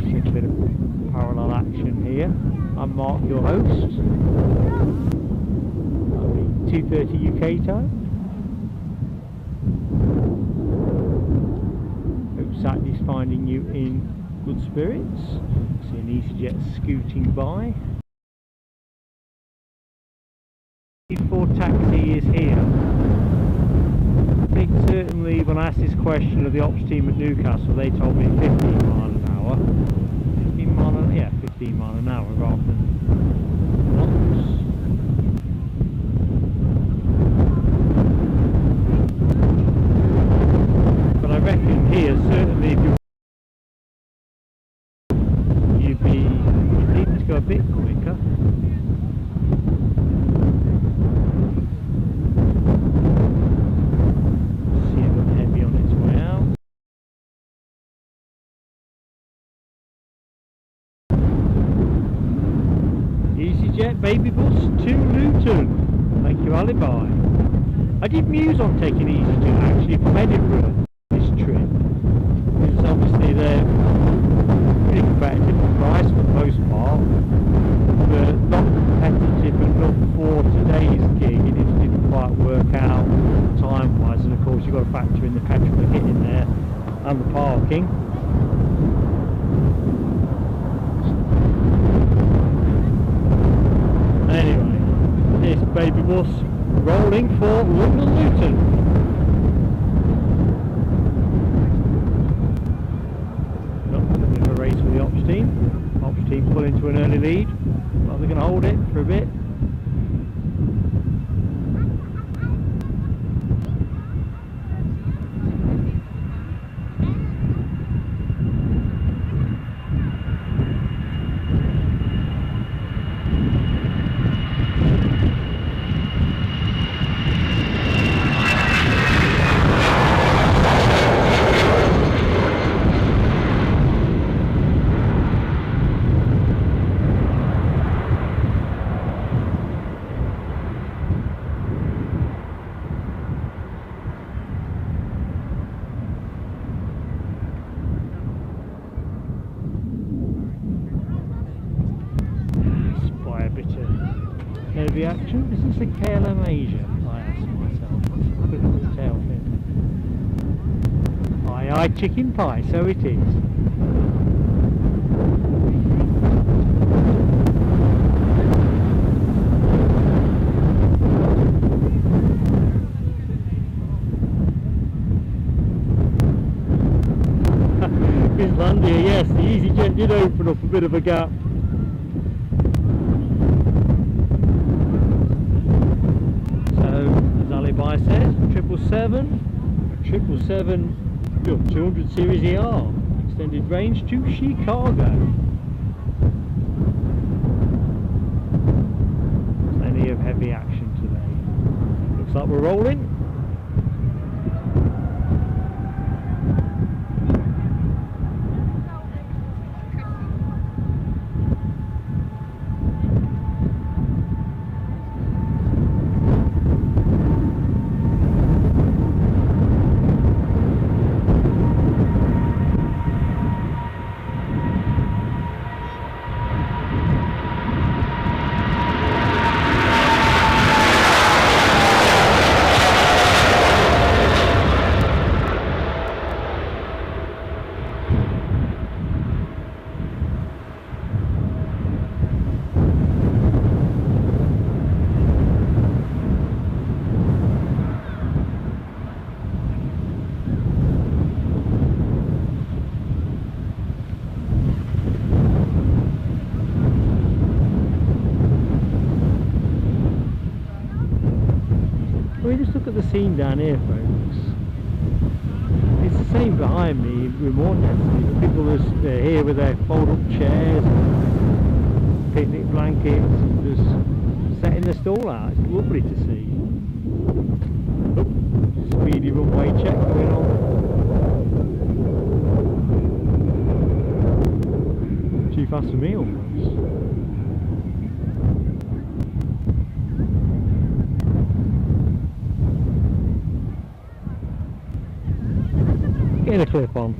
Just a bit of parallel action here. I'm Mark, your host. That'll be 2:30 UK time. Hope Saturday's finding you in good spirits. See an EasyJet scooting by. For taxi is here. I think certainly when I asked this question of the ops team at Newcastle, they told me 15 mile an hour. 15 mile an hour, yeah, 15 mile an hour rather than knots. But I reckon here, certainly if you need to go a bit quicker. See it heavy on its way out. EasyJet baby bus to Luton. Thank you, Alibi. I did muse on taking EasyJet actually from Edinburgh this trip, because obviously they're pretty competitive in price for the most part, but not competitive enough for today's gig. It just didn't quite work out time wise, and of course you've got to factor in the petrol to get in there and the parking. Anyway, this baby bus rolling for London Luton. Race for the ops team. Ops team pull into an early lead. Well, they're going to hold it for a bit. Heavy action. Is this a KLM Asia? I asked myself. Quick as a tail fin. Aye aye chicken pie, so it is. Icelandair, yes, the EasyJet did open up a bit of a gap. Alibi says 777 200 series ER extended range to Chicago. Plenty of heavy action today. Looks like we're rolling. down here, folks. It's the same behind me with more density, but people are here with their fold-up chairs, picnic blankets, and just setting the stall out. It's lovely to see. Oh, speedy runway check going on. Too fast for me almost. Getting a clip on.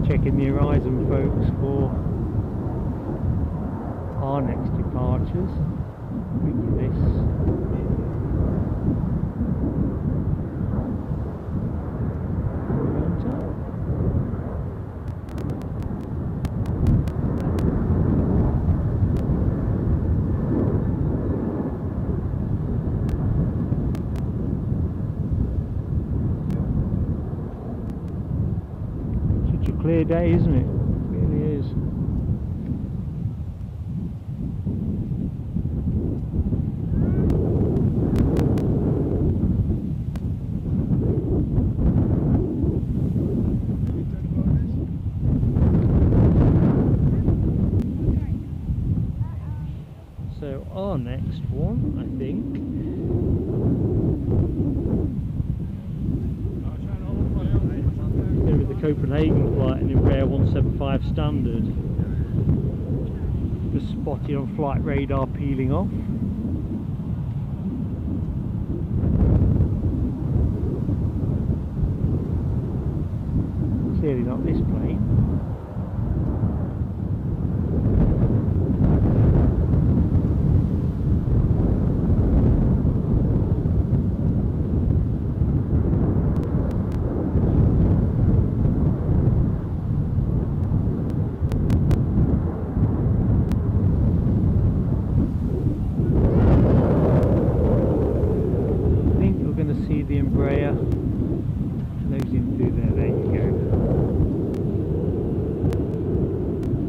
Checking the horizon, folks, for our next departures. Look at this. Clear day, isn't it? It really is. So our next one, I think, with the Copenhagen flight and in Rare 175 standard. Just spotted on flight radar peeling off. Clearly not this plane.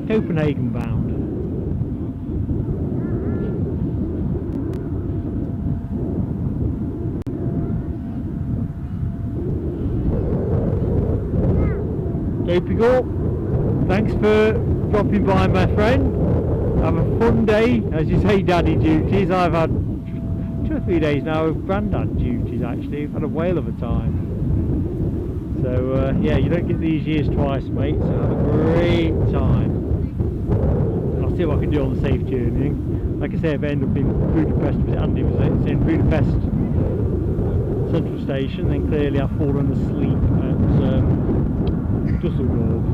Copenhagen bound. Go. Thanks for dropping by, my friend. Have a fun day. As you say, daddy duties. I've had 2 or 3 days now of granddad duties actually. I've had a whale of a time. So yeah, you don't get these years twice, mate, so have a great time. I'll see what I can do on the safe journey. Like I say, if I end up in Budapest, Andy was in Budapest Central Station, then clearly I've fallen asleep at Dusseldorf.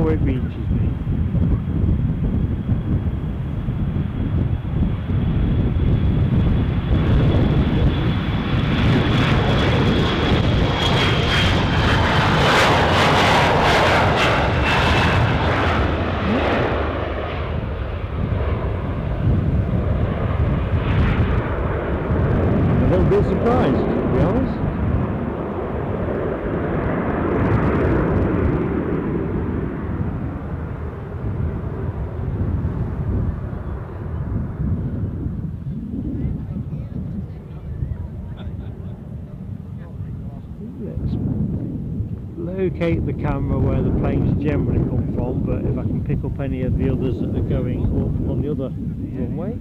before it reaches me. A little bit surprised, to be honest. Locate the camera where the planes generally come from, but if I can pick up any of the others that are going up on the other runway.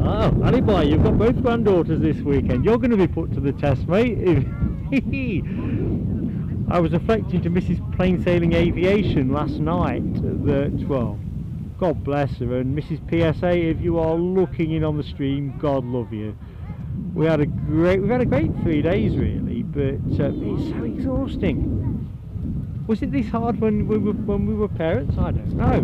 Oh, Ali boy, you've got both granddaughters this weekend. You're going to be put to the test, mate. I was reflecting to Mrs. Plane Sailing Aviation last night that, well, God bless her, and Mrs. PSA, if you are looking in on the stream, God love you. We've had a great 3 days really, but it's so exhausting. Was it this hard when we were parents? I don't know.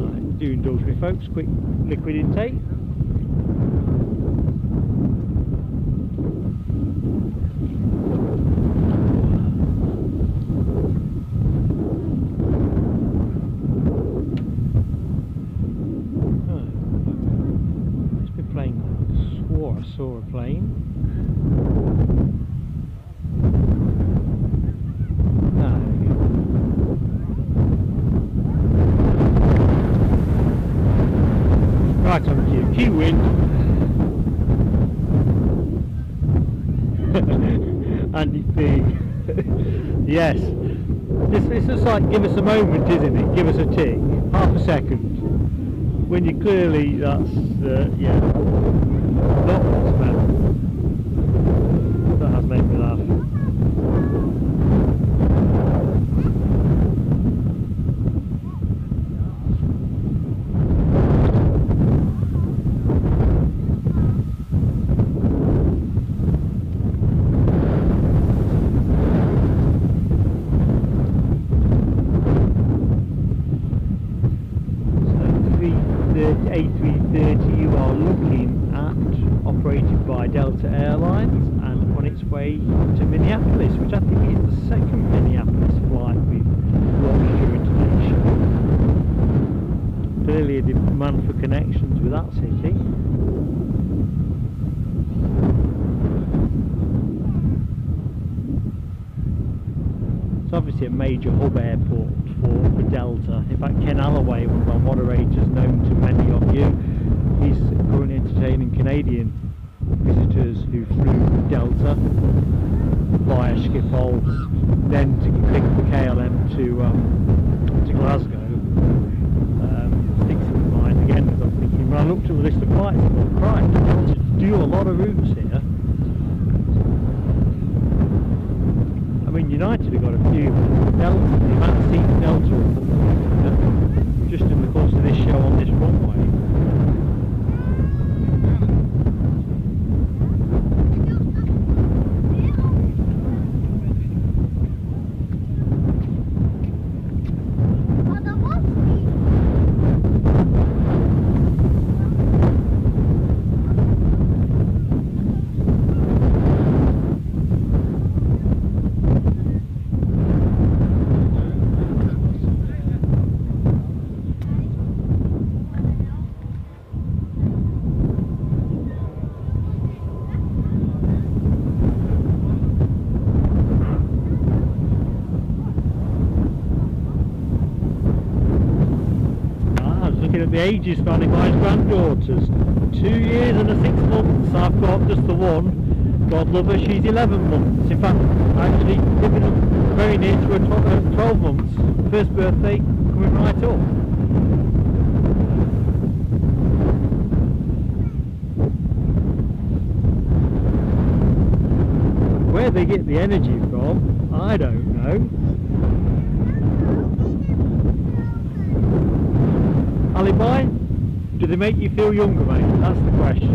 Right, do indulge me, folks. Quick liquid intake. I saw a plane. Ah, there we go. Right on cue. Cue wind. And it's big. Yes. It's just like, give us a moment, isn't it? Give us a tick. Half a second. When you clearly, that's, yeah. Not what's meant. That has made me laugh. A330 you are looking at, operated by Delta Airlines and on its way to Minneapolis, which I think is the second Minneapolis flight we've launched during today's show. Clearly a demand for connections with that city. It's obviously a major hub airport for Delta. In fact, Ken Alloway, one of our moderators known to many of you, he's currently entertaining Canadian visitors who flew Delta via Schiphol, then to pick the KLM to Glasgow. Sticks in mind again, because I'm thinking, when I looked at the list of flights, I thought, right, Delta do a lot of routes here. I mean, United have got a few. Delta, the amount of seats Delta will put just in the course of this show on this runway. The ages for my granddaughters. 2 years and 6 months. I've got just the one. God love her, she's 11 months. In fact, actually living up very near to her 12 months. First birthday coming right up. Where they get the energy from, I don't know. Alibi? Do they make you feel younger, mate? That's the question.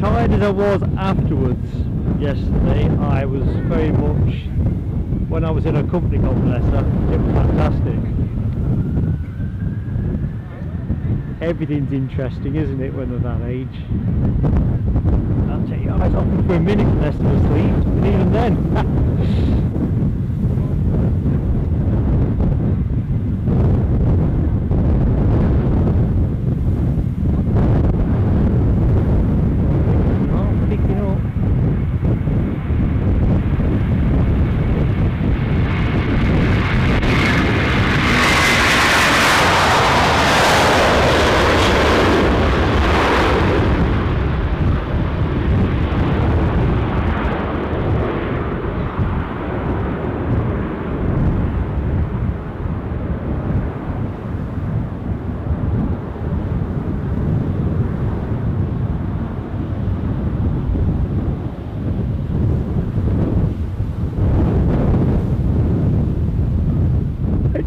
tired as I was afterwards yesterday, I was very much, when I was in a company called Blesser, it was fantastic. Everything's interesting, isn't it, when they're that age? I'll take your eyes off them for a minute unless they're asleep, and even then.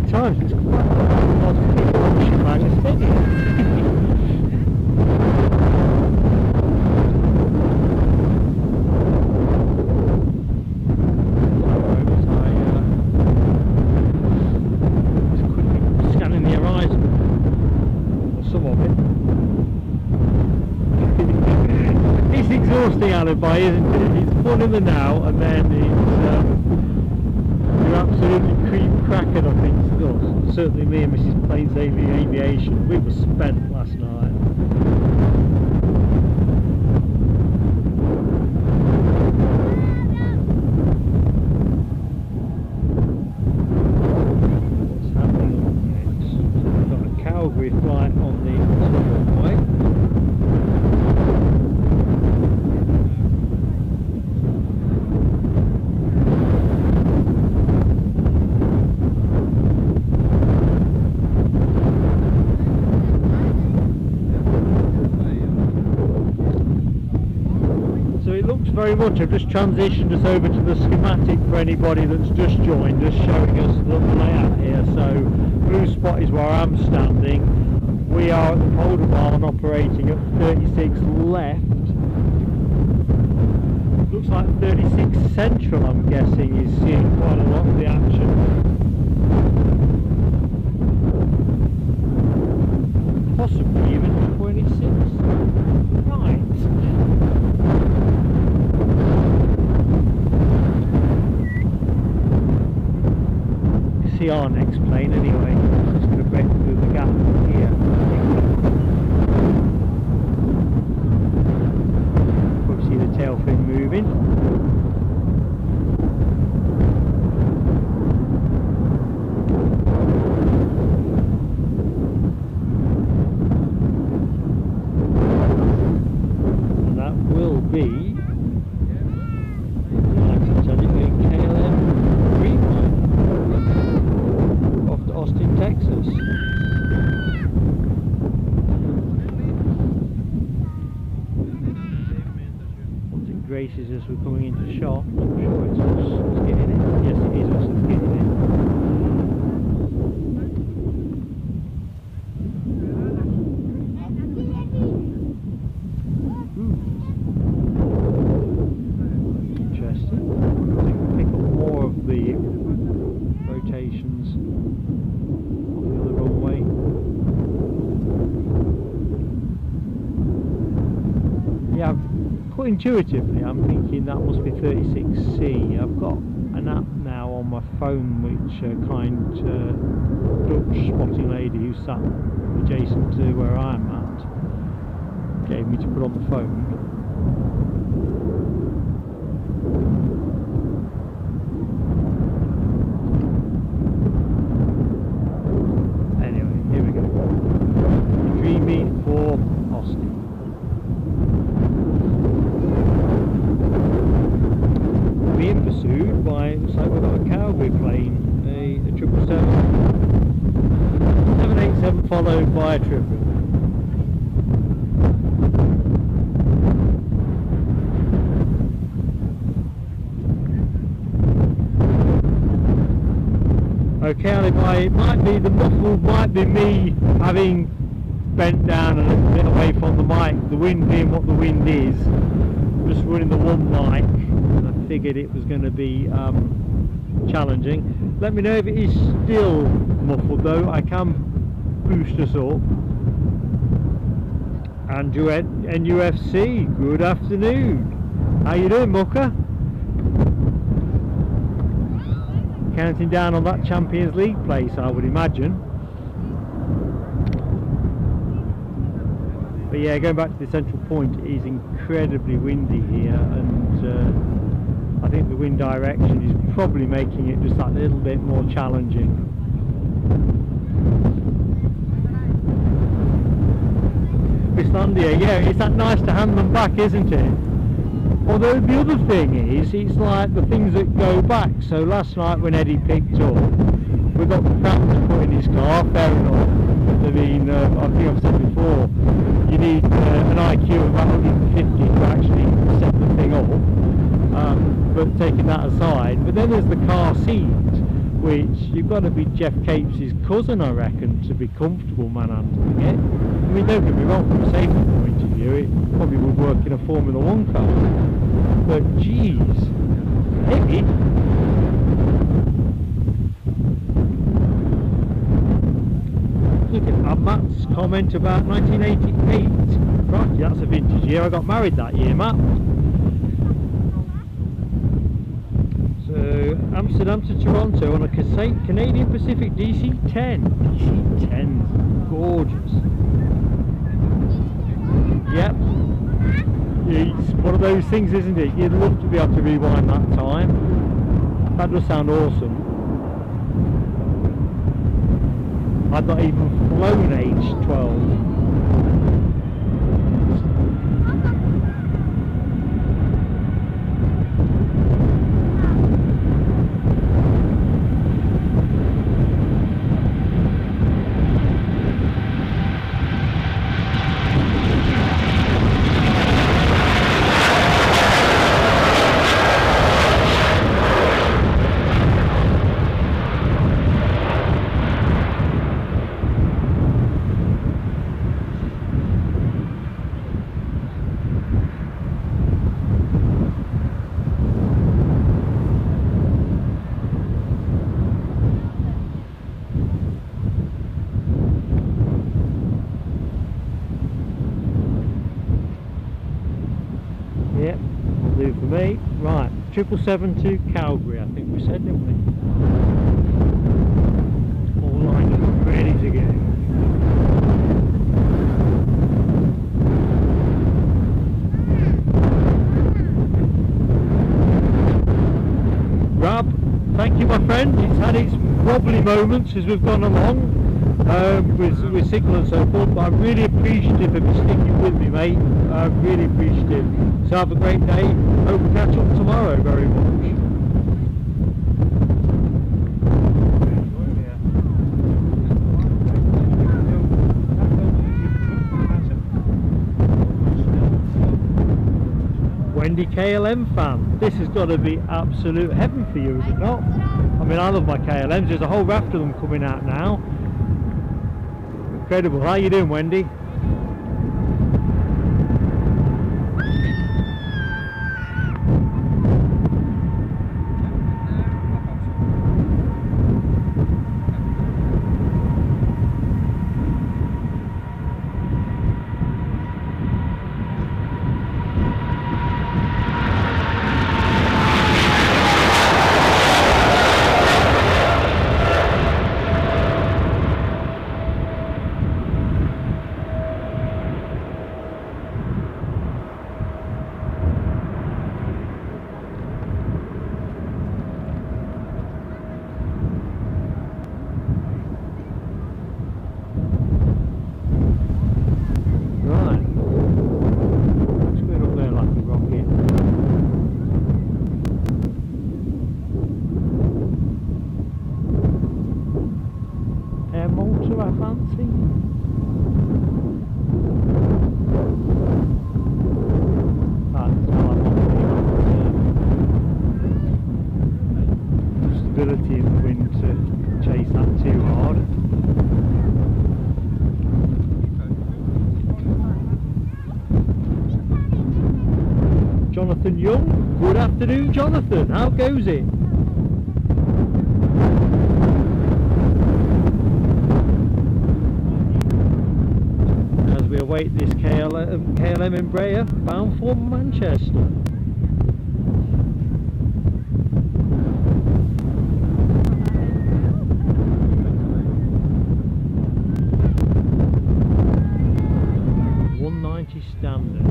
Times it's quite a lot of people pushing like a steady. Just quickly scanning the horizon, or some of it. It's exhausting alibi, isn't it? It's fun in the now, and then it's you're absolutely cream cracking, I think. Certainly me and Mrs. Plane Sailing Aviation, we were spent last night. What's happening next? So we've got a Calgary flight on the runway. Very much. I've just transitioned us over to the schematic for anybody that's just joined us, showing us the layout here. So blue spot is where I'm standing. We are at the Polder Barn operating at 36 left. Looks like 36 central, I'm guessing, is seeing quite a lot of the action. Possibly even 26. Right. Our next plane anyway. Just going to break through the gap here. Probably see the tail fin moving. And that will be, I can tell you, a KLM Dreamliner. Austin, Texas. Once it graces as we're coming into shot, I'm sure it's us getting it. Yes, it is us that's getting it. Interesting. I think we'll pick up more of the rotations. Yeah, quite intuitively I'm thinking that must be 36C. I've got an app now on my phone which a kind Dutch spotting lady who sat adjacent to where I'm at gave me to put on the phone. Anyway, here we go. Dreamy for Austin. Being pursued by, looks like we've got a Calgary plane, a 787 followed by a 777. Okay, it might be the muffled, might be me having bent down and a little bit away from the mic. The wind being what the wind is, just running the one mic, I figured it was going to be challenging. Let me know if it is still muffled though. I can boost us up. Andrew NUFC, good afternoon. How you doing, Mucker? Counting down on that Champions League place, I would imagine. But yeah, going back to the central point, it is incredibly windy here, and I think the wind direction is probably making it just that little bit more challenging. Icelandair, yeah, it's that nice to hand them back, isn't it? Although the other thing is, it's like the things that go back. So last night when Eddie picked up, we got the crap to put in his car, fair enough. I mean, I think I've said before, you need an IQ of about 150 to actually set the thing up. But taking that aside, but then there's the car seat, which you've got to be Jeff Capes' cousin, I reckon, to be comfortable manhandling it. I mean, don't get me wrong, from a safety point of view, it probably would work in a Formula 1 car. But geez, heavy. Look at Matt's comment about 1988. Right, that's a vintage year. I got married that year, Matt. So Amsterdam to Toronto on a Canadian Pacific DC-10. DC-10's gorgeous. Yep. It's one of those things, isn't it? You'd love to be able to rewind that time. That does sound awesome. I've not even flown age 12. Yep, will do for me. Right, 777 to Calgary, I think we said, didn't we? All lined up, ready to go. Rob, thank you, my friend. It's had its wobbly moments as we've gone along with signal and so forth, but I'm really appreciative of you sticking with me, mate. I'm really appreciative. So have a great day. Hope we catch up tomorrow very much. Wendy KLM fan, this has got to be absolute heaven for you, is it not? I mean, I love my KLMs. There's a whole raft of them coming out now. Incredible. How you doing, Wendy? Stability in the wind to chase that too hard. Young. Good afternoon, Jonathan. How goes it? As we await this KLM Embraer bound for Manchester. Standard.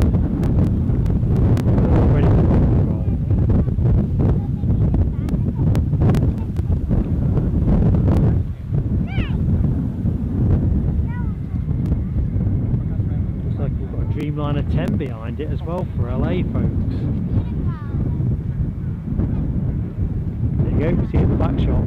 Ready for control. Looks like we've got a Dreamliner 10 behind it as well for LA folks. There you go, you can see it in the back shot.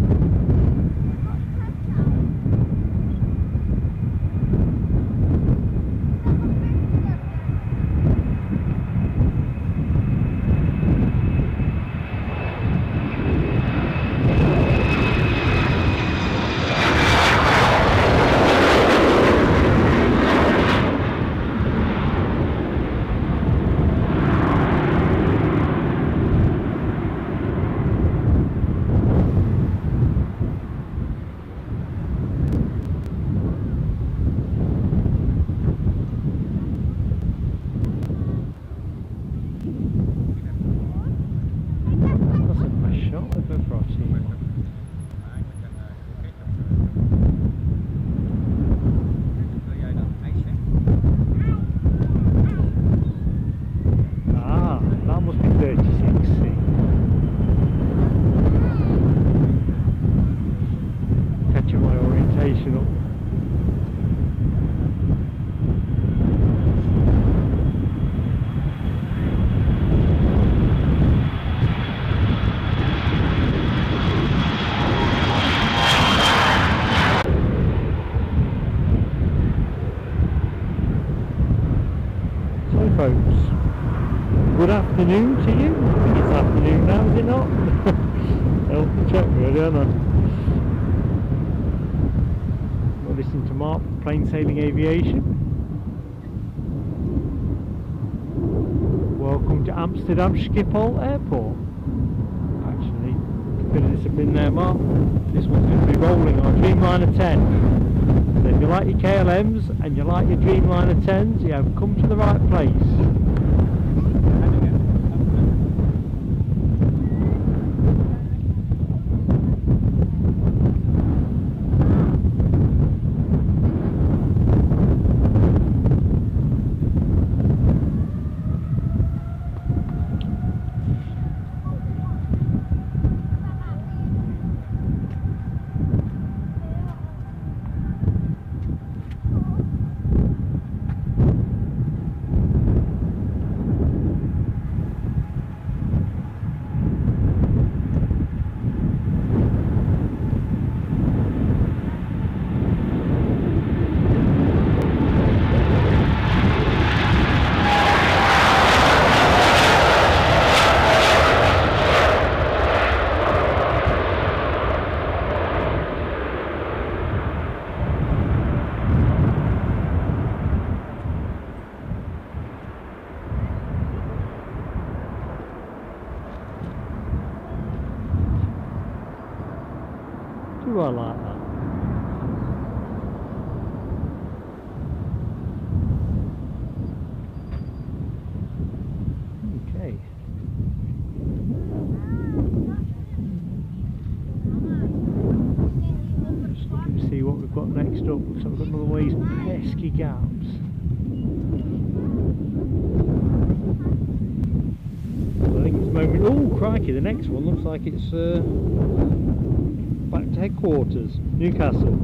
Folks, good afternoon to you. I think it's afternoon now, is it not? I'll check really, aren't I? We'll listen to Mark, Plane Sailing Aviation. Welcome to Amsterdam Schiphol Airport. Actually, a bit of discipline there, Mark. This one's going to be rolling on Dreamliner 10. So if you like your KLMs and you like your Dreamliner 10s, you have come to the right place. Do I like that? Okay. Just looking to see what we've got next up. Looks like we've got another one of these pesky gaps. I think it's moment. Oh crikey! The next one looks like it's back to headquarters, Newcastle.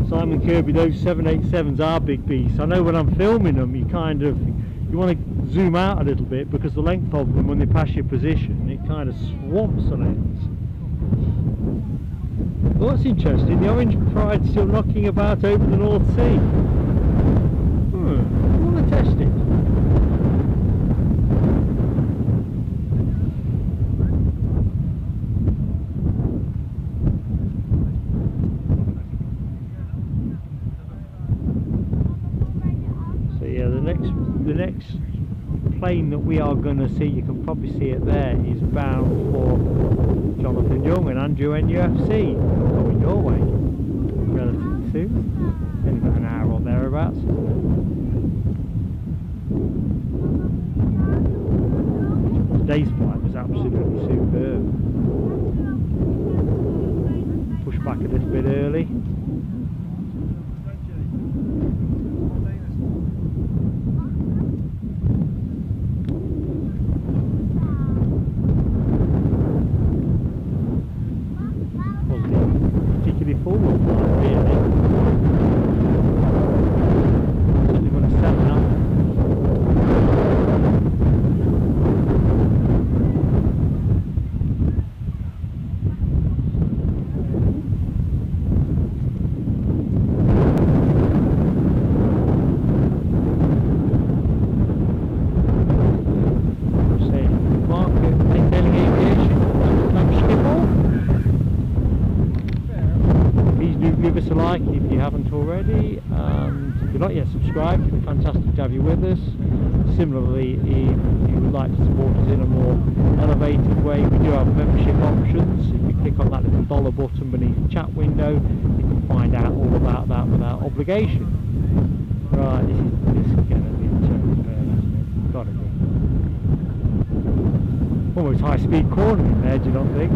Simon Kirby, those 787s are big beasts. I know when I'm filming them, you want to zoom out a little bit because the length of them, when they pass your position, it kind of swamps the lens. Well, that's interesting. The Orange Pride's still knocking about over the North Sea. I want to test it. The next plane that we are going to see, you can probably see it there, is bound for Jonathan Young and Andrew NUFC, going your way, relatively soon, only about an hour or thereabouts. Today's flight was absolutely superb. Pushed back a little bit early. If you haven't already, and if you're not yet subscribed, it'd be fantastic to have you with us. Similarly, if you would like to support us in a more elevated way, we do have membership options. If you click on that little dollar button beneath the chat window, you can find out all about that without obligation. Right, this is going to be a terrible turn, isn't it? Gotta be. Almost high speed cornering there, do you not think?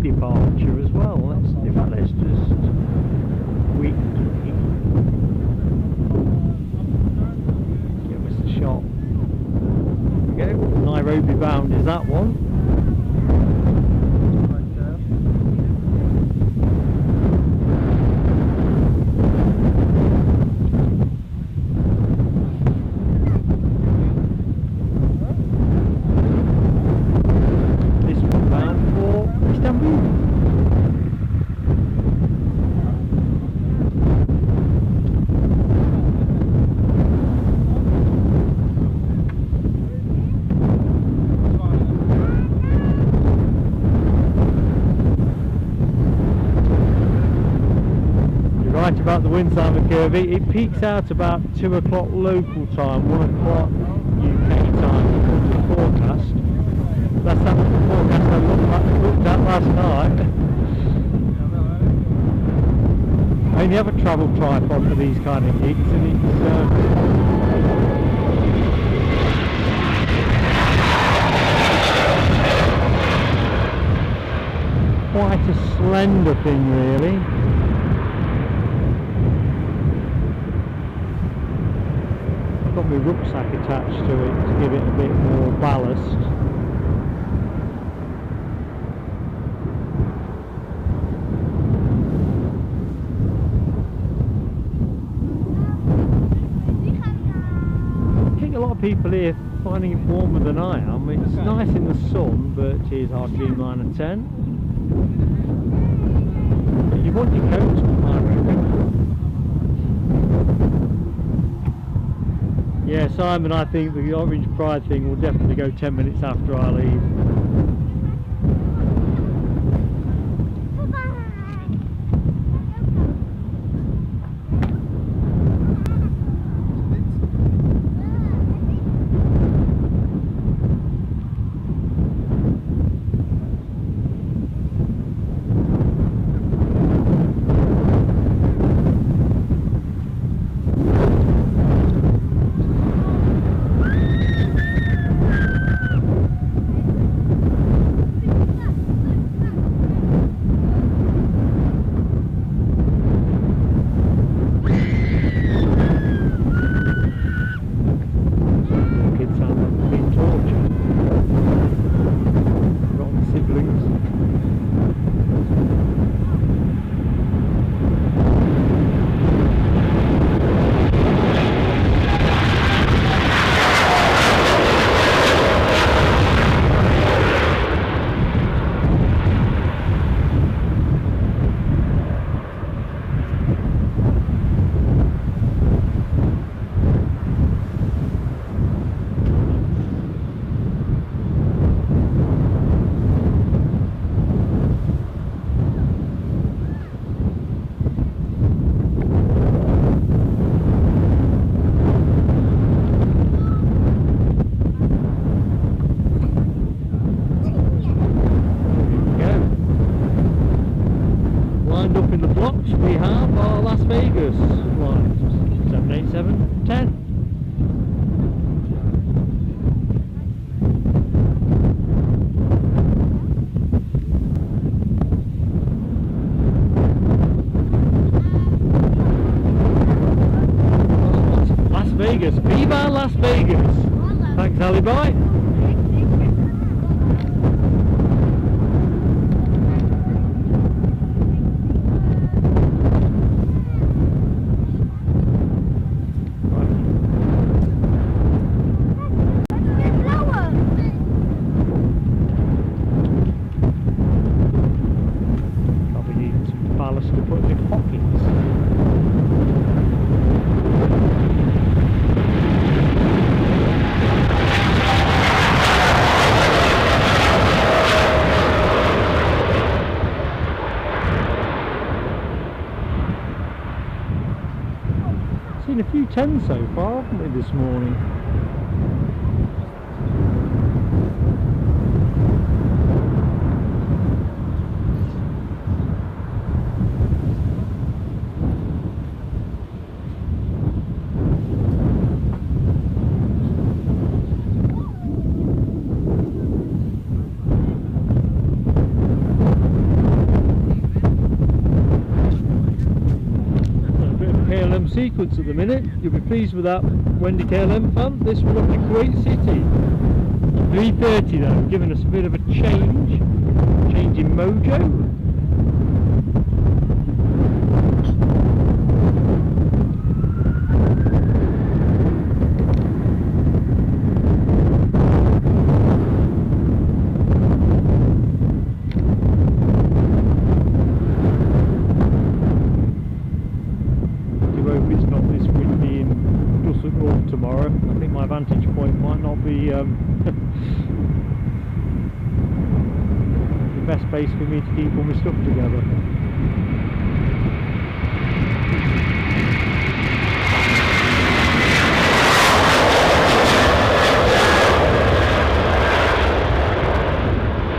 Departure as well. Let's just give us a shot. There we go. Nairobi bound is that one. About the wind time curve, it peaks out about 2 o'clock local time, 1 o'clock UK time according to the forecast. That's that was the forecast I looked at last night. I only have a travel tripod for these kind of gigs, and it's quite a slender thing really. Got my rucksack attached to it to give it a bit more ballast. I think a lot of people here finding it warmer than I am. It's nice in the sun, but here's our Dreamliner 10. You want your coat on, I reckon. Yeah, Simon, I think the Orange Pride thing will definitely go 10 minutes after I leave. alibi. Seen a few 10s so far, haven't we, this morning? Sequence at the minute. You'll be pleased with that, Wendy KLM fan. This one up to Kuwait City. 3:30 though, giving us a bit of a change in mojo. Tomorrow, I think my vantage point might not be the best base for me to keep all my stuff together.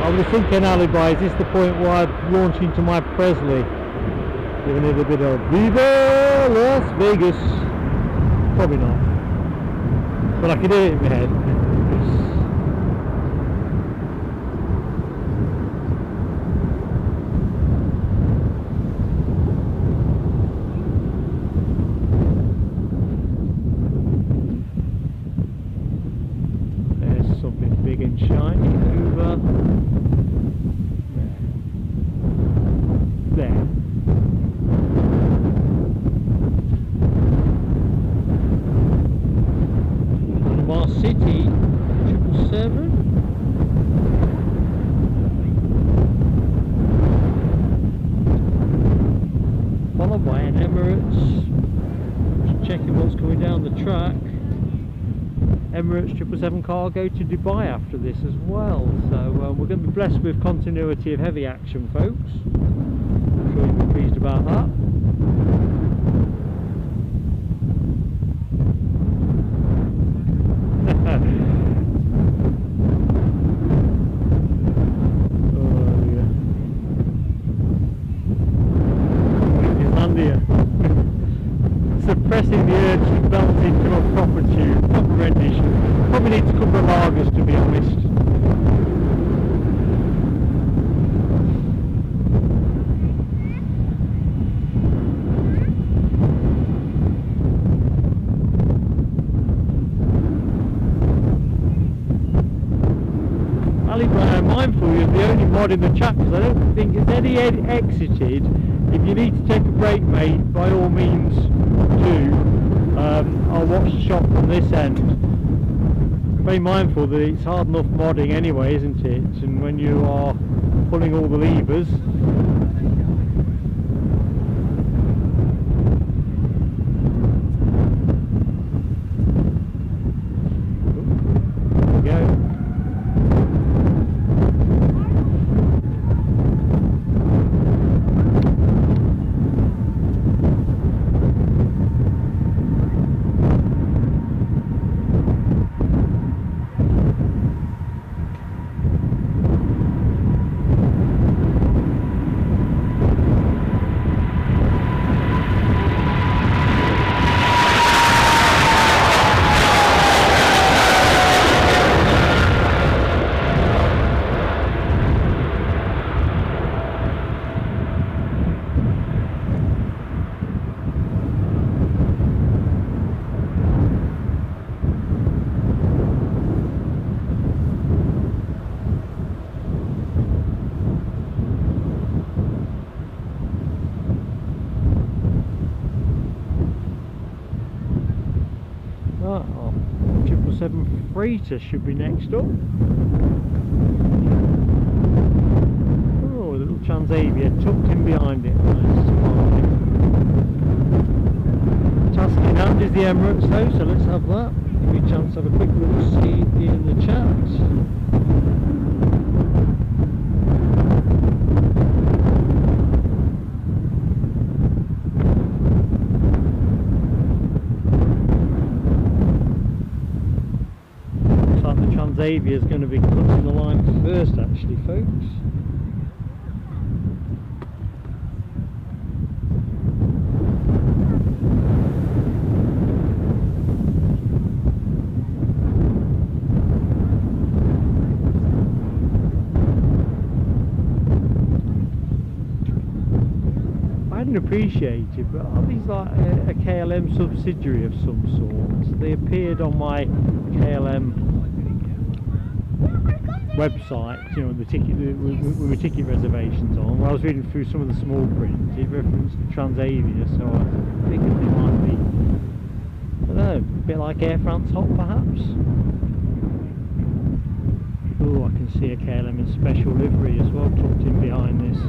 I was thinking, alibi, is this the point where I launch into my Presley, giving it a bit of Viva Las Vegas? Probably not. But I can do it in my head. There's something big and shiny over there. City 777, followed by an Emirates. Just checking what's coming down the track. Emirates 777 cargo to Dubai after this as well. So we're going to be blessed with continuity of heavy action, folks. I'm sure you'll be pleased about that. Suppressing the urge to melt into a proper tube, proper rendition. Probably needs a couple of lagers, to be honest. I'm mindful you're the only mod in the chat because I don't think it's any exited. If you need to take a break, mate, by all means do. I'll watch the shot from this end. Very mindful that it's hard enough modding anyway, isn't it? And when you are pulling all the levers, 737 freighter should be next up. Oh, a little Transavia tucked in behind it. Nice. Task in hand is the Emirates though, so let's have that. Give me a chance to have a quick look see in the chat. Xavier is going to be cutting the line first actually, folks. I hadn't appreciated, but are these like a KLM subsidiary of some sort? They appeared on my KLM website, you know, the ticket with my ticket reservations on. When I was reading through some of the small print, it referenced Transavia, so I figured they might be, I don't know, a bit like Air France Hop perhaps. Oh, I can see a KLM in special livery as well, tucked in behind this.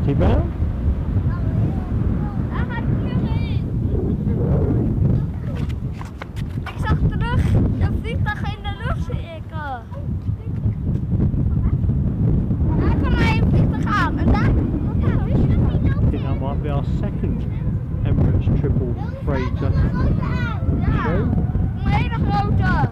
Bound. Ik zag terug de vliegtuig in de lucht cirkelen. Daar kan hij een vliegtuig aan en daar. I think that might be our second Emirates triple freighter show. Een hele grote.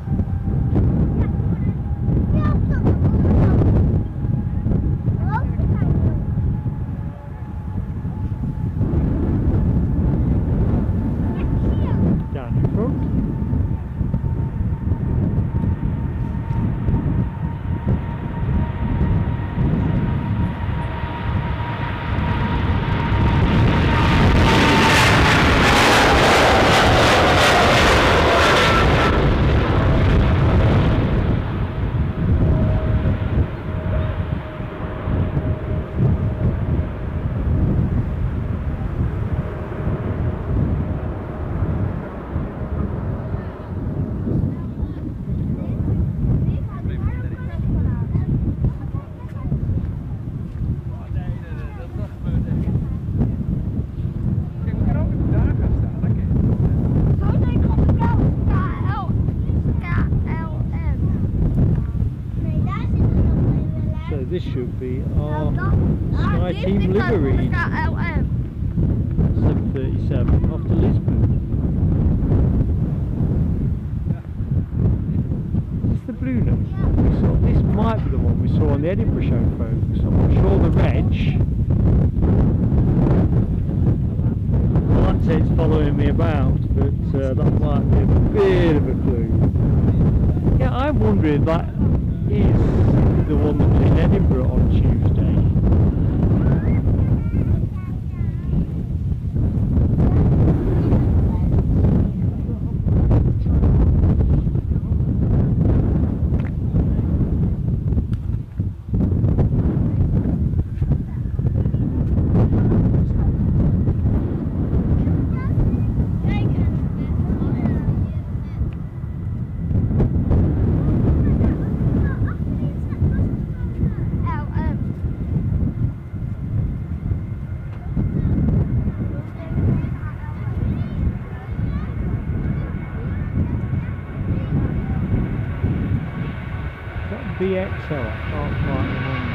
This should be our SkyTeam livery. KLM 737 off to Lisbon. Is this the blue note? We saw, this might be the one we saw on the Edinburgh show, folks. I'm not sure the reg. I'd say it's following me about, but that might be a bit of a clue. Yeah, I'm wondering if that is the one that was in Edinburgh on Tuesday. BXL, I can't quite remember.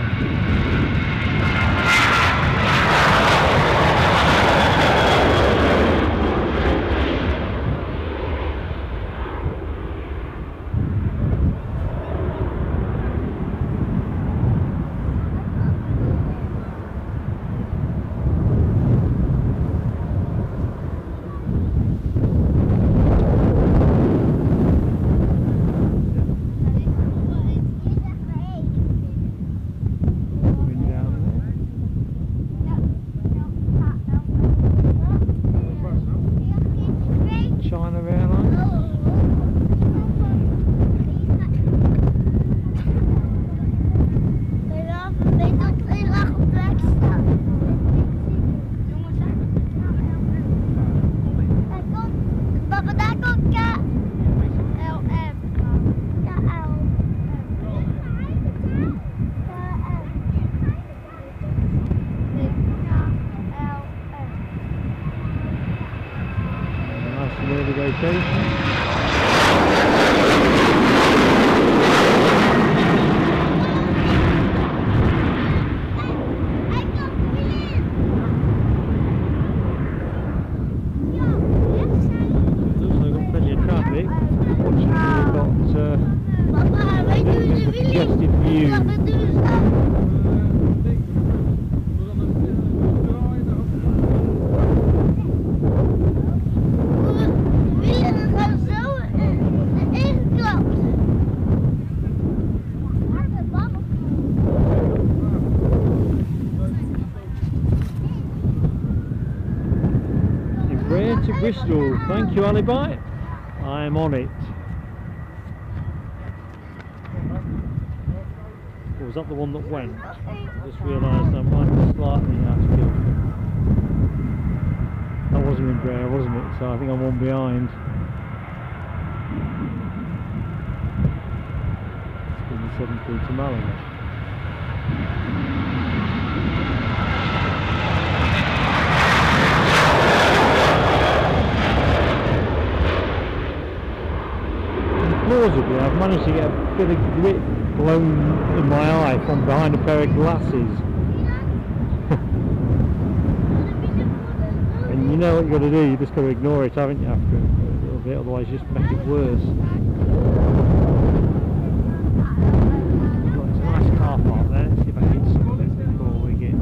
Bristol, thank you Alibi, I'm on it. Oh, was that the one that went? I just realised I might be slightly out of kilter. That wasn't in Bray, wasn't it? So I think I'm one behind. It's been the 17 to Malaga. Plausibly, I've managed to get a bit of grit blown in my eye from behind a pair of glasses. And you know what you've got to do, you just got to ignore it, haven't you, after a little bit, otherwise you just make it worse. It's a nice car park there, let's see if I can get some of it before we get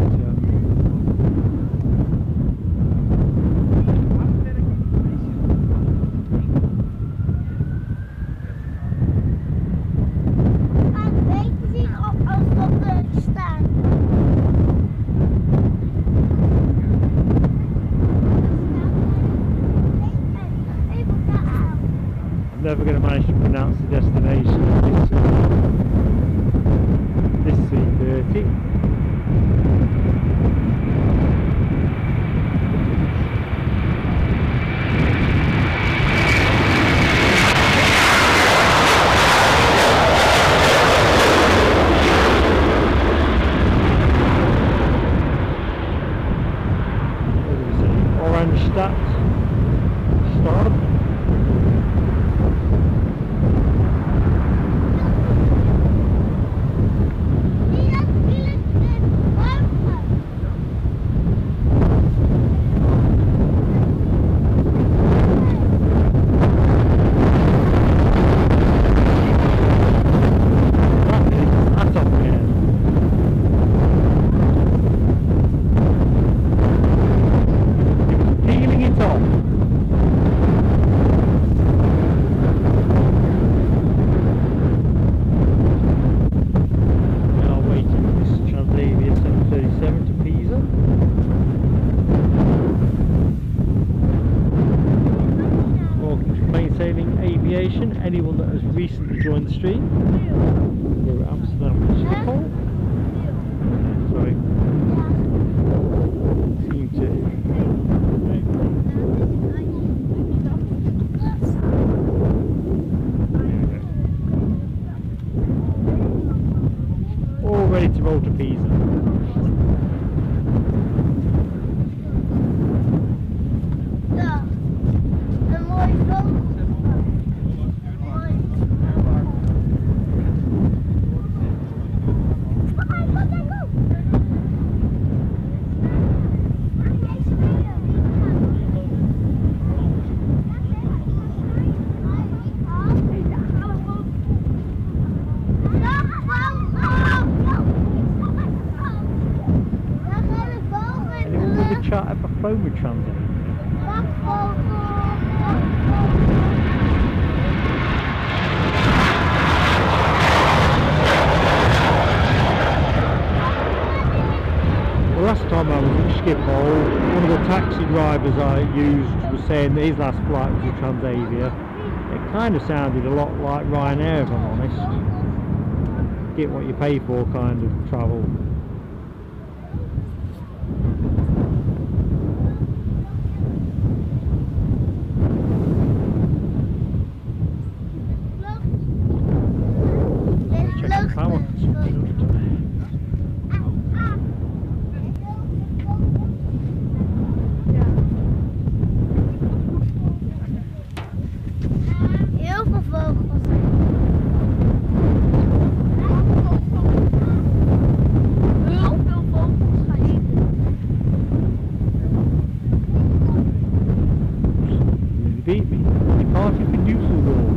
never going to manage to pronounce the destination of this C30. Orange stats. Start. Plane Sailing Aviation, anyone that has recently joined the stream. We're at Amsterdam Schiphol. Sorry. Seem to. All ready to roll to Pisa. drivers I used was saying that his last flight was a Transavia. It kind of sounded a lot like Ryanair, if I'm honest. Get what you pay for kind of travel. Check the power consumption. Heel veel vogels. Heel veel vogels gaan eten. You beat me. You can't even use the wall.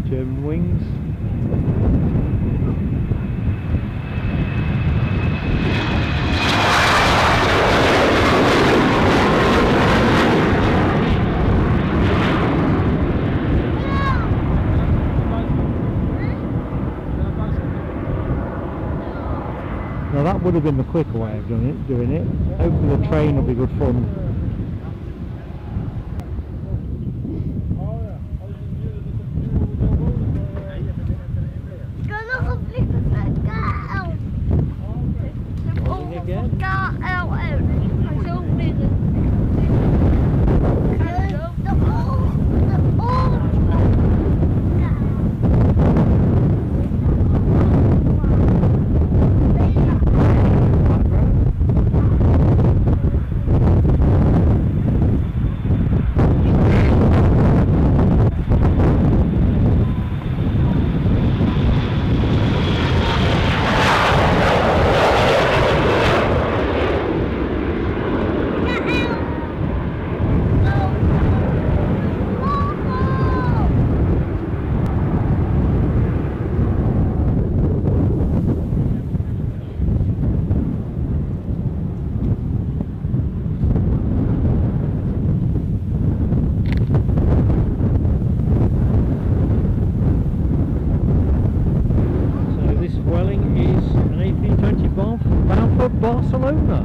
German wings. Now that would have been the quicker way of doing it. Hopefully the train will be good fun. Ik kan nog een vliegen met KLM. KLM. Ik ga zo vliegen. Barcelona.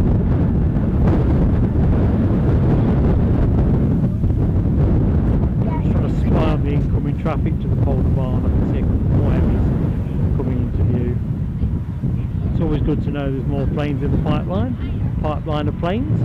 Just trying to spy on the incoming traffic to the Polar Barn. I can see a couple more Emmys coming into view. It's always good to know there's more planes in the pipeline of planes.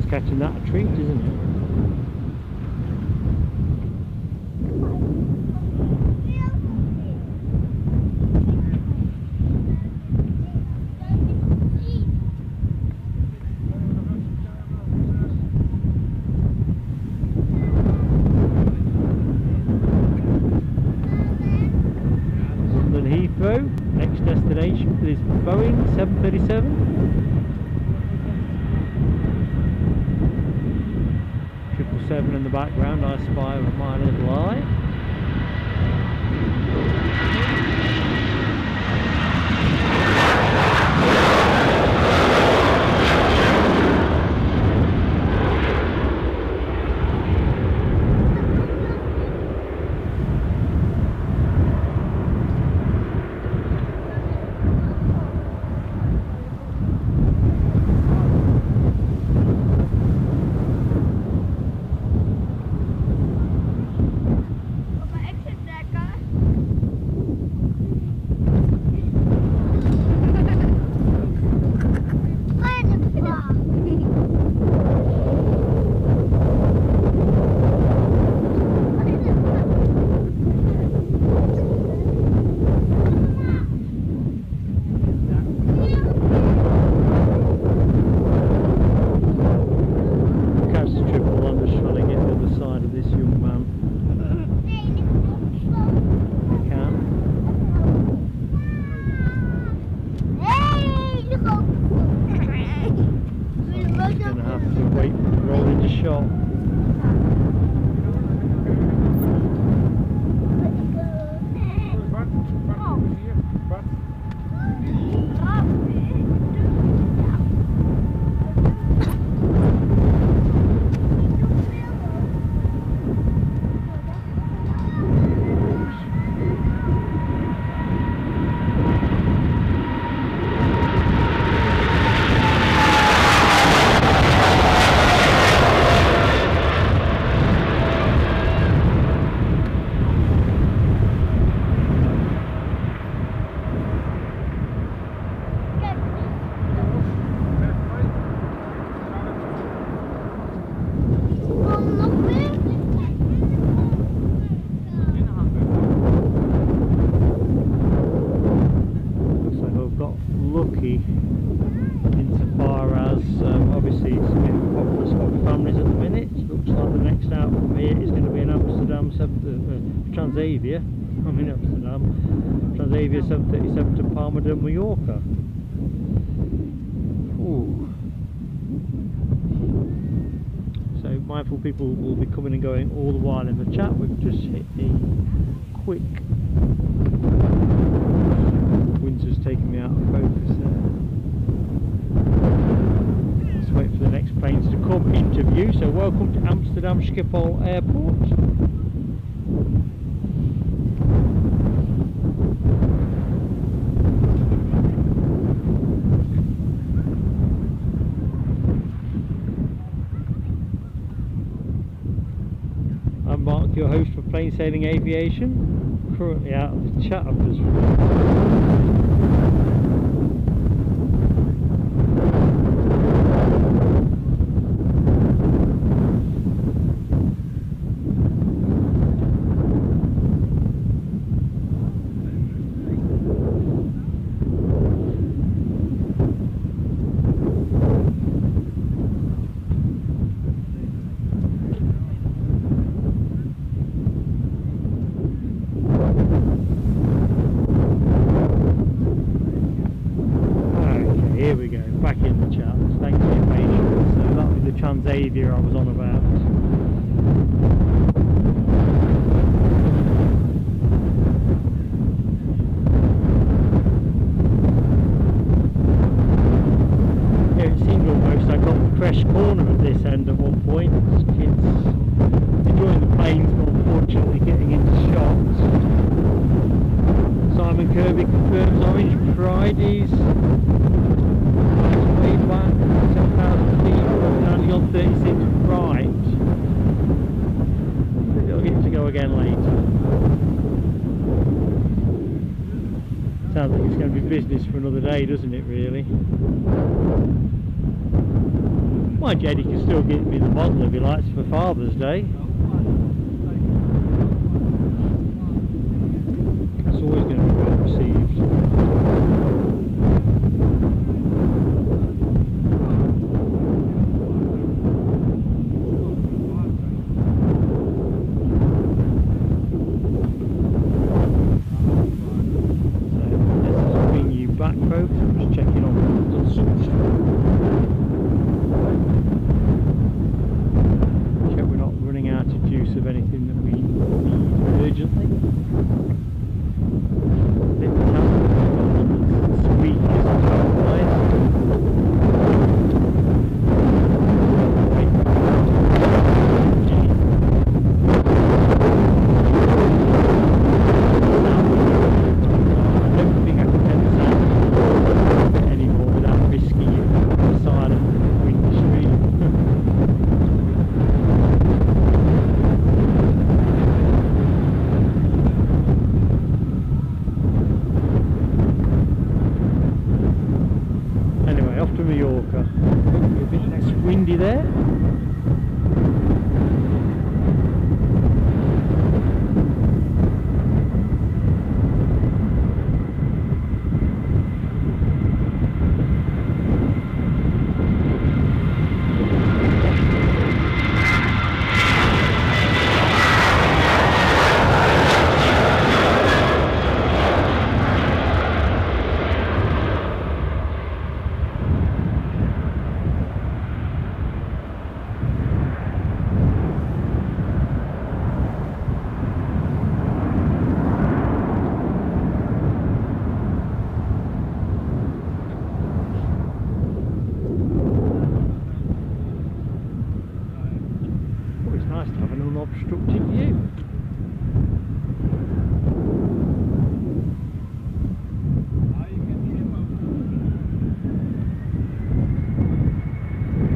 Catching that a treat, isn't it? London Heathrow, next destination is Boeing 737. 7 in the background, I spy with my little eye. into shot. Insofar as obviously it's a bit popular spot for families at the minute. It looks like the next out from here is going to be an Amsterdam Transavia. I'm in Amsterdam. Transavia 737 to Palma de Mallorca. Ooh. So mindful people will be coming and going all the while in the chat. We've just hit a quick. Windsor's taking me out of focus there. Let's wait for the next planes to come into view. So welcome to Amsterdam Schiphol Airport. I'm Mark, your host for Plane Sailing Aviation, currently out of the Chatter's room. Here we go, back in the chat. Thanks for your patience. So that was the Transavia I was on about. Yeah, it seemed almost I got the fresh corner at this end at one point. Kids enjoying the planes, but unfortunately getting into shots. Simon Kirby confirms Orange Fridays. Way back, 10,000 feet, only on 36 right. It'll get to go again later. Sounds like it's going to be business for another day, doesn't it, really? Mind you, Eddie can still give me the model if he likes for Father's Day. It's always going to be well received. There. unobstructed view.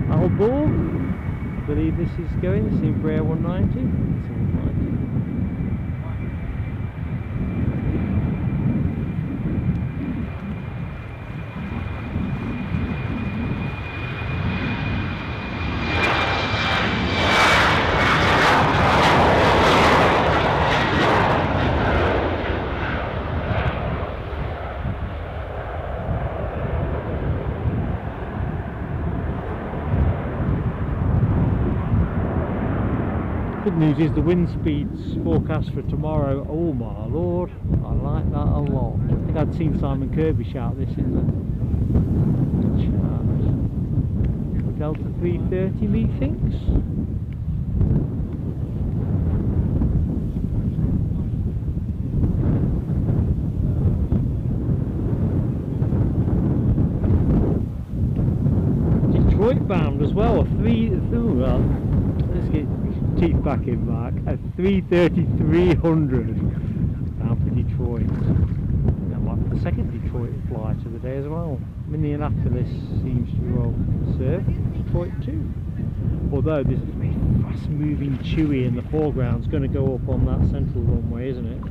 Alborg, I believe this is going, this is Embraer 190. It's 190. Good news is the wind speeds forecast for tomorrow. Oh my lord, I like that a lot. I think I'd seen Simon Kirby shout this in the chat. Delta 330 methinks. Detroit bound as well, let's get teeth back in, Mark. A 330-300 down for Detroit. That might be the second Detroit flight of the day as well. Minneapolis seems to be well served. Detroit too. Although there's a very fast moving Chewy in the foreground. It's going to go up on that central runway, isn't it?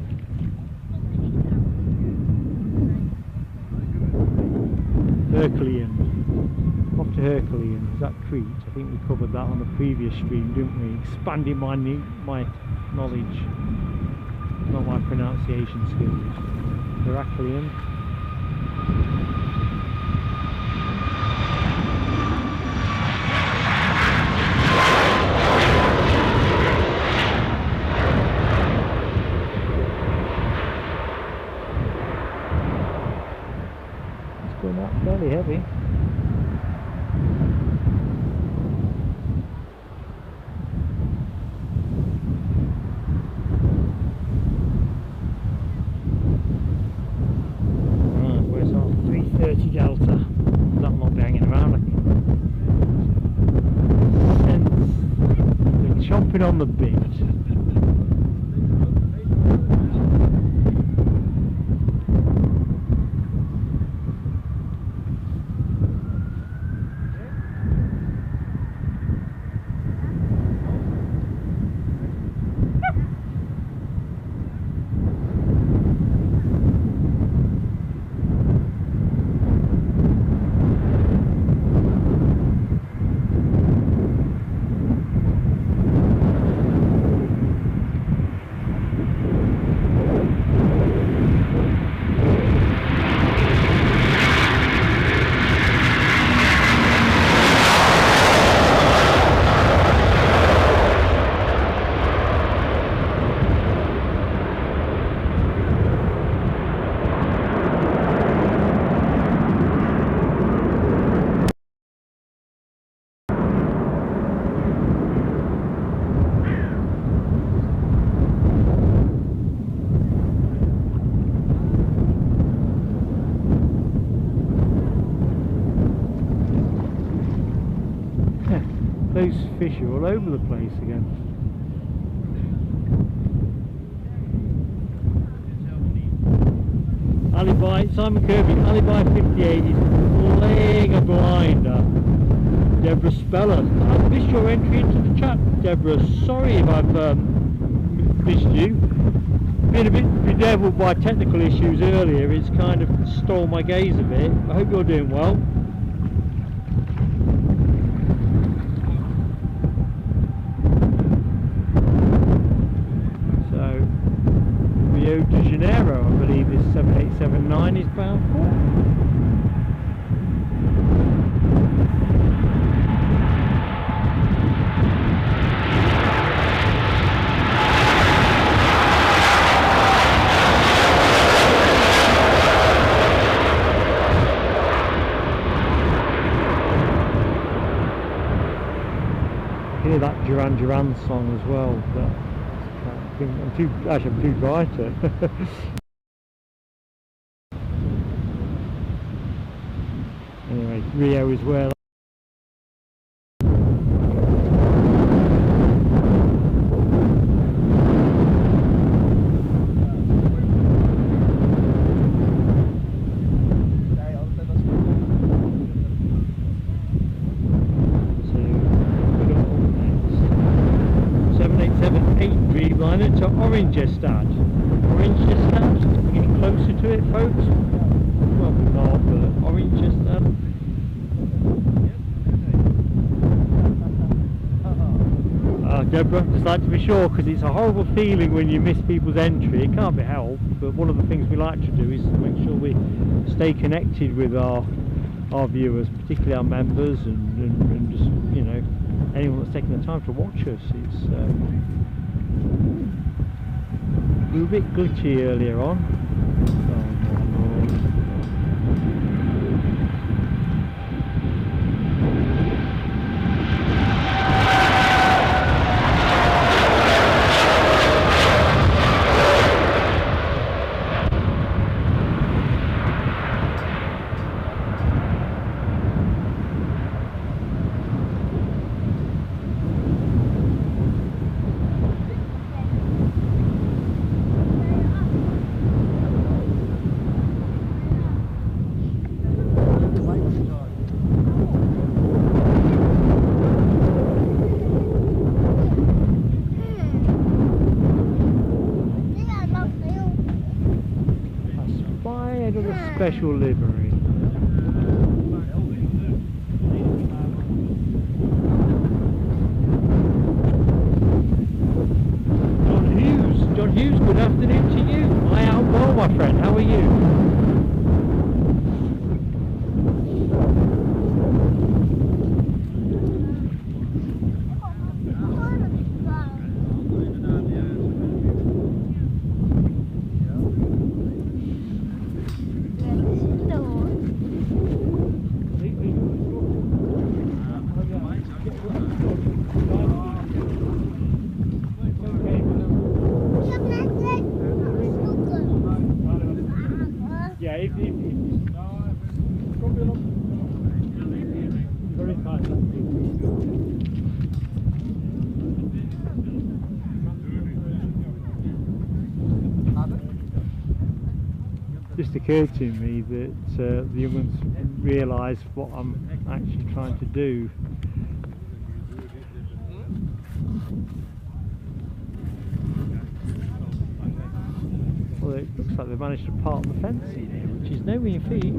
Herculean. Off to Herculean, is that Crete? I think we covered that on the previous stream, didn't we? Expanding my knowledge, not my pronunciation skills. Herculean. It's going out fairly heavy. Delta, that'll not be hanging around. And they're chomping on the bit. Those fish are all over the place again. Alibi, Simon Kirby, Alibi 58 is playing a blinder. Deborah Speller, I've missed your entry into the chat, Deborah. Sorry if I've missed you. Been a bit bedeviled by technical issues earlier, it's kind of stole my gaze a bit. I hope you're doing well. Rio de Janeiro, I believe this 7879 is bound for. I hear that Duran Duran song as well, but I'm too bright. Anyway, Rio is where. And it's Oranjestad. Oranjestad. We're getting closer to it, folks. Well, we're not, but Oranjestad. Deborah, just like to be sure, because it's a horrible feeling when you miss people's entry. It can't be helped, but one of the things we like to do is to make sure we stay connected with our viewers, particularly our members, and just, you know, anyone that's taking the time to watch us. It's we were a bit glitchy earlier on. Oh my lord. Special livery. John Hughes, good afternoon to you. I am well, my friend. How are you? Just occurred to me that the young ones realise what I'm actually trying to do. Well, it looks like they've managed to park the fence in here, which is no mean feat.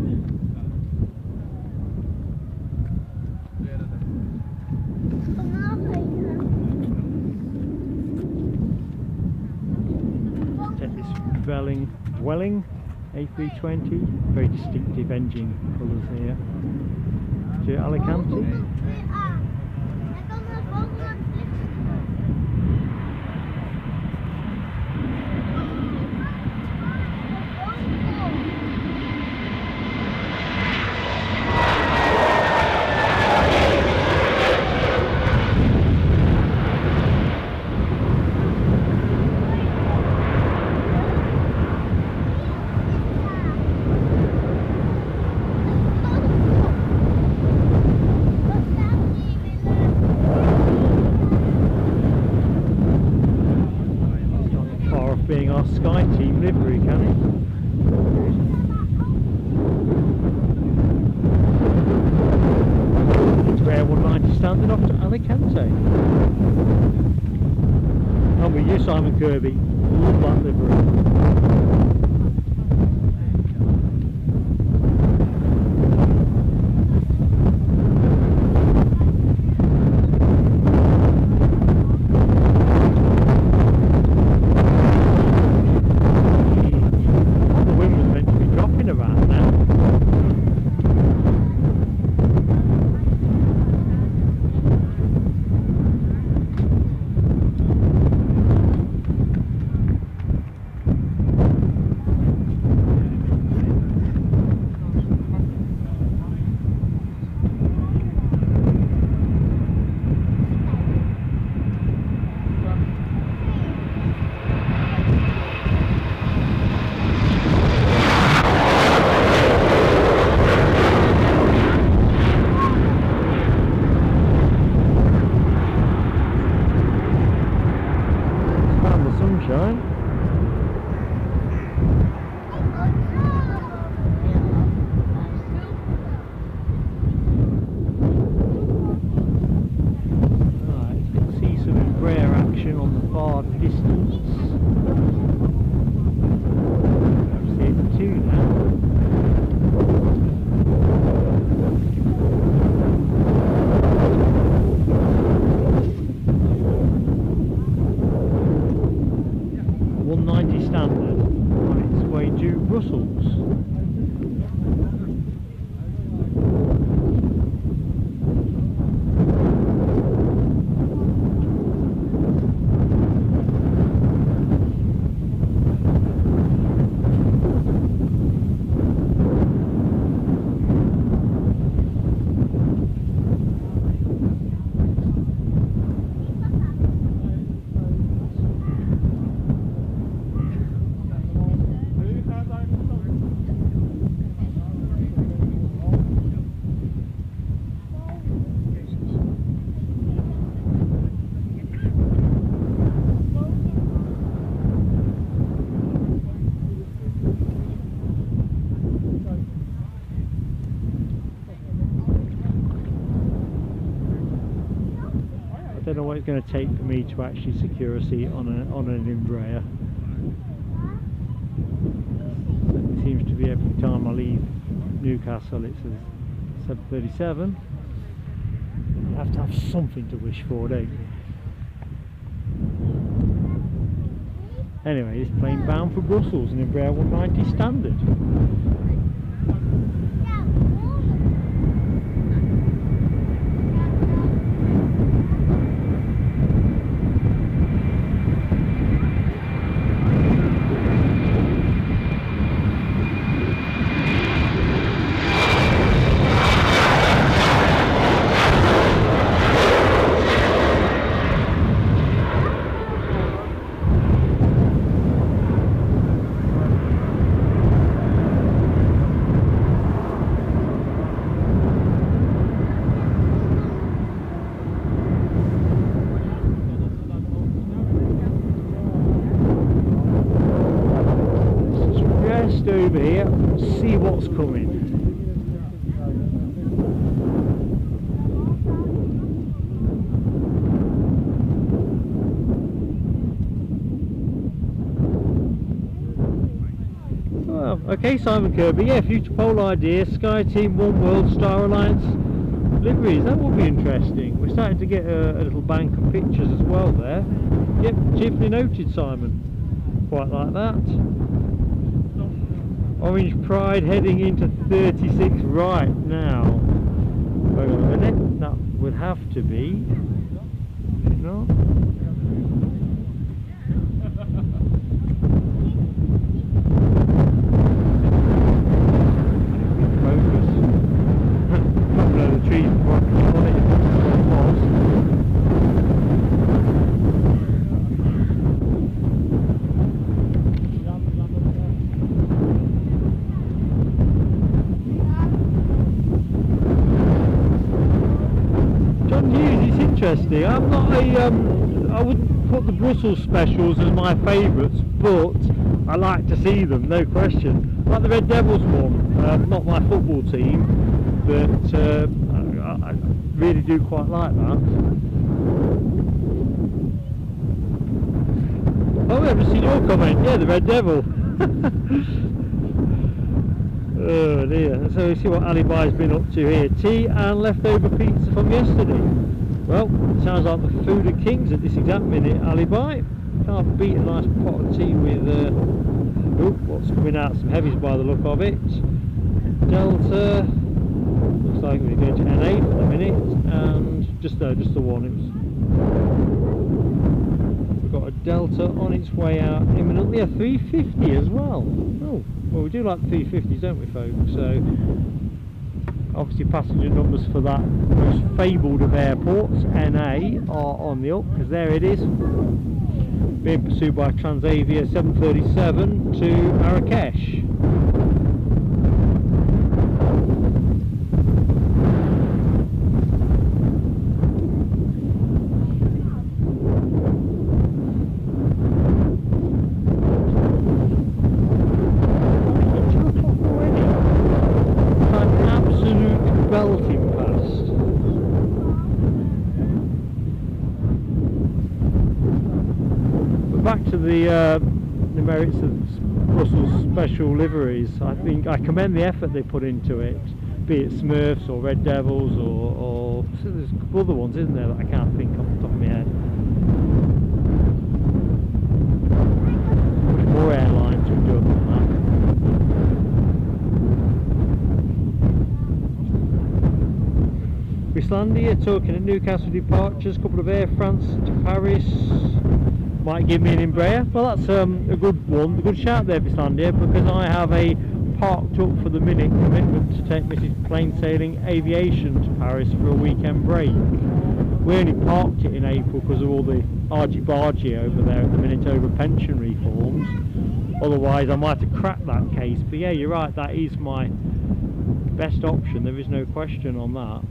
Take this Welling A320, very distinctive engine colours here, to Alicante. Being our SkyTeam livery, can it? It's Air 190 standing off to Alicante. I'm with you, Simon Kirby. Love that livery. don't know what it's going to take for me to actually secure a seat on an Embraer. It seems to be every time I leave Newcastle it's a 737. You have to have something to wish for, don't you? Anyway, this plane bound for Brussels, an Embraer 190 standard. Over here, see what's coming. Well, okay, Simon Kirby, yeah, future pole idea, SkyTeam, One World, Star Alliance liveries, that would be interesting. We're starting to get a little bank of pictures as well there. Yep, chiefly noted, Simon. Quite like that. Orange Pride heading into 36 right now. Wait a minute, that would have to be. If not. Focus. Not below the trees before I can on it if that's what it was. Interesting. I'm not a I wouldn't put the Brussels specials as my favourites, but I like to see them, no question. Like the Red Devils one, not my football team, but I really do quite like that. Oh, I've just seen your comment. Yeah, the Red Devil. Oh dear. So we see what Alibi's been up to here. Tea and leftover pizza from yesterday. Well, sounds like the food of kings at this exact minute, Alibi. Can't beat a nice pot of tea with, what's coming out, some heavies by the look of it. Delta, looks like we're going to N8 for the minute, and just the one. We've got a Delta on its way out imminently, a 350 as well. Oh, well, we do like the 350s, don't we, folks? So, obviously passenger numbers for that most fabled of airports, NA, are on the up, because there it is, being pursued by Transavia 737 to Marrakesh. Back to the merits of Brussels special liveries. I think I commend the effort they put into it, be it Smurfs or Red Devils or so there's a couple other ones, isn't there, that I can't think off the top of my head. Much more airlines would do than that. Icelandair talking at Newcastle departures, a couple of Air France to Paris. Might give me an Embraer. Well, that's a good one, a good shout there, Icelandair, because I have a parked up for the minute commitment to take Mrs. Plane Sailing Aviation to Paris for a weekend break. We only parked it in April because of all the argy-bargy over there at the minute over pension reforms. Otherwise, I might have cracked that case. But yeah, you're right, that is my best option. There is no question on that.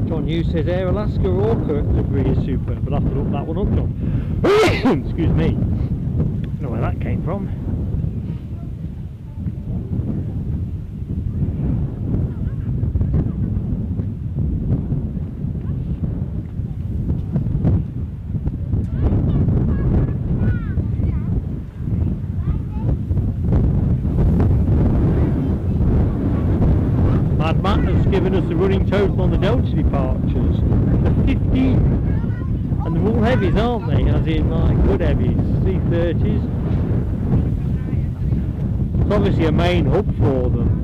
John Hughes says Air Alaska Orca livery is superb, but I'll have to look that one up, John. Excuse me. I don't know where that came from. given us the running total on the Delta departures. The 15, and they're all heavies, aren't they? As in, like, good heavies, C30s. It's obviously a main hub for them.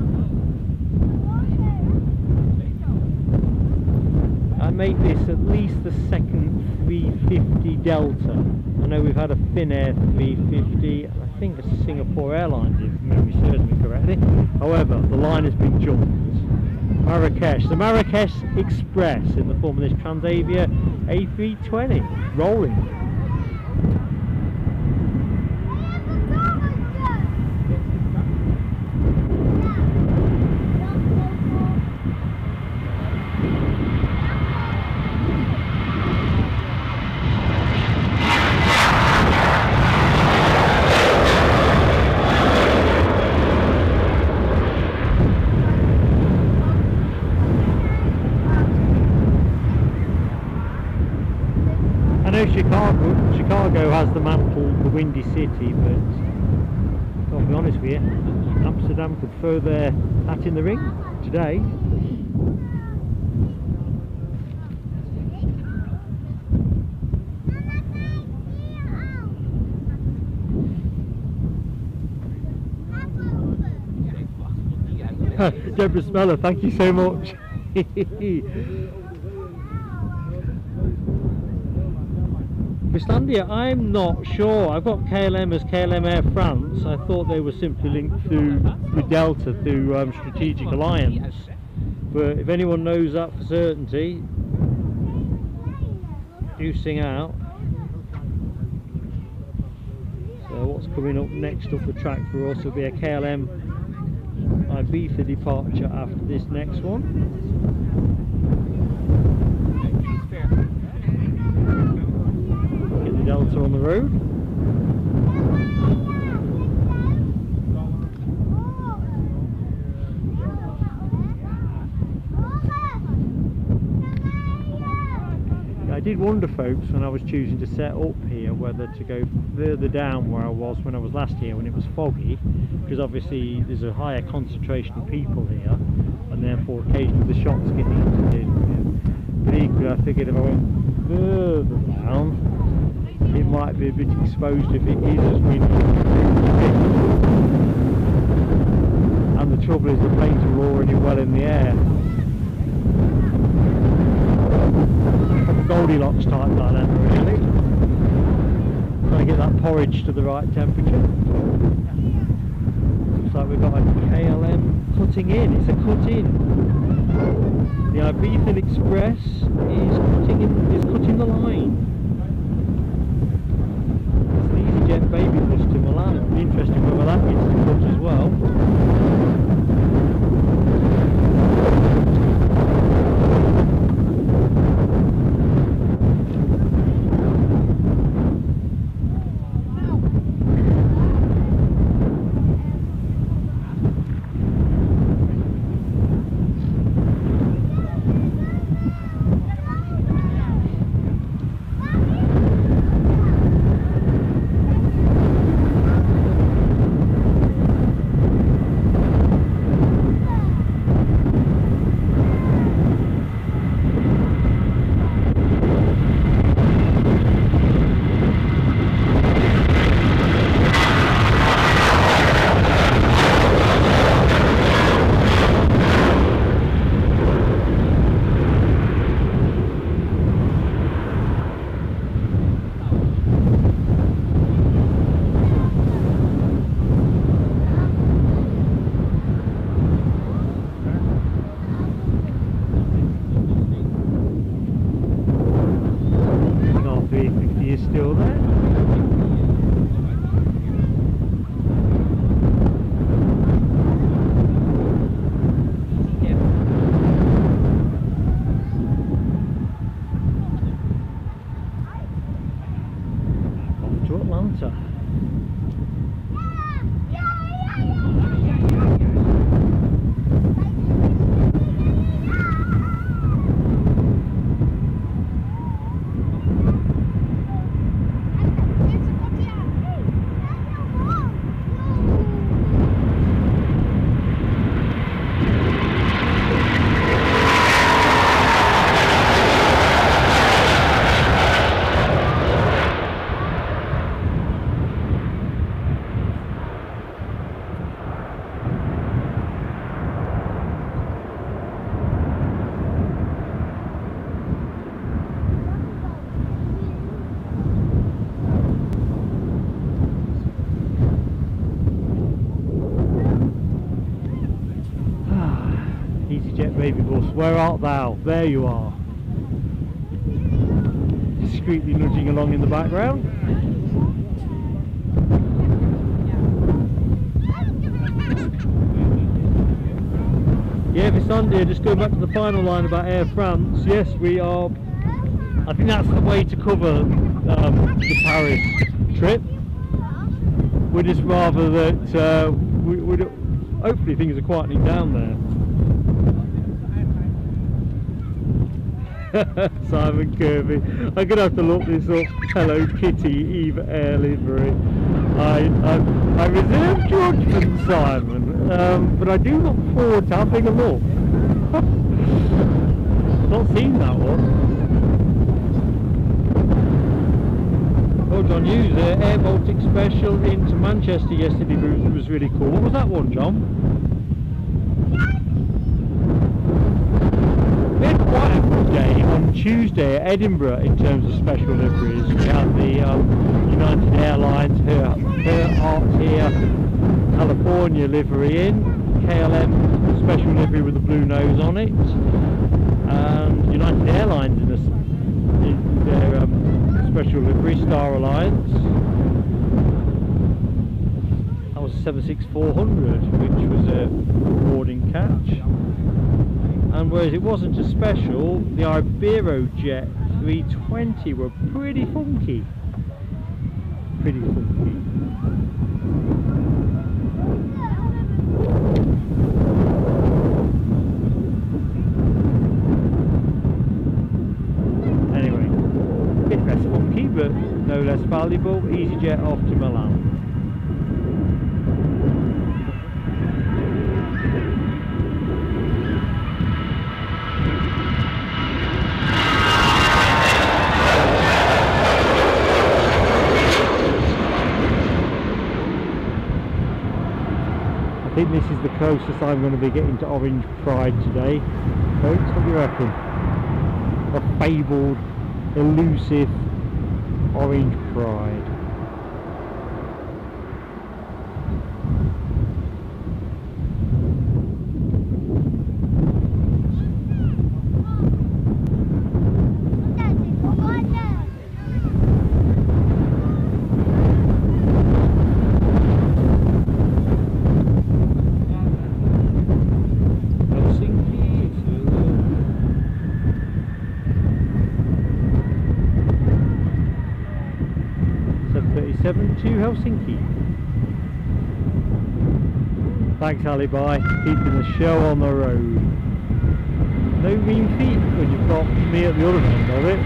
I make this at least the second 350 Delta. I know we've had a Finnair 350, I think a Singapore Airlines, if memory serves me correctly. However, the line has been jumped. Marrakesh, the Marrakesh Express in the form of this Transavia A320, rolling. Chicago has the mantle, the Windy City, but I'll be honest with you, Amsterdam could throw their hat in the ring today. Deborah Smeller, thank you so much. Icelandair, I'm not sure. I've got KLM as KLM Air France. I thought they were simply linked through with Delta through Strategic Alliance. But if anyone knows that for certainty, do sing out. So what's coming up next up the track for us will be a KLM Ibiza departure after this next one. Delta on the road. I did wonder, folks, when I was choosing to set up here whether to go further down where I was when I was last here when it was foggy, because obviously there's a higher concentration of people here and therefore occasionally the shots get heated. But equally I figured if I went further down it might be a bit exposed if it is as windy. And the trouble is the planes are already well in the air. Proper Goldilocks type dilemma really. Trying to get that porridge to the right temperature. Looks like we've got a KLM cutting in, it's a cut in. The Ibiza Express is cutting the line. Jet baby bus to Milan. It'll be interesting whether that gets the cut as well. where art thou? There you are. Discreetly nudging along in the background. Yeah, Icelandair, just going back to the final line about Air France. Yes, we are. I think that's the way to cover the Paris trip. We'd just rather that hopefully things are quietening down there. Simon Kirby, I'm going to have to look this up. Hello Kitty, Eve Air livery. I reserve judgment, Simon, but I do look forward to having a look. Not seen that one. Oh, John Hughes, Air Baltic Special into Manchester yesterday was really cool. What was that one, John? We had quite a good day on Tuesday at Edinburgh in terms of special liveries. We had the United Airlines, her Art Here, California livery in, KLM special livery with the blue nose on it, and United Airlines in their special livery, Star Alliance. That was a 76400, which was a rewarding catch. And whereas it wasn't a special, the Iberojet 320 were pretty funky. Pretty funky. Anyway, a bit less funky, but no less valuable. EasyJet off to Milan. I think this is the closest I'm going to be getting to Orange Pride today, folks. What do you reckon? A fabled, elusive Orange Pride. To Helsinki. Thanks Alibi, keeping the show on the road. No mean feat when you've got me at the other end of it.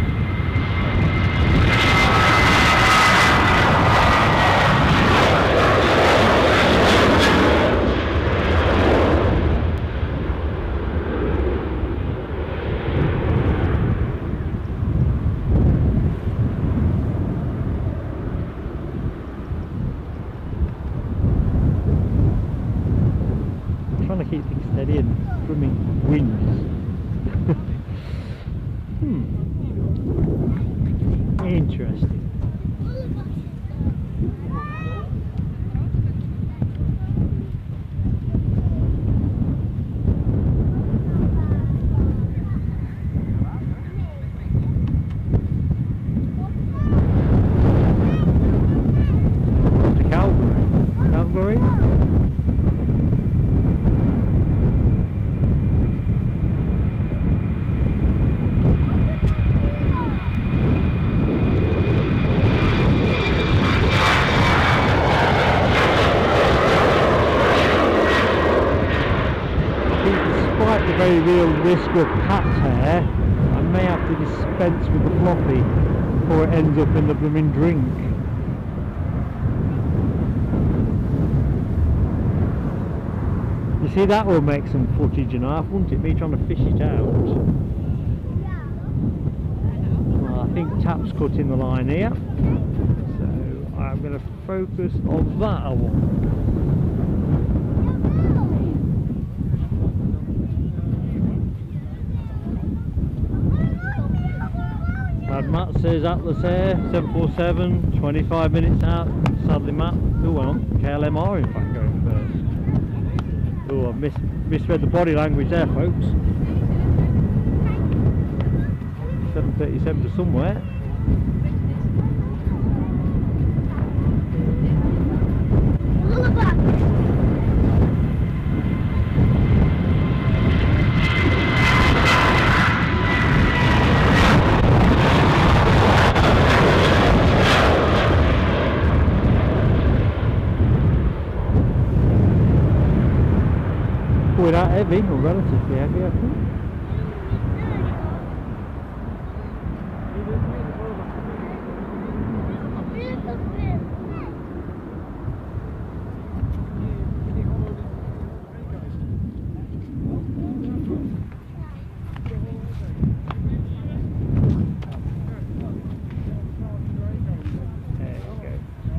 Keep things steady and swimming wings. Interesting. To Calgary. Very real risk of cat's hair, I may have to dispense with the floppy before it ends up in the blooming drink. You see, that will make some footage and a half, wouldn't it? Me trying to fish it out. Well, I think Tap's cutting the line here, so I'm going to focus on that I want. Matt says Atlas Air 747, 25 minutes out. Sadly Matt, oh well, KLM in fact going first. Oh, I've misread the body language there, folks. 30 December somewhere. Without heavy, or relatively heavy, I think.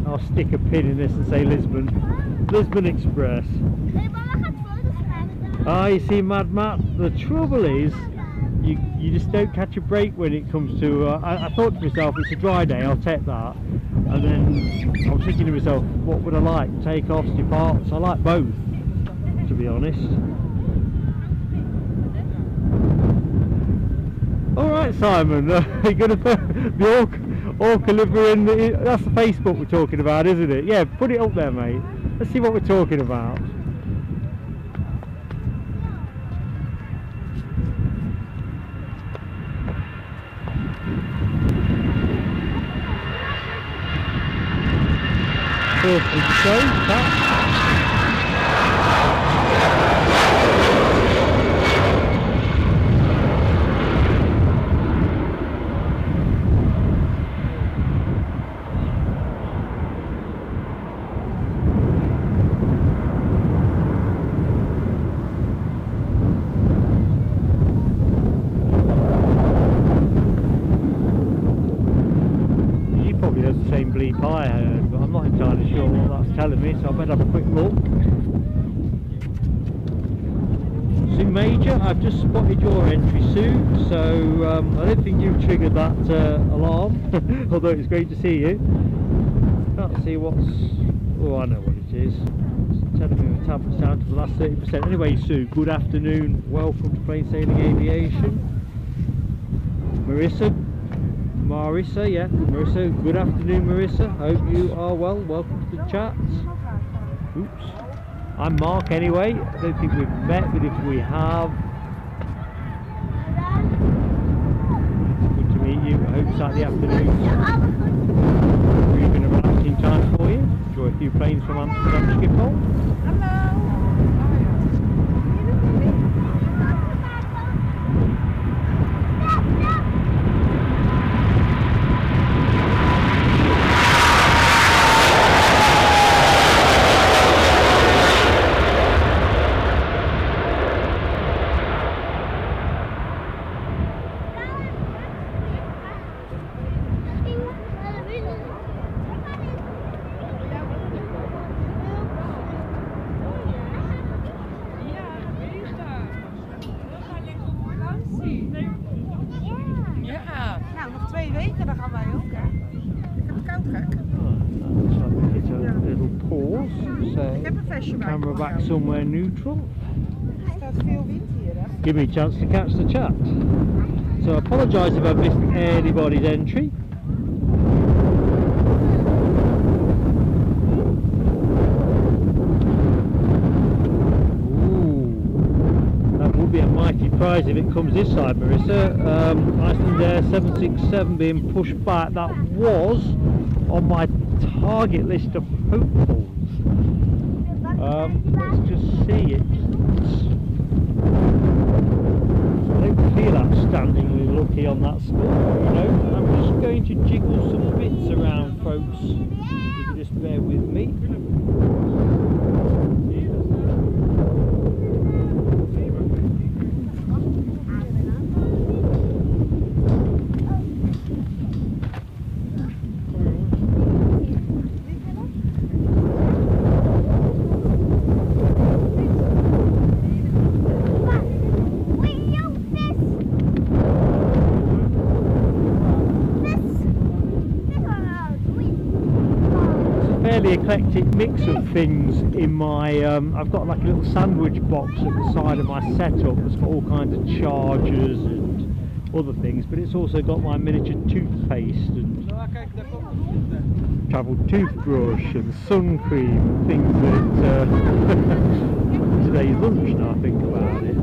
I'll stick a pin in this and say Lisbon Express. Ah, you see, Mad Matt, the trouble is you just don't catch a break when it comes to I thought to myself, it's a dry day, I'll take that, and then I was thinking to myself, what would I like, takeoffs, departs? I like both, to be honest. Alright, Simon, you're going to put the Orca livery in that's the Facebook we're talking about, isn't it? Yeah, put it up there, mate. Let's see what we're talking about. Perfect show, that. Bleep I heard, but I'm not entirely sure what that's telling me, so I better have a quick look. Sue Major, I've just spotted your entry, Sue, so I don't think you've triggered that alarm, although it's great to see you. Can't see what's... oh, I know what it is. It's telling me the tablet's down to the last 30%. Anyway, Sue, good afternoon, welcome to Plane Sailing Aviation. Marissa, yeah, Marissa, good afternoon, Marissa. Hope you are well. Welcome to the chat. Oops. I'm Mark anyway. I don't think we've met, but if we have, good to meet you. I hope it's the afternoon. Even a relaxing time for you. Enjoy a few planes from Amsterdam Schiphol. Hello. Camera back somewhere neutral. Give me a chance to catch the chat. So I apologise if I've missed anybody's entry. Ooh, that would be a mighty prize if it comes this side, Marissa. Icelandair 767 being pushed back. That was on my target list of hopefuls. Let's just see it. I don't feel outstandingly lucky on that score, you know. I'm just going to jiggle some bits around, folks. If you just bear with me. Eclectic mix of things in my I've got like a little sandwich box at the side of my setup that's got all kinds of chargers and other things, but it's also got my miniature toothpaste and travel toothbrush and sun cream and things that today's lunch now I think about it.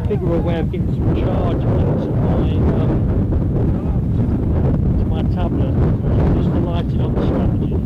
Figure a way of getting some charge into my tablet, just to light it on the strategy.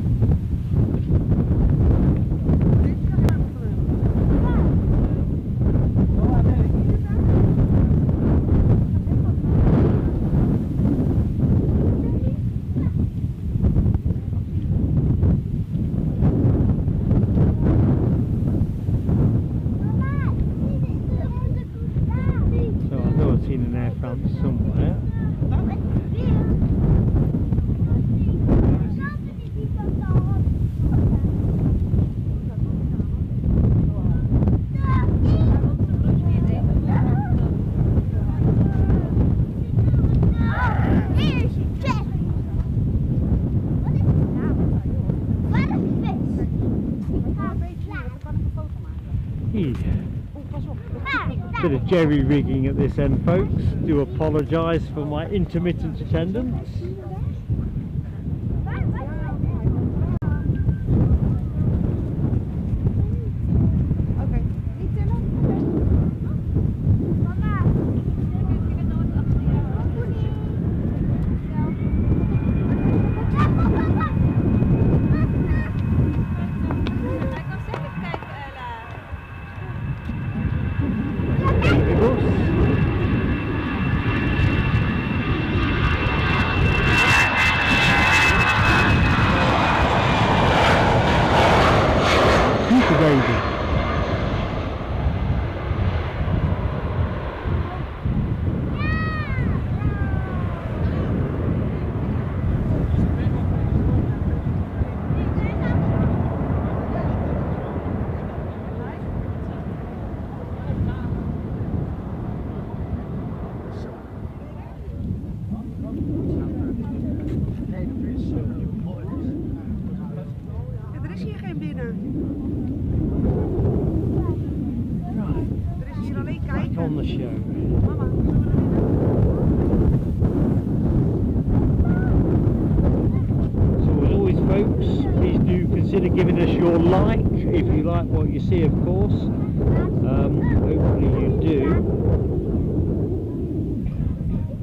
Somewhere. Bit of jerry rigging at this end, folks. Do apologise for my intermittent attendance. On the show. So as always, folks, please do consider giving us your like if you like what you see, of course. Hopefully you do.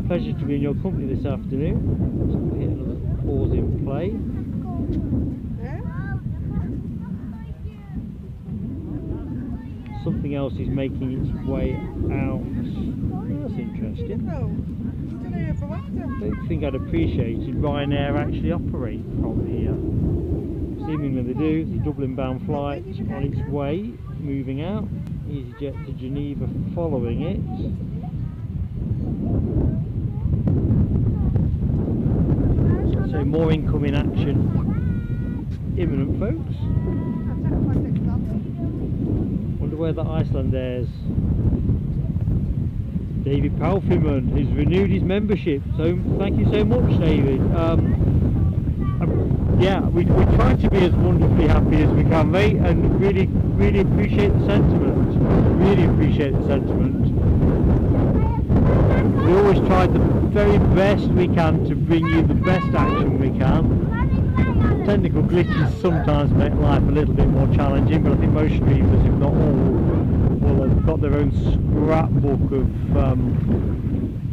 Pleasure to be in your company this afternoon. So we'll hit another pause in play. Something else is making its way out. That's interesting. I don't think I'd appreciated Ryanair actually operate from here. Seemingly they do. The Dublin bound flight on its way, moving out. EasyJet to Geneva following it. So more incoming action imminent, folks. Where the Icelandair's David Palfreyman has renewed his membership, so thank you so much, David. Yeah, we try to be as wonderfully happy as we can, mate, and really appreciate the sentiment. Really appreciate the sentiment. We always try the very best we can to bring you the best action we can. Technical glitches sometimes make life a little bit more challenging, but I think most streamers, if not all, will have got their own scrapbook of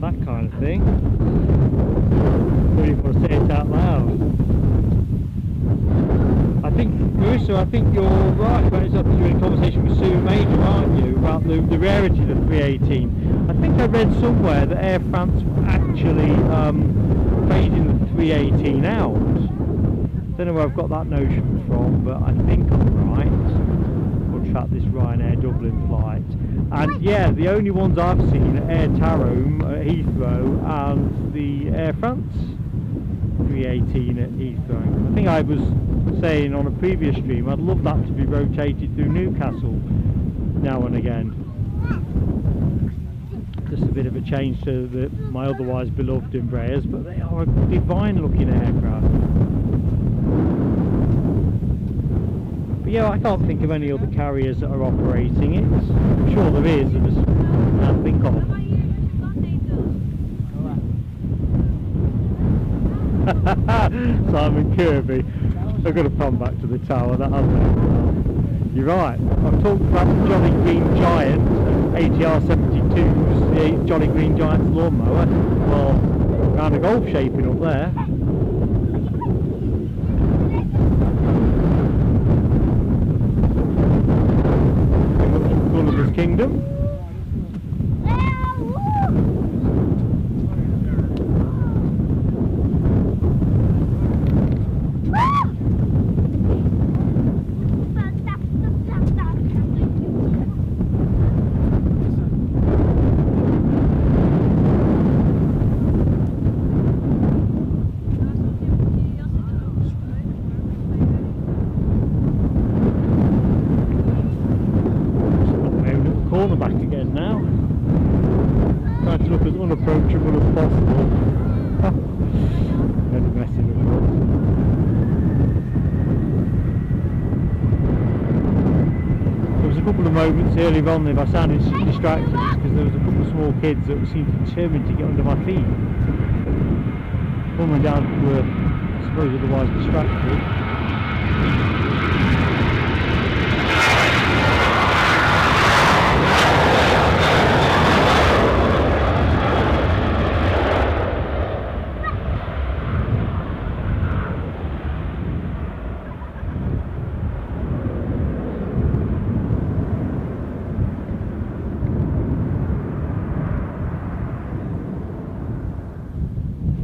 that kind of thing. Don't even want to say it out loud. I think, Marissa, I think you're right about it. I think you're in conversation with Sue Major, aren't you, about the rarity of the 318. I think I read somewhere that Air France actually phasing the 318 out. Don't know where I've got that notion from, but I think I'm right. We'll track this Ryanair Dublin flight. And yeah, the only ones I've seen are Air Tarome at Heathrow and the Air France 318 at Heathrow. I think I was saying on a previous stream, I'd love that to be rotated through Newcastle now and again. just a bit of a change to my otherwise beloved Embraers, but they are a divine looking aircraft. But yeah, I can't think of any other carriers that are operating it. I'm sure there is, I just can't think of. Simon Kirby, they're going to come back to the tower, that haven't they? You're right, I've talked about the Jolly Green Giant ATR 72s, the Jolly Green Giant's lawnmower. Well, round a golf shaping up there. Gulliver's Kingdom. Back again now. Trying to look as unapproachable as possible. Never messing with it. There was a couple of moments earlier on, if I sounded distracted, because there was a couple of small kids that seemed determined to get under my feet. Mum and Dad were, I suppose, otherwise distracted.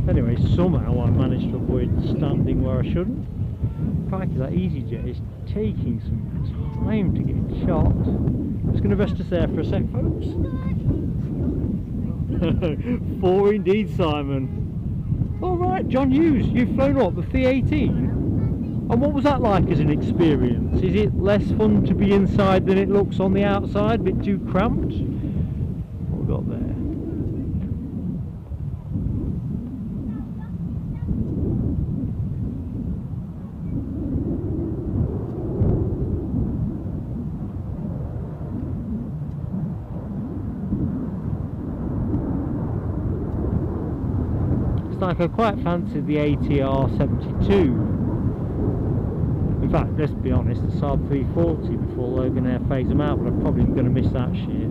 Anyway, somehow I managed to avoid standing where I shouldn't. Crikey, that EasyJet is taking some time to get shot. I'm just going to rest us there for a sec, folks. 4 indeed, Simon. Alright, John Hughes, you've flown up the C-18? And what was that like as an experience? Is it less fun to be inside than it looks on the outside? A bit too cramped? What we got there? Like I quite fancied the ATR 72. In fact, let's be honest, the Saab 340 before Logan Air phased them out, but I'm probably going to miss that shit.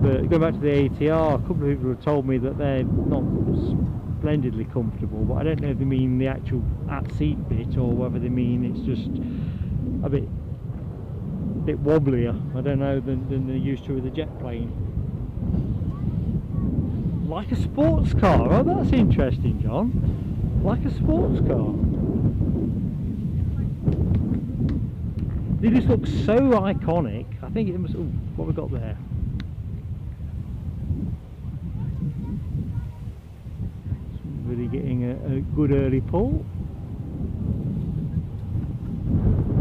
But going back to the ATR, a couple of people have told me that they're not splendidly comfortable, but I don't know if they mean the actual at-seat bit or whether they mean it's just a bit wobblier, I don't know, than they're used to with a jet plane. Like a sports car. Oh, that's interesting, John. Like a sports car. They just look so iconic. I think it must. Ooh, what have we got there? Really getting a good early pull.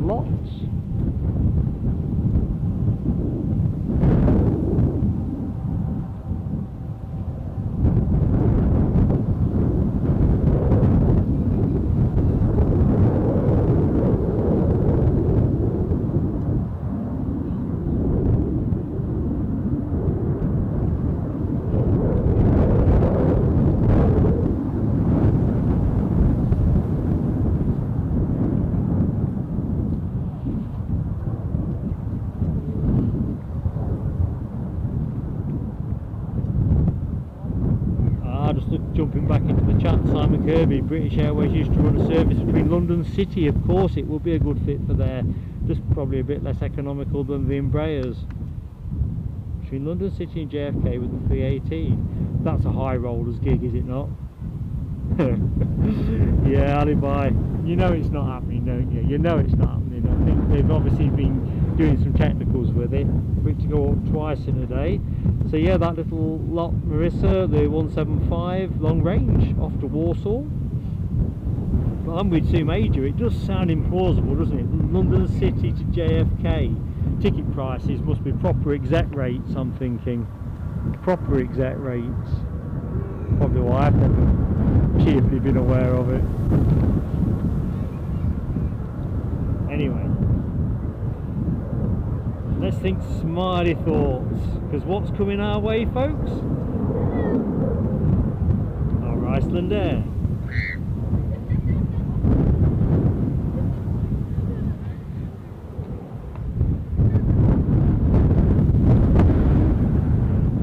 Lots. Jumping back into the chat, Simon Kirby, British Airways used to run a service between London City. Of course it would be a good fit for there, just probably a bit less economical than the Embraers. Between London City and JFK with the 318. That's a high rollers gig, is it not? Yeah, alibi. You know it's not happening, don't you? You know it's not happening. I think they've obviously been doing some technicals with it for it to go up twice in a day. So yeah, that little lot, Marissa, the 175 long range off to Warsaw. But I'm with Sue Major, it does sound implausible, doesn't it? London City to JFK. Ticket prices must be proper exec rates, I'm thinking. proper exec rates. Probably why I've never cheerfully been aware of it. Anyway, let's think smiley thoughts, because what's coming our way, folks? Our Icelandair.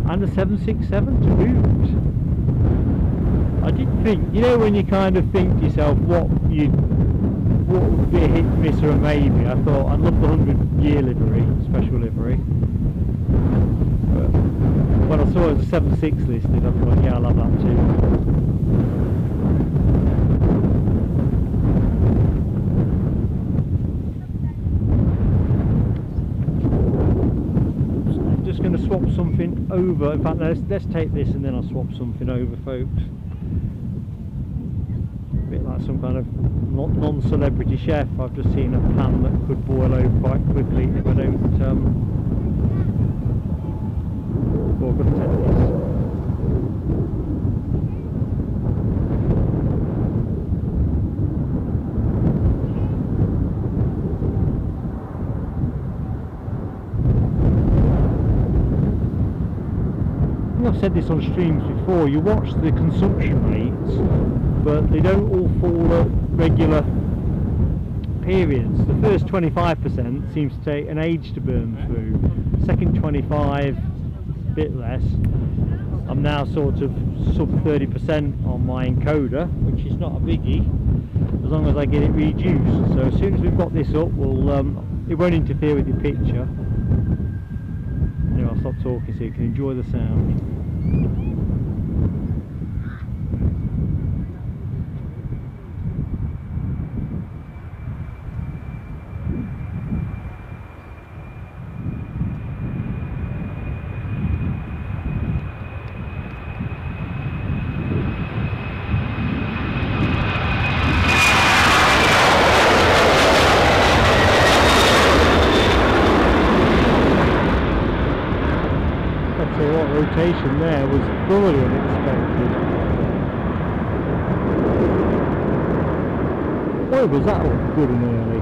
And a 767 to boot. I did think, you know, when you kind of think to yourself what would be a hit, miss or a maybe, I thought I'd love the 100-year livery, special livery. But when I saw it was a 76 listed, I thought, yeah, I'll have that too. Going to swap something over. In fact, let's take this and then I'll swap something over, folks. A bit like some kind of non-celebrity chef. I've just seen a pan that could boil over quite quickly if I don't. Oh, I've got to take this. I've said this on streams before, you watch the consumption rates, but they don't all fall at regular periods. The first 25% seems to take an age to burn through, second 25, a bit less. I'm now sort of sub 30% on my encoder, which is not a biggie, as long as I get it reduced. So as soon as we've got this up, it won't interfere with your picture. Anyway, I'll stop talking so you can enjoy the sound. Rotation there was thoroughly unexpected. Boy, was that all good and early.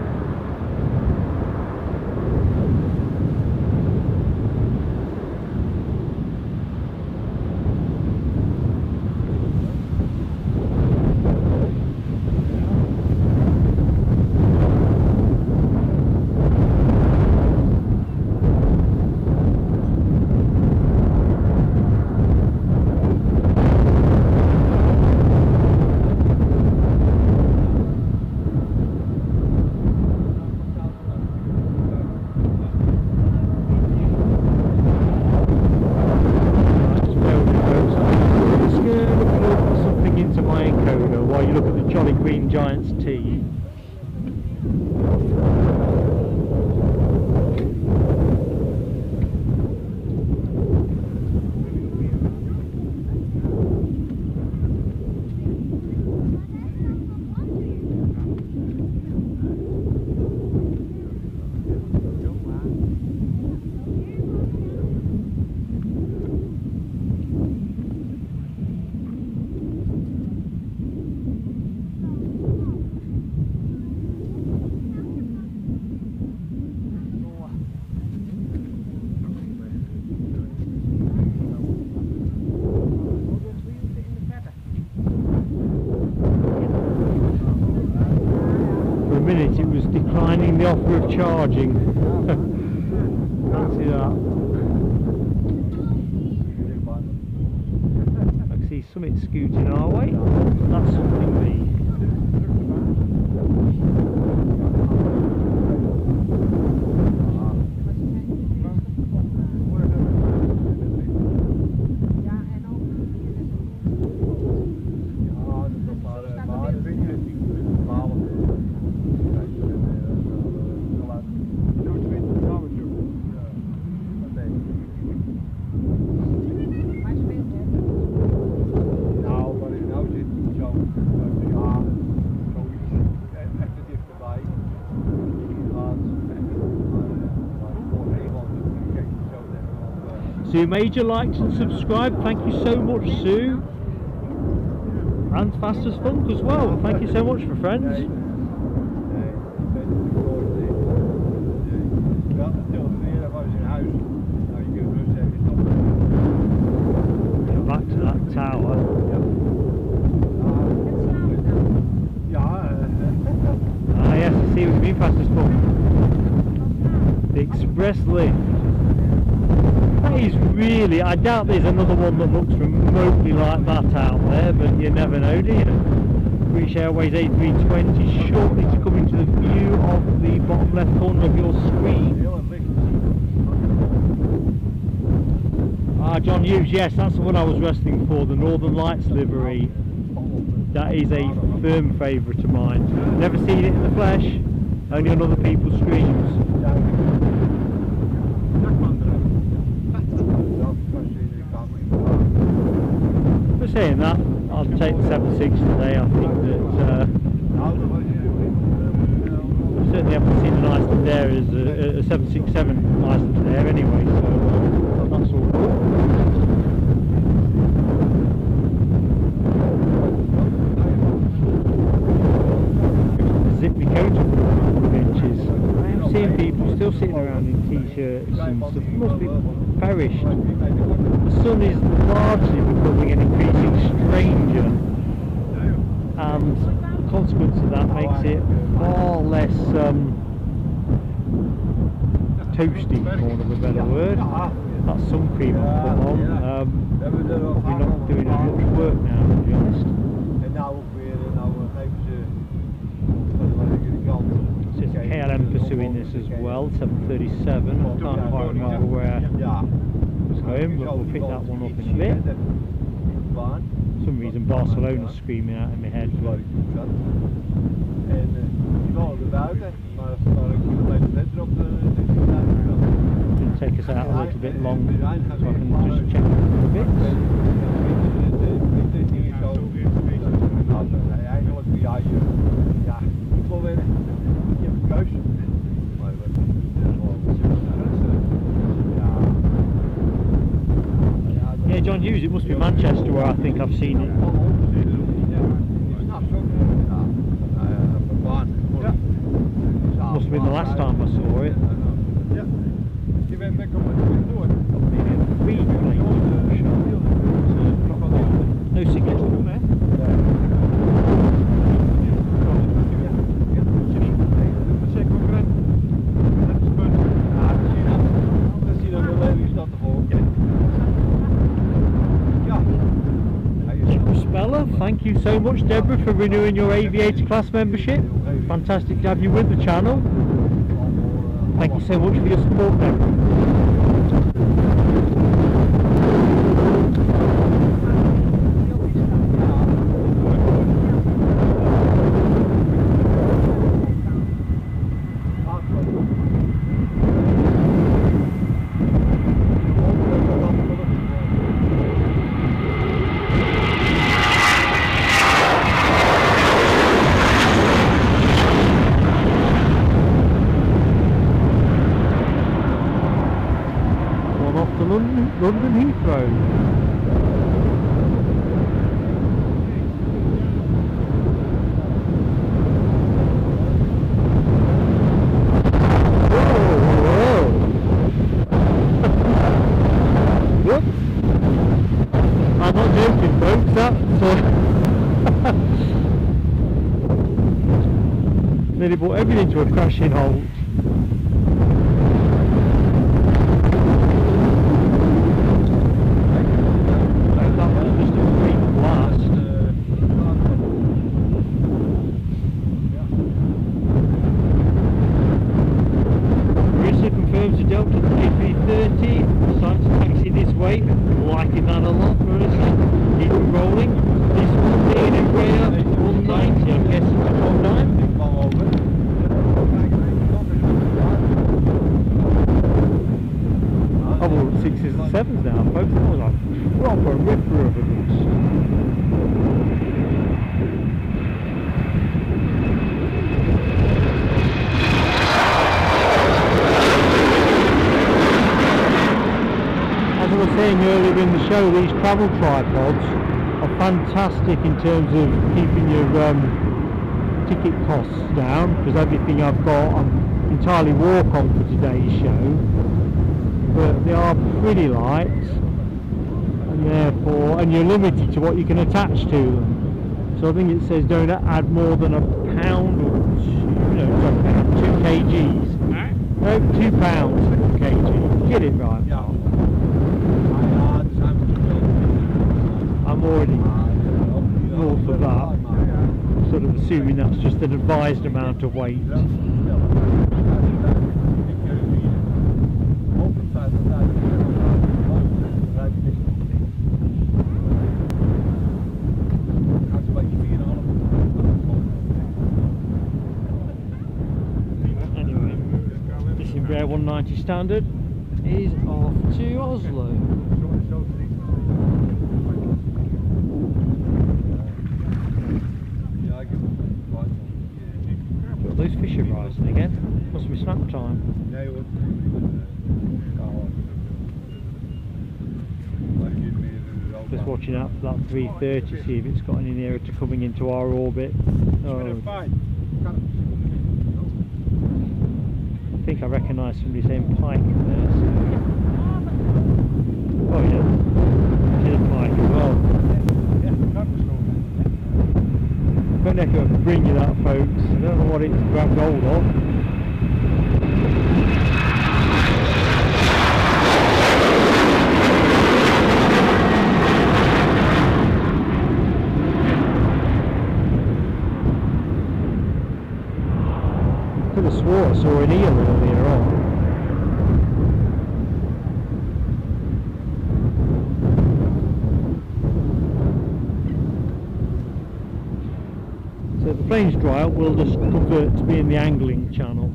Giant's tea. It was declining the offer of charging. Fancy that. I can see something scooting our way. That's something me. Sue Major likes and subscribe. Thank you so much, Sue. And Fast as Funk as well. Thank you so much, my friends. Back to that tower. Ah yes, I see what you mean, Fast as Funk. The express lift. That is really, I doubt there's another one that looks remotely like that out there, but you never know, do you? British Airways A320 shortly to come into the view of the bottom left corner of your screen. Ah, John Hughes, yes, that's the one I was wrestling for, the Northern Lights livery. That is a firm favourite of mine. Never seen it in the flesh, only on other people's screens. For saying that, I'll take the 76 today. I think that I certainly haven't seen an Icelandair as a 767 Icelandair anyway, so that's all good. Zip my coat up a couple of inches. I am seeing people still sitting around in t-shirts and stuff. It must be perished. The sun is largely becoming an increasing stranger, and the consequence of that makes it far less toasty, for want of a better word. That sun cream I've put on, we're not doing as much work now, to be honest. So it's KLM pursuing this as well, 737. I can't quite remember where it was going, but we'll pick that one up in a bit. For some reason Barcelona's screaming out in my head. But it'll take us out a little bit long, so I can just check a bit. Yeah, John Hughes, it must be Manchester where I think I've seen it. Must have been the last time I saw it. No signal. Thank you so much, Deborah, for renewing your aviator class membership. Fantastic to have you with the channel. Thank you so much for your support, Deborah. London Heathrow. Whoops. I'm not joking, folks. That's nearly brought everything to a crashing halt. Liking that a lot, honestly. Keep it rolling. This one being in way up to 190, I'm guessing to 19. know these travel tripods are fantastic in terms of keeping your ticket costs down, because everything I've got I'm entirely walk on for today's show, but they are pretty light, and therefore, and you're limited to what you can attach to them. So I think it says don't add more than a pound or 2 kgs. No, 2 pounds per kg. Get it right. Yeah. I'm already north of that. Sort of assuming that's just an advised amount of weight. Anyway, this Embraer 190 standard is off to Oslo. Those fish are rising again. Must be snap time. Just watching out for that 330, see if it's got any nearer to coming into our orbit. Oh. I think I recognise somebody saying pike there. So. Oh yeah, it's a pike as well. I don't know if it'll bring you that, folks. I don't know what it's grabbed hold of. I could have swore I saw an eel earlier on. So the plane's dry up, we'll just convert to be in the angling channel.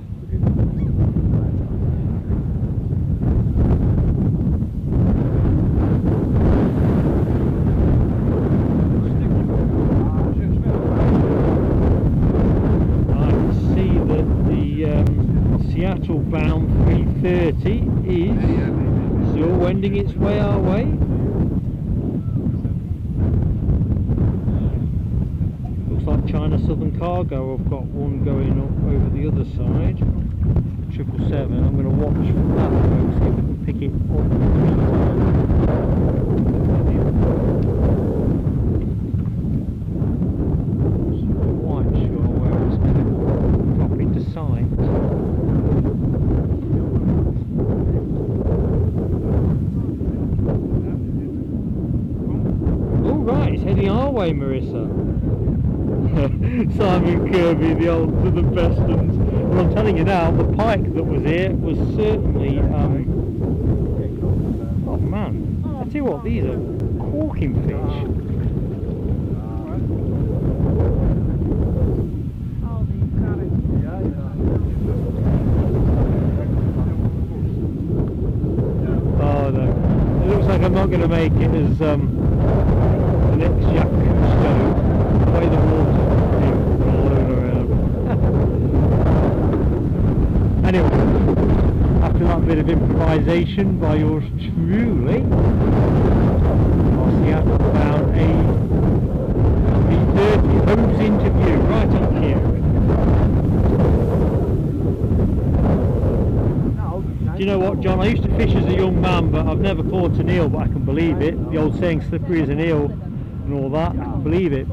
I can see that the Seattle bound 330 is still wending its way our way. Like China Southern Cargo, I've got one going up over the other side, 777. I'm going to watch for that, folks, see if we can pick it up. Not quite sure where it's going to drop into sight. Oh right, it's heading our way, Marissa. Simon Kirby, the old to the best ones. Well, I'm telling you now, the pike that was here was certainly oh man, I tell you what, these are corking fish. Oh no, it looks like I'm not going to make it as the next Jack Cousteau. The way the water flowing around. Anyway, after that bit of improvisation by yours truly, our Seattle bound A330 homes interview right up here. Do you know what, John? I used to fish as a young man, but I've never caught an eel, but I can believe it. The old saying, slippery as an eel and all that, I can believe it.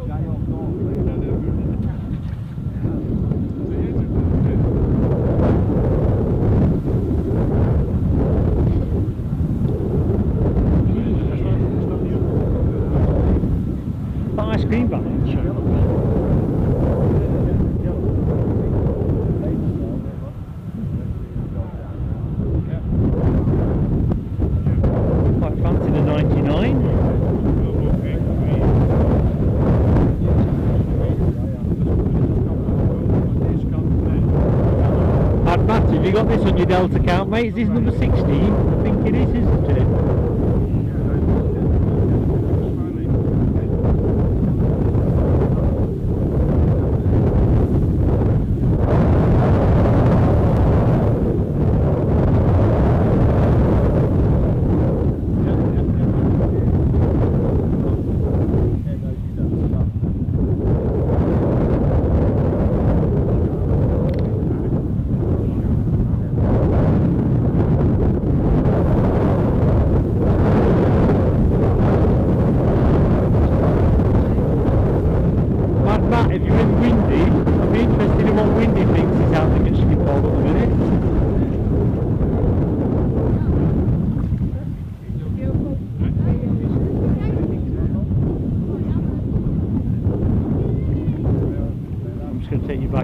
Ice cream van. Quite fancy the 99. I'd Matt, have you got this on your Delta count, mate? Is this number 16? I think it is, isn't it?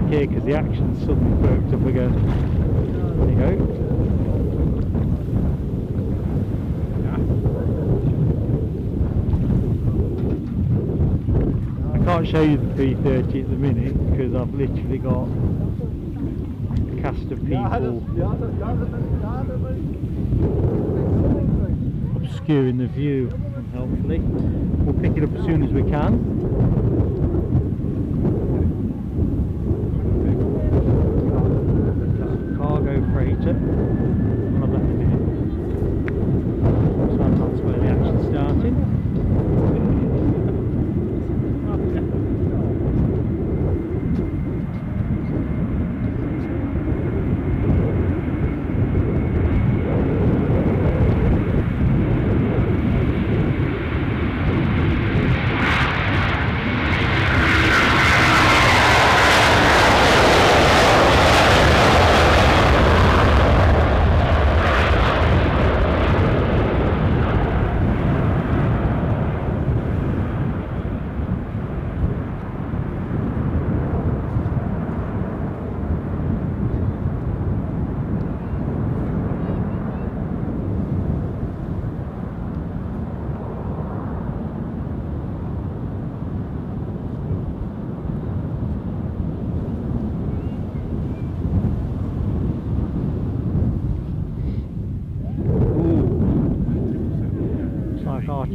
here because the action's suddenly perked up again. There you go. I can't show you the 330 at the minute because I've literally got a cast of people obscuring the view, unhelpfully. We'll pick it up as soon as we can. Cargo freighter. We'll have that in a minute. So that's where the action's starting.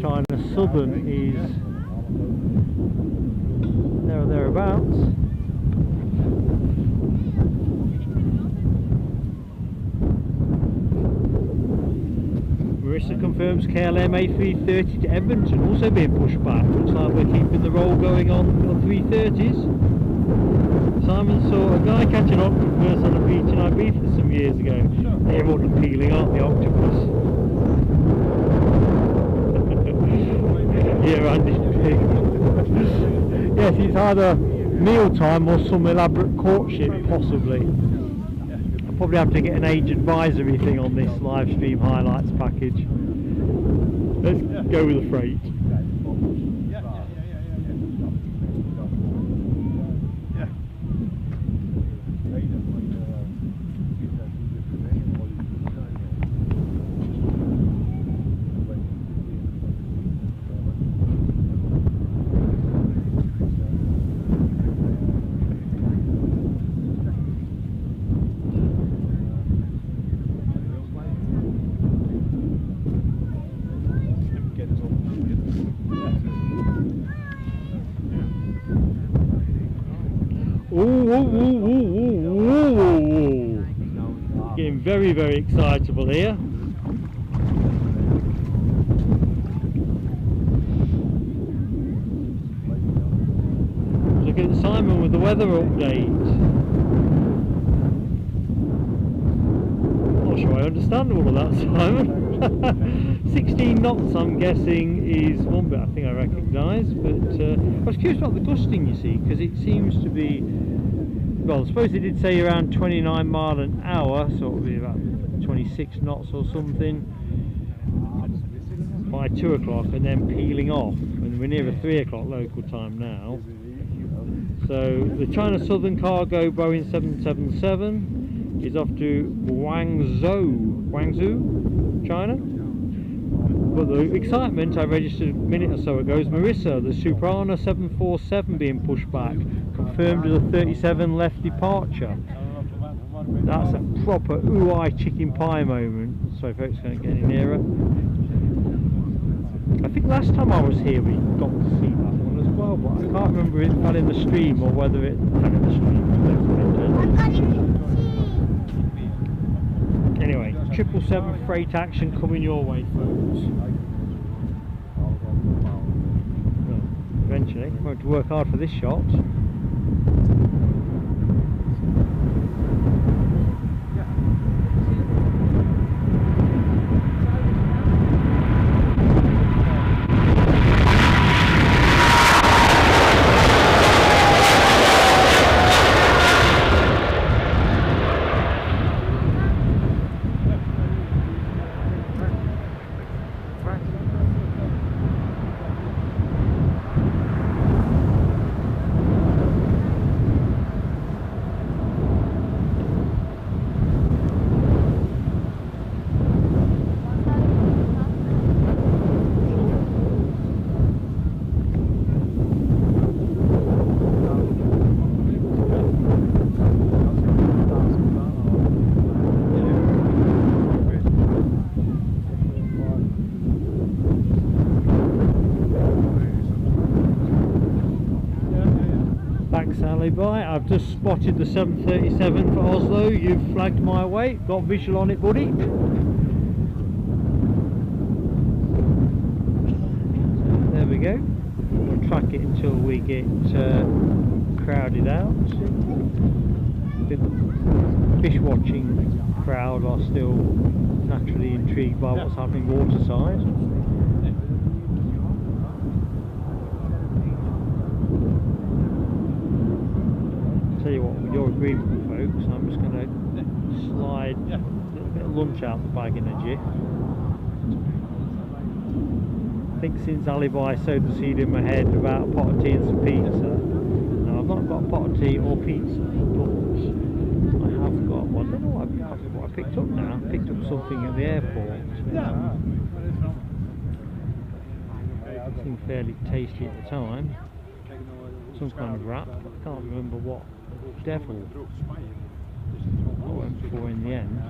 China Southern is there or thereabouts. Marissa confirms KLM A330 to Edmonton also being pushed back. Looks like we're keeping the roll going on 330s. Simon saw a guy catch an octopus on a beach in Ibiza some years ago. They're all peeling up the octopus. Yeah, Andy. Yes, it's either mealtime or some elaborate courtship, possibly. I'll probably have to get an age advisory thing on this live stream highlights package. Let's go with the freight. Getting very, very excitable here. Look at Simon with the weather update. Not sure I understand all of that, Simon. 16 knots I'm guessing is one bit I think I recognise, but I was curious about the gusting, you see, because it seems to be, well, I suppose they did say around 29 mile an hour, so it would be about 26 knots or something by 2 o'clock and then peeling off, and we're near a 3 o'clock local time now. So the China Southern Cargo Boeing 777 is off to Guangzhou, China. But the excitement I registered a minute or so ago is Marissa, the Suprana 747 being pushed back, confirmed as a 37 left departure. That's a proper ooh-eye chicken pie moment. Sorry folks, can't get any nearer. I think last time I was here we got to see that one as well, but I can't remember if it fell in the stream or whether it fell in the stream. Anyway, 777 freight action coming your way, folks. Well, eventually, I'm going to work hard for this shot. Alibi, I've just spotted the 737 for Oslo. You've flagged my way. Got visual on it, buddy. There we go. We'll track it until we get crowded out. The fish watching crowd are still naturally intrigued by what's happening waterside. Tell you what, with your agreement, folks, I'm just going to slide a little bit of lunch out the bag in a jiff. I think since Alibi sowed the seed in my head about a pot of tea and some pizza. Now I've not got a pot of tea or pizza, but I have got, well, I don't know what I picked up now. I picked up something at the airport. It seemed fairly tasty at the time. Some kind of wrap, but I can't remember what devil I went for in the end.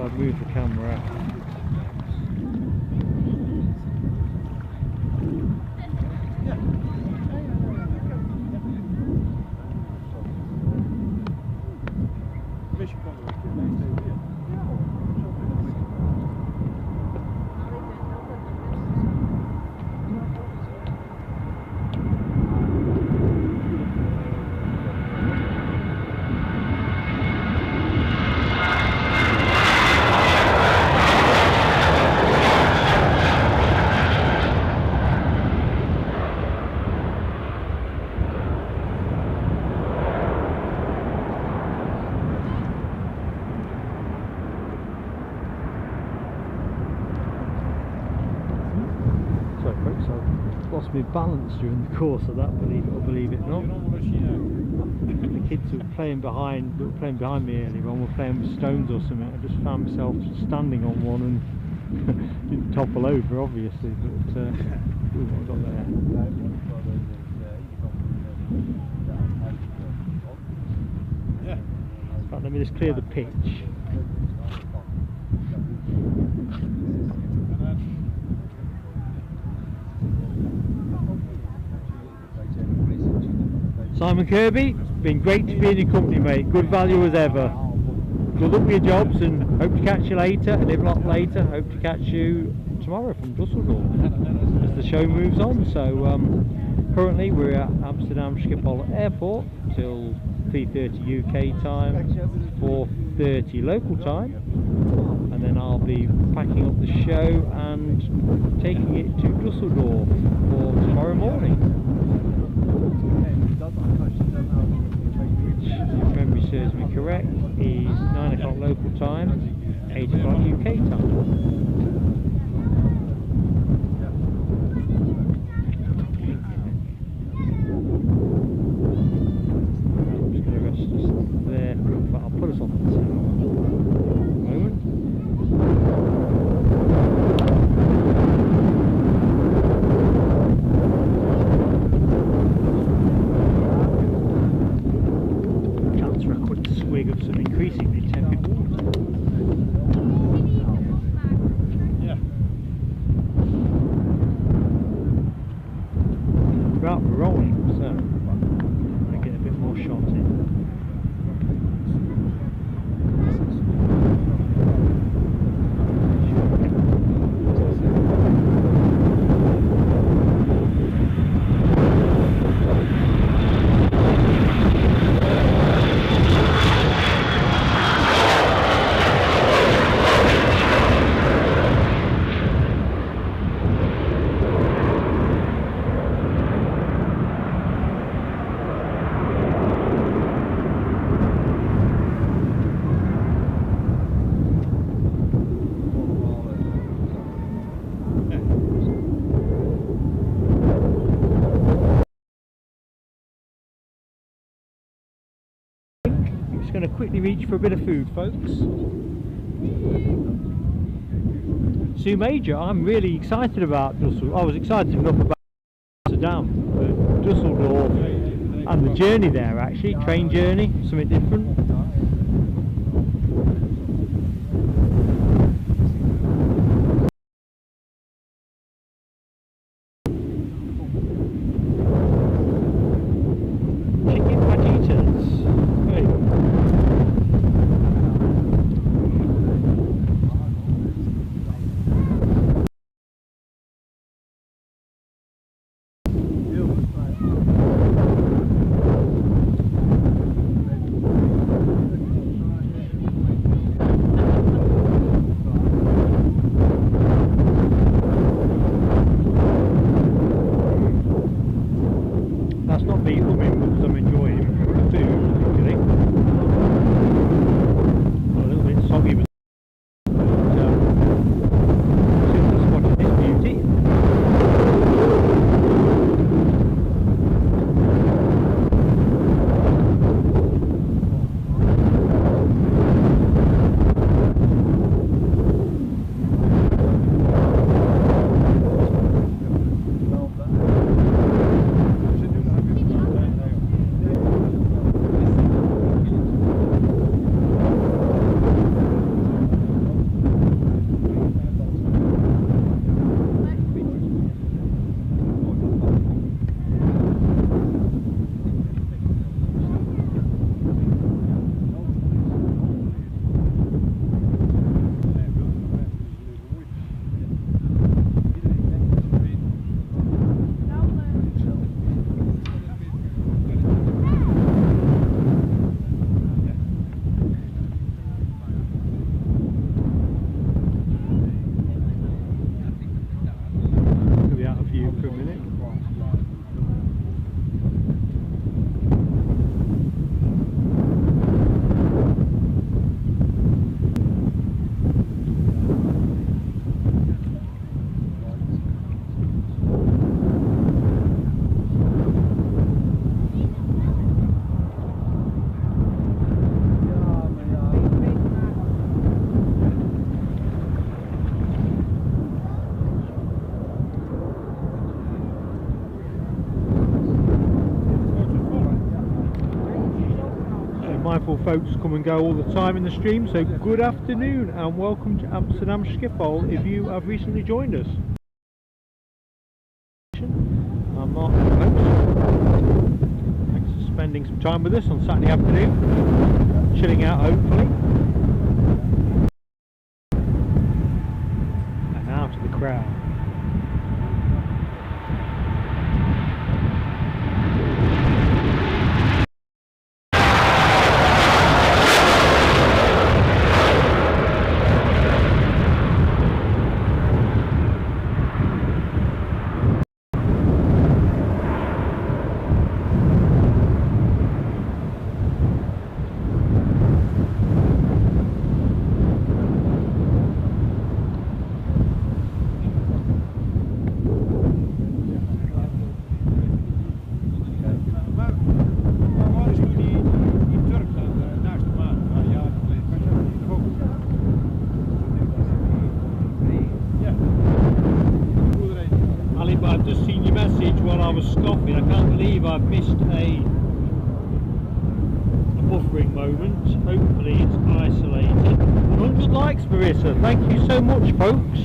I've moved the camera out. Lost my balance during the course of that, believe it or believe it not. The kids who were playing behind me earlier on were playing with stones or something. I just found myself standing on one and didn't topple over, obviously, but ooh, what have I got there? Right, let me just clear the pitch. Simon Kirby, it's been great to be in your company, mate. Good value as ever. Good luck with your jobs and hope to catch you later, and if not later, hope to catch you tomorrow from Dusseldorf as the show moves on. So currently we're at Amsterdam Schiphol Airport till 3:30 UK time, 4:30 local time, and then I'll be packing up the show and taking it to Dusseldorf for tomorrow morning. Which, if memory serves me correct, is 9 o'clock local time, 8 o'clock UK time. I'm just going to rest us there, but I'll put us on the tower in a moment. Of some increasingly tepid water. Right, we're rolling, so I get a bit more shot in. Just going to quickly reach for a bit of food, folks. Sue Major, I'm really excited about Dusseldorf. I was excited enough about Amsterdam, but Dusseldorf and the journey there, actually, train journey, something different. Mindful folks come and go all the time in the stream, so good afternoon and welcome to Amsterdam Schiphol if you have recently joined us. I'm Mark, folks. Thanks for spending some time with us on Saturday afternoon, chilling out hopefully. And now to the crowd. I've missed a buffering moment. Hopefully it's isolated. 100 likes, Marissa. Thank you so much, folks.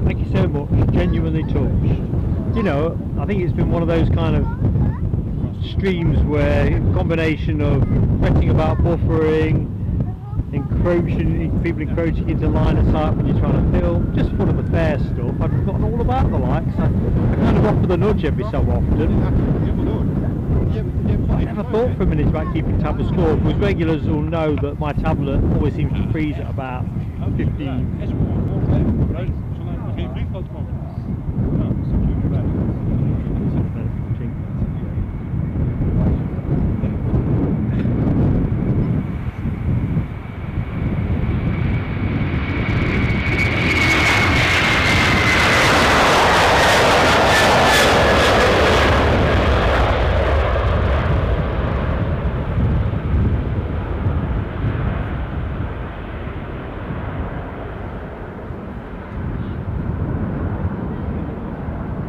Thank you so much. Genuinely touched. You know, I think it's been one of those kind of streams where a combination of fretting about buffering, people encroaching into line of sight when you're trying to film, just full of the fair stuff. I've forgotten all about the likes. I kind of offer the nudge every so often. I never thought for a minute about keeping tab of score, because regulars will know that my tablet always seems to freeze at about 15.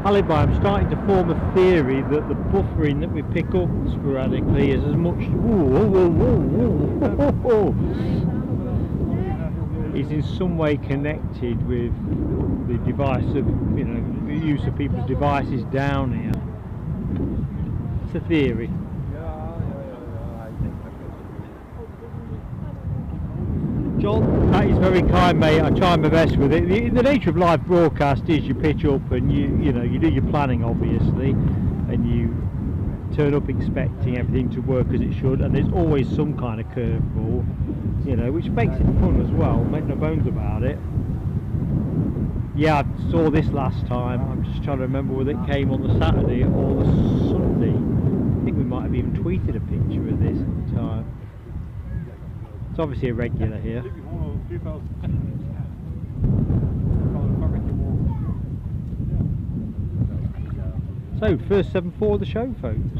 Alibi, I'm starting to form a theory that the buffering that we pick up sporadically is as much is in some way connected with the device of, you know, the use of people's devices down here. It's a theory. John, that is very kind, mate. I try my best with it. The nature of live broadcast is you pitch up and you know, you do your planning obviously, and you turn up expecting everything to work as it should, and there's always some kind of curveball, you know, which makes it fun as well, make no bones about it. Yeah, I saw this last time. I'm just trying to remember whether it came on the Saturday or the Sunday. I think we might have even tweeted a picture of this at the time. It's obviously a regular here. So, first 7-4 of the show, folks.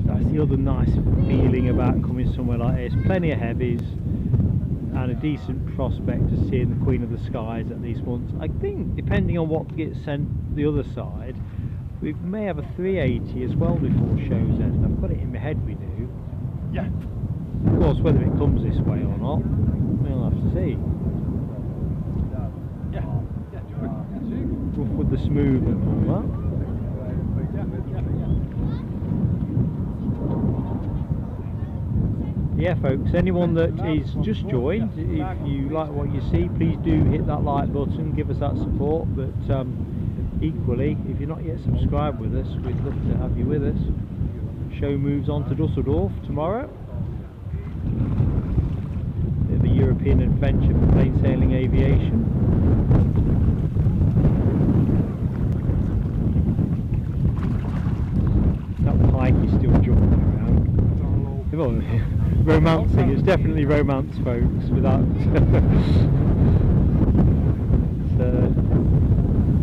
That's the other nice feeling about coming somewhere like this. Plenty of heavies and a decent prospect of seeing the Queen of the Skies at least once. I think, depending on what gets sent the other side, we may have a 380 as well before show's end. I've got it in my head we do. Yeah. Of course, whether it comes this way or not, we'll have to see. Yeah. Rough with the smooth and all that. Yeah, folks, anyone that is just joined, if you like what you see, please do hit that like button, give us that support. But equally, if you're not yet subscribed with us, we'd love to have you with us. Show moves on to Dusseldorf tomorrow. Bit of a European adventure for Plane Sailing Aviation. That pike is still jumping around. Romancing, it's definitely romance, folks, without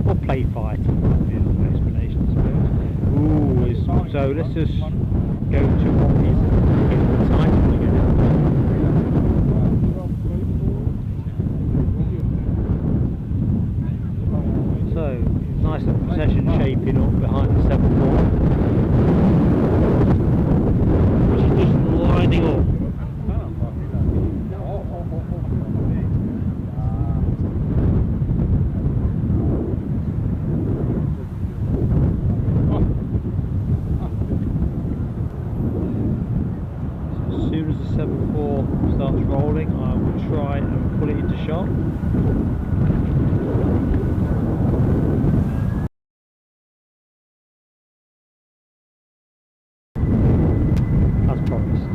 or play fighting might be another explanation, I suppose. Ooh, so let's just go to what is in the title again. So, nice little procession shaping up behind the 7-4. Just lining up. As soon as the 7-4 starts rolling, I will try and pull it into shot. As promised.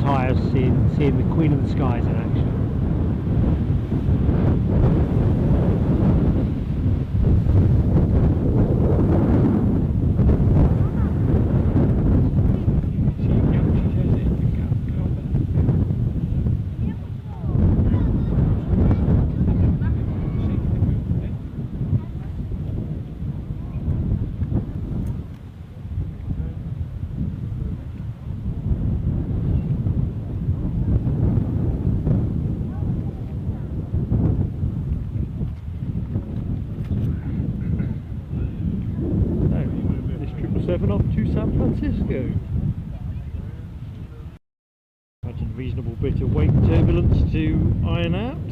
Tire seeing the Queen of the Skies in action. Off to San Francisco. Imagine a reasonable bit of wake turbulence to iron out.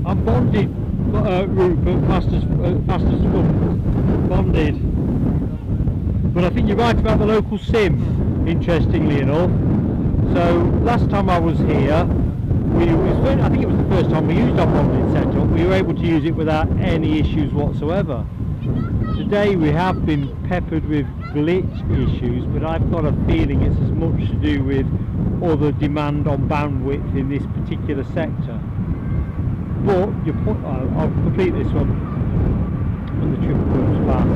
I'm bonded, Rupert, fast as fuck. Bonded. But I think you're right about the local sim, interestingly enough. So last time I was here, I think it was the first time we used our bonded setup. We were able to use it without any issues whatsoever. Today we have been peppered with glitch issues, but I've got a feeling it's as much to do with other demand on bandwidth in this particular sector. But your point, I'll complete this one when the triple comes fast.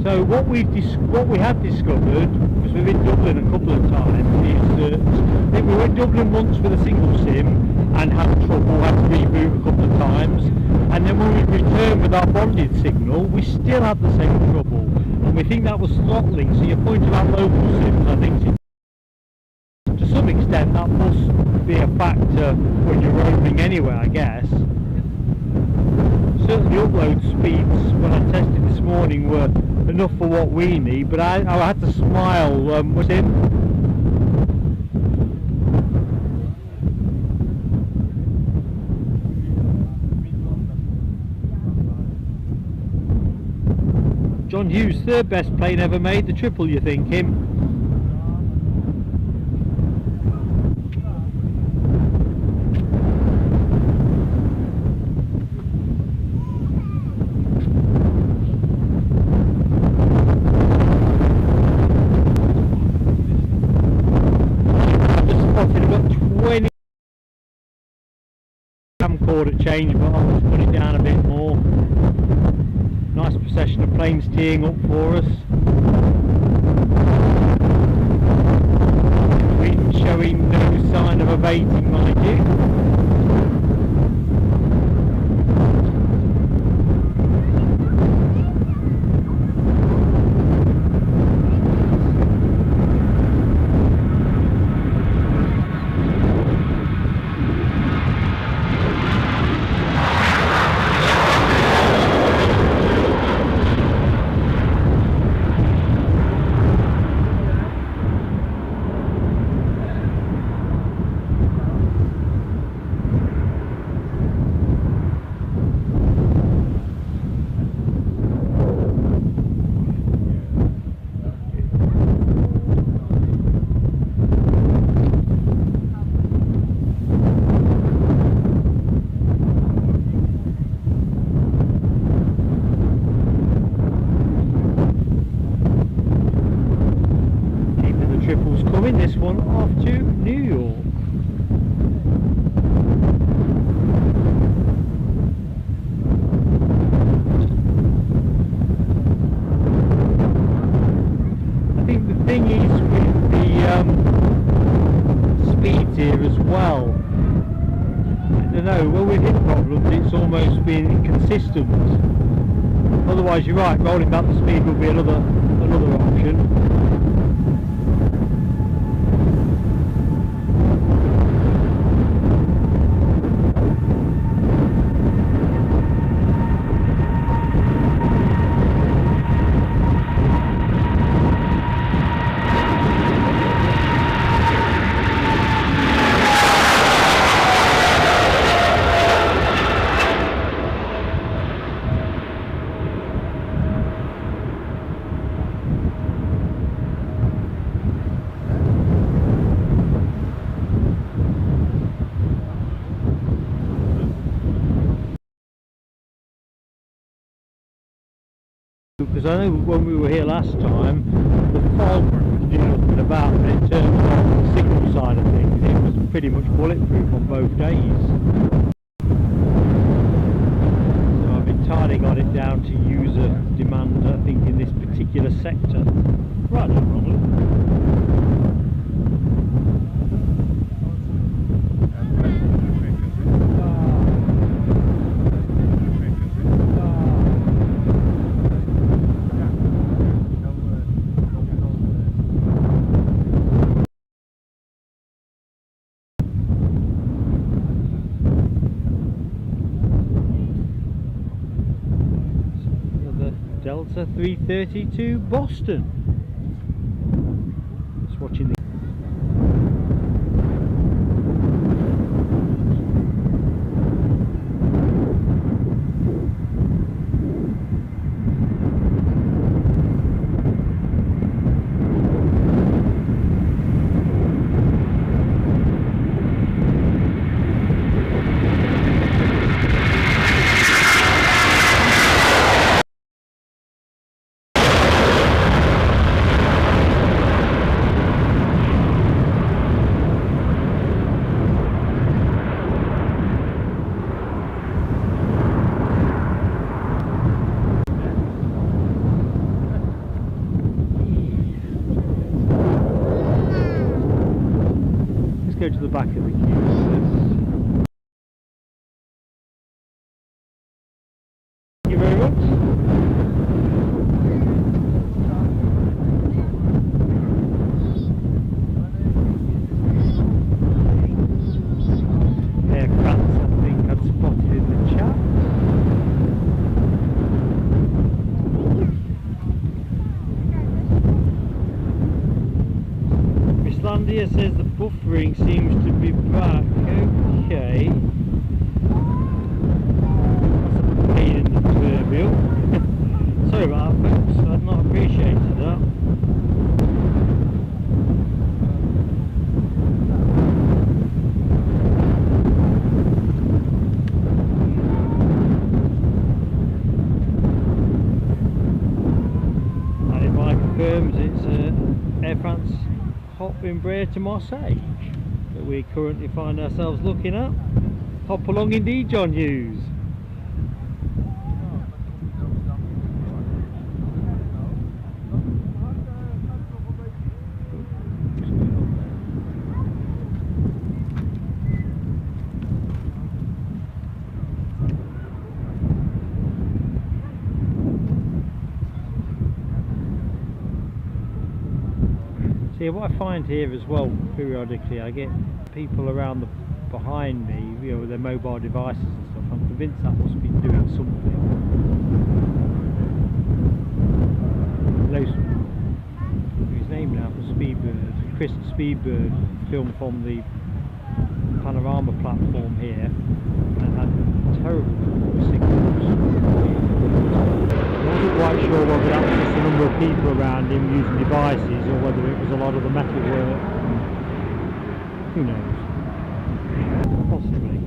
So what we have discovered, because we've been Dublin a couple of times, is that I think we were in Dublin once with a single SIM and had trouble, had to reboot a couple of times, and then when we returned with our bonded signal, we still had the same trouble, and we think that was throttling. So your point about local SIMs, I think to some extent that must be a factor when you're roaming anywhere, I guess. Certainly upload speeds when I tested this morning were enough for what we need, but I had to smile with him. John Hughes, third best plane ever made, the triple, you thinking? Camcorder change, but I'll just put it down a bit more. Nice procession of planes teeing up for us. Wind showing no sign of abating, mind you. This one off to New York. I think the thing is with the speeds here as well, I don't know, when we've hit problems it's almost been inconsistent. Otherwise you're right, rolling back the speed will be another option. Because I know when we were here last time, the fog knew nothing about, but in terms of the signal side of things, it was pretty much bulletproof on both days. So I've entirely got it down to user demand, I think, in this particular sector. Right, no problem. that's a 3:30 to Boston. Just watching the go to the back of the queue. Thank you very much. Air France, I think I'd spotted in the chat. Icelandair says the buffering seems to be back. Okay. That's a pain in the proverbial. Sorry about that, folks. I'd not appreciated that. And if I confirms it's Air France hop Embraer to Marseille that we currently find ourselves looking at. Hop along indeed, John Hughes. See, what I find here as well, periodically I get people around behind me, you know, with their mobile devices and stuff. I'm convinced that must be doing something. His name now was Speedbird, Chris Speedbird, filmed from the panorama platform here and had terrible signals. I wasn't quite sure whether that was just a number of people around him using devices or whether it was a lot of the metal work. Who knows? Possibly.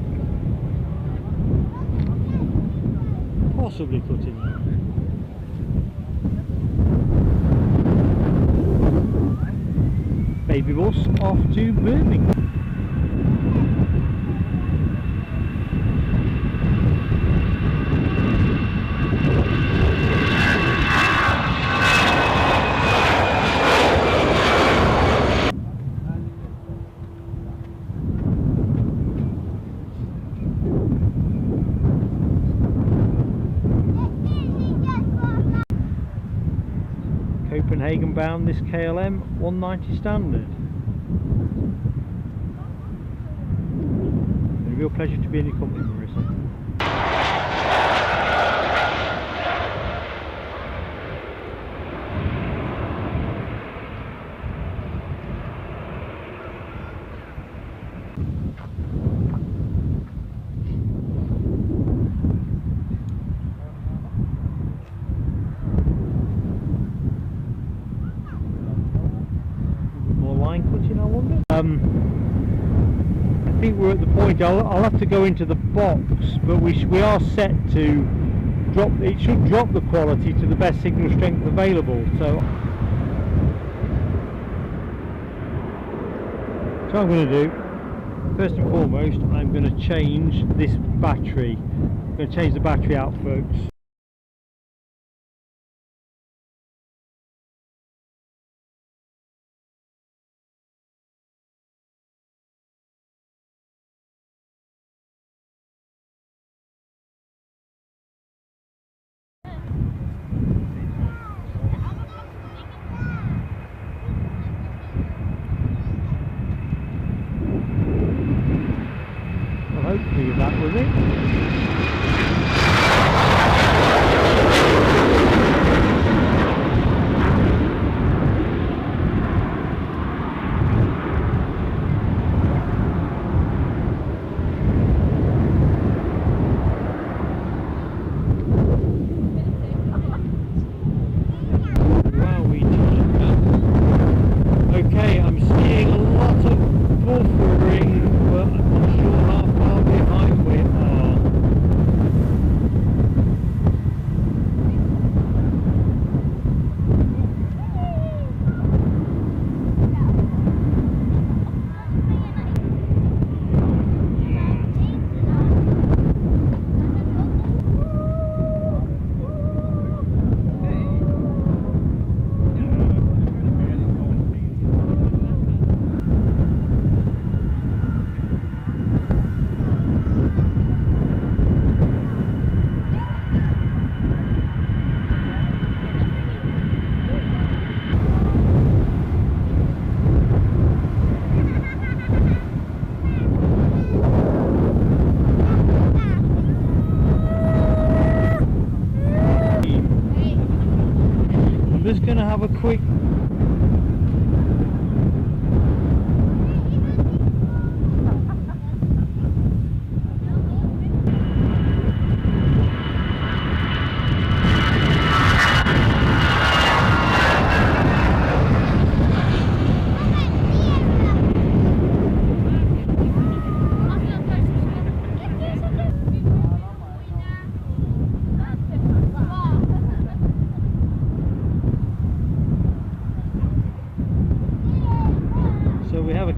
Possibly cutting it. Baby bus off to Birmingham. Copenhagen bound, this KLM 190 standard. A real pleasure to be in your company, Marissa. I think we're at the point. I'll have to go into the box, but we are set to drop. It should drop the quality to the best signal strength available. So what I'm going to do, first and foremost, I'm going to change this battery. I'm going to change the battery out, folks. Hopefully that was it. have a quick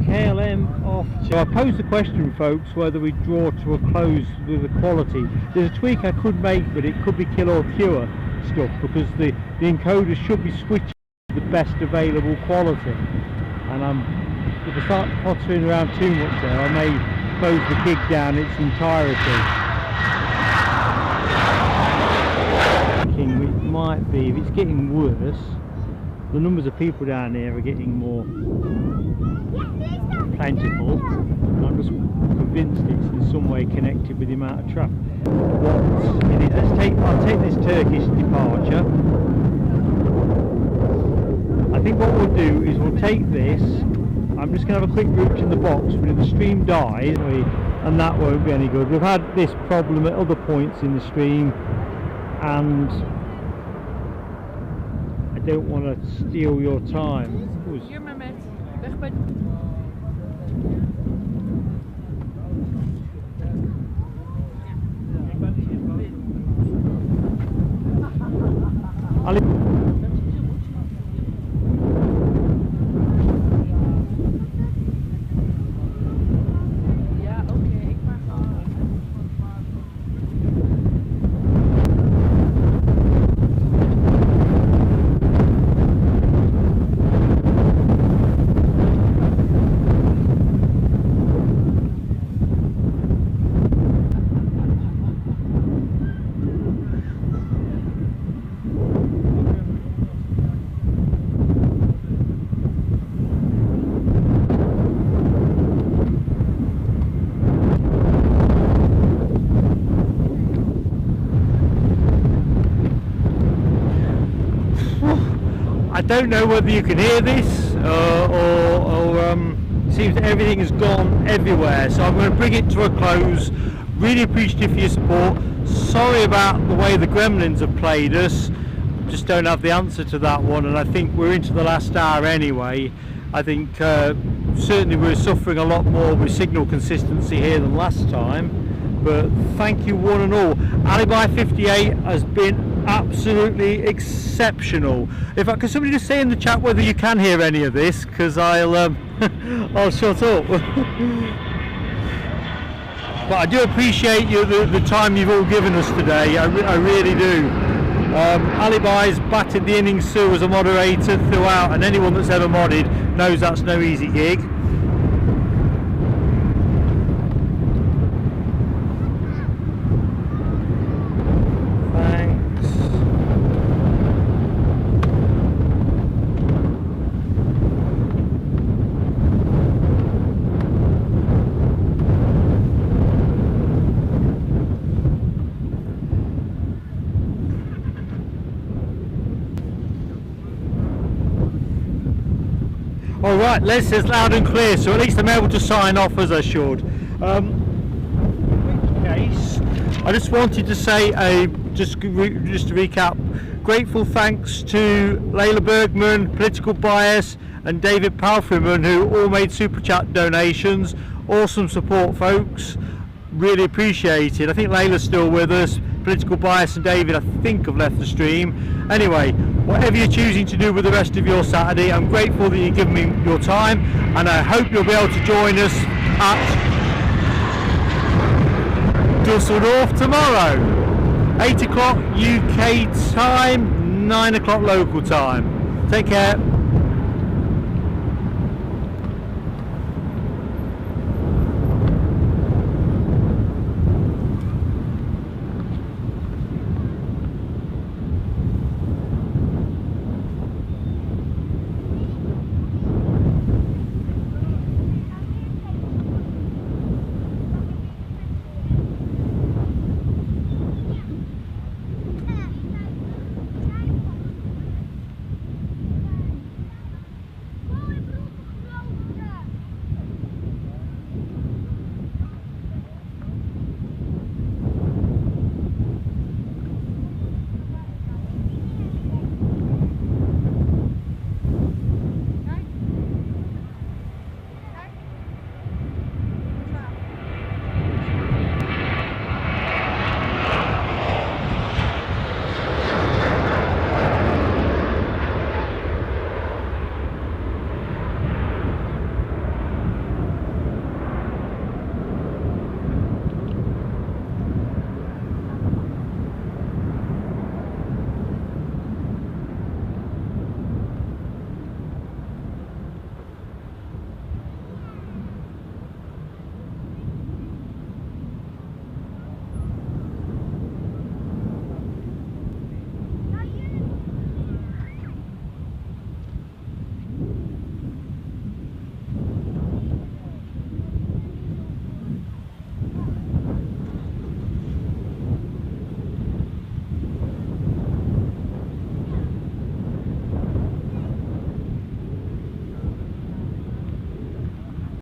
KLM off. So I posed the question, folks, whether we draw to a close with the quality. There's a tweak I could make, but it could be kill or cure stuff, because the encoder should be switched to the best available quality. And if I start pottering around too much there, I may close the gig down its entirety. It might be, if it's getting worse, the numbers of people down here are getting more plentiful. I'm just convinced it's in some way connected with the amount of traffic. I'll take this Turkish departure. I think what we'll do is we'll take this. I'm just going to have a quick route in the box, but if the stream dies, and that won't be any good. We've had this problem at other points in the stream, and I don't want to steal your time. Hier maar met weg bij. I don't know whether you can hear this or it seems that everything has gone everywhere, so I'm going to bring it to a close. Really appreciative for your support. Sorry about the way the gremlins have played us, just don't have the answer to that one, and I think we're into the last hour anyway. I think certainly we're suffering a lot more with signal consistency here than last time, but thank you one and all. Alibi 58 has been absolutely exceptional. In fact, can somebody just say in the chat whether you can hear any of this, because I'll I'll shut up. But I do appreciate the time you've all given us today. I really do. Alibi's batted the innings through as a moderator throughout, and anyone that's ever modded knows that's no easy gig. Alright, Les says loud and clear, so at least I'm able to sign off as I should. In which case, I just wanted to say, just to recap, grateful thanks to Layla Bergman, Political Bias, and David Palfreman, who all made super chat donations. Awesome support, folks. Really appreciate it. I think Layla's still with us. Political Bias and David, I think, have left the stream. Anyway, whatever you're choosing to do with the rest of your Saturday, I'm grateful that you've given me your time, and I hope you'll be able to join us at Dusseldorf tomorrow. 8 o'clock UK time, 9 o'clock local time. Take care.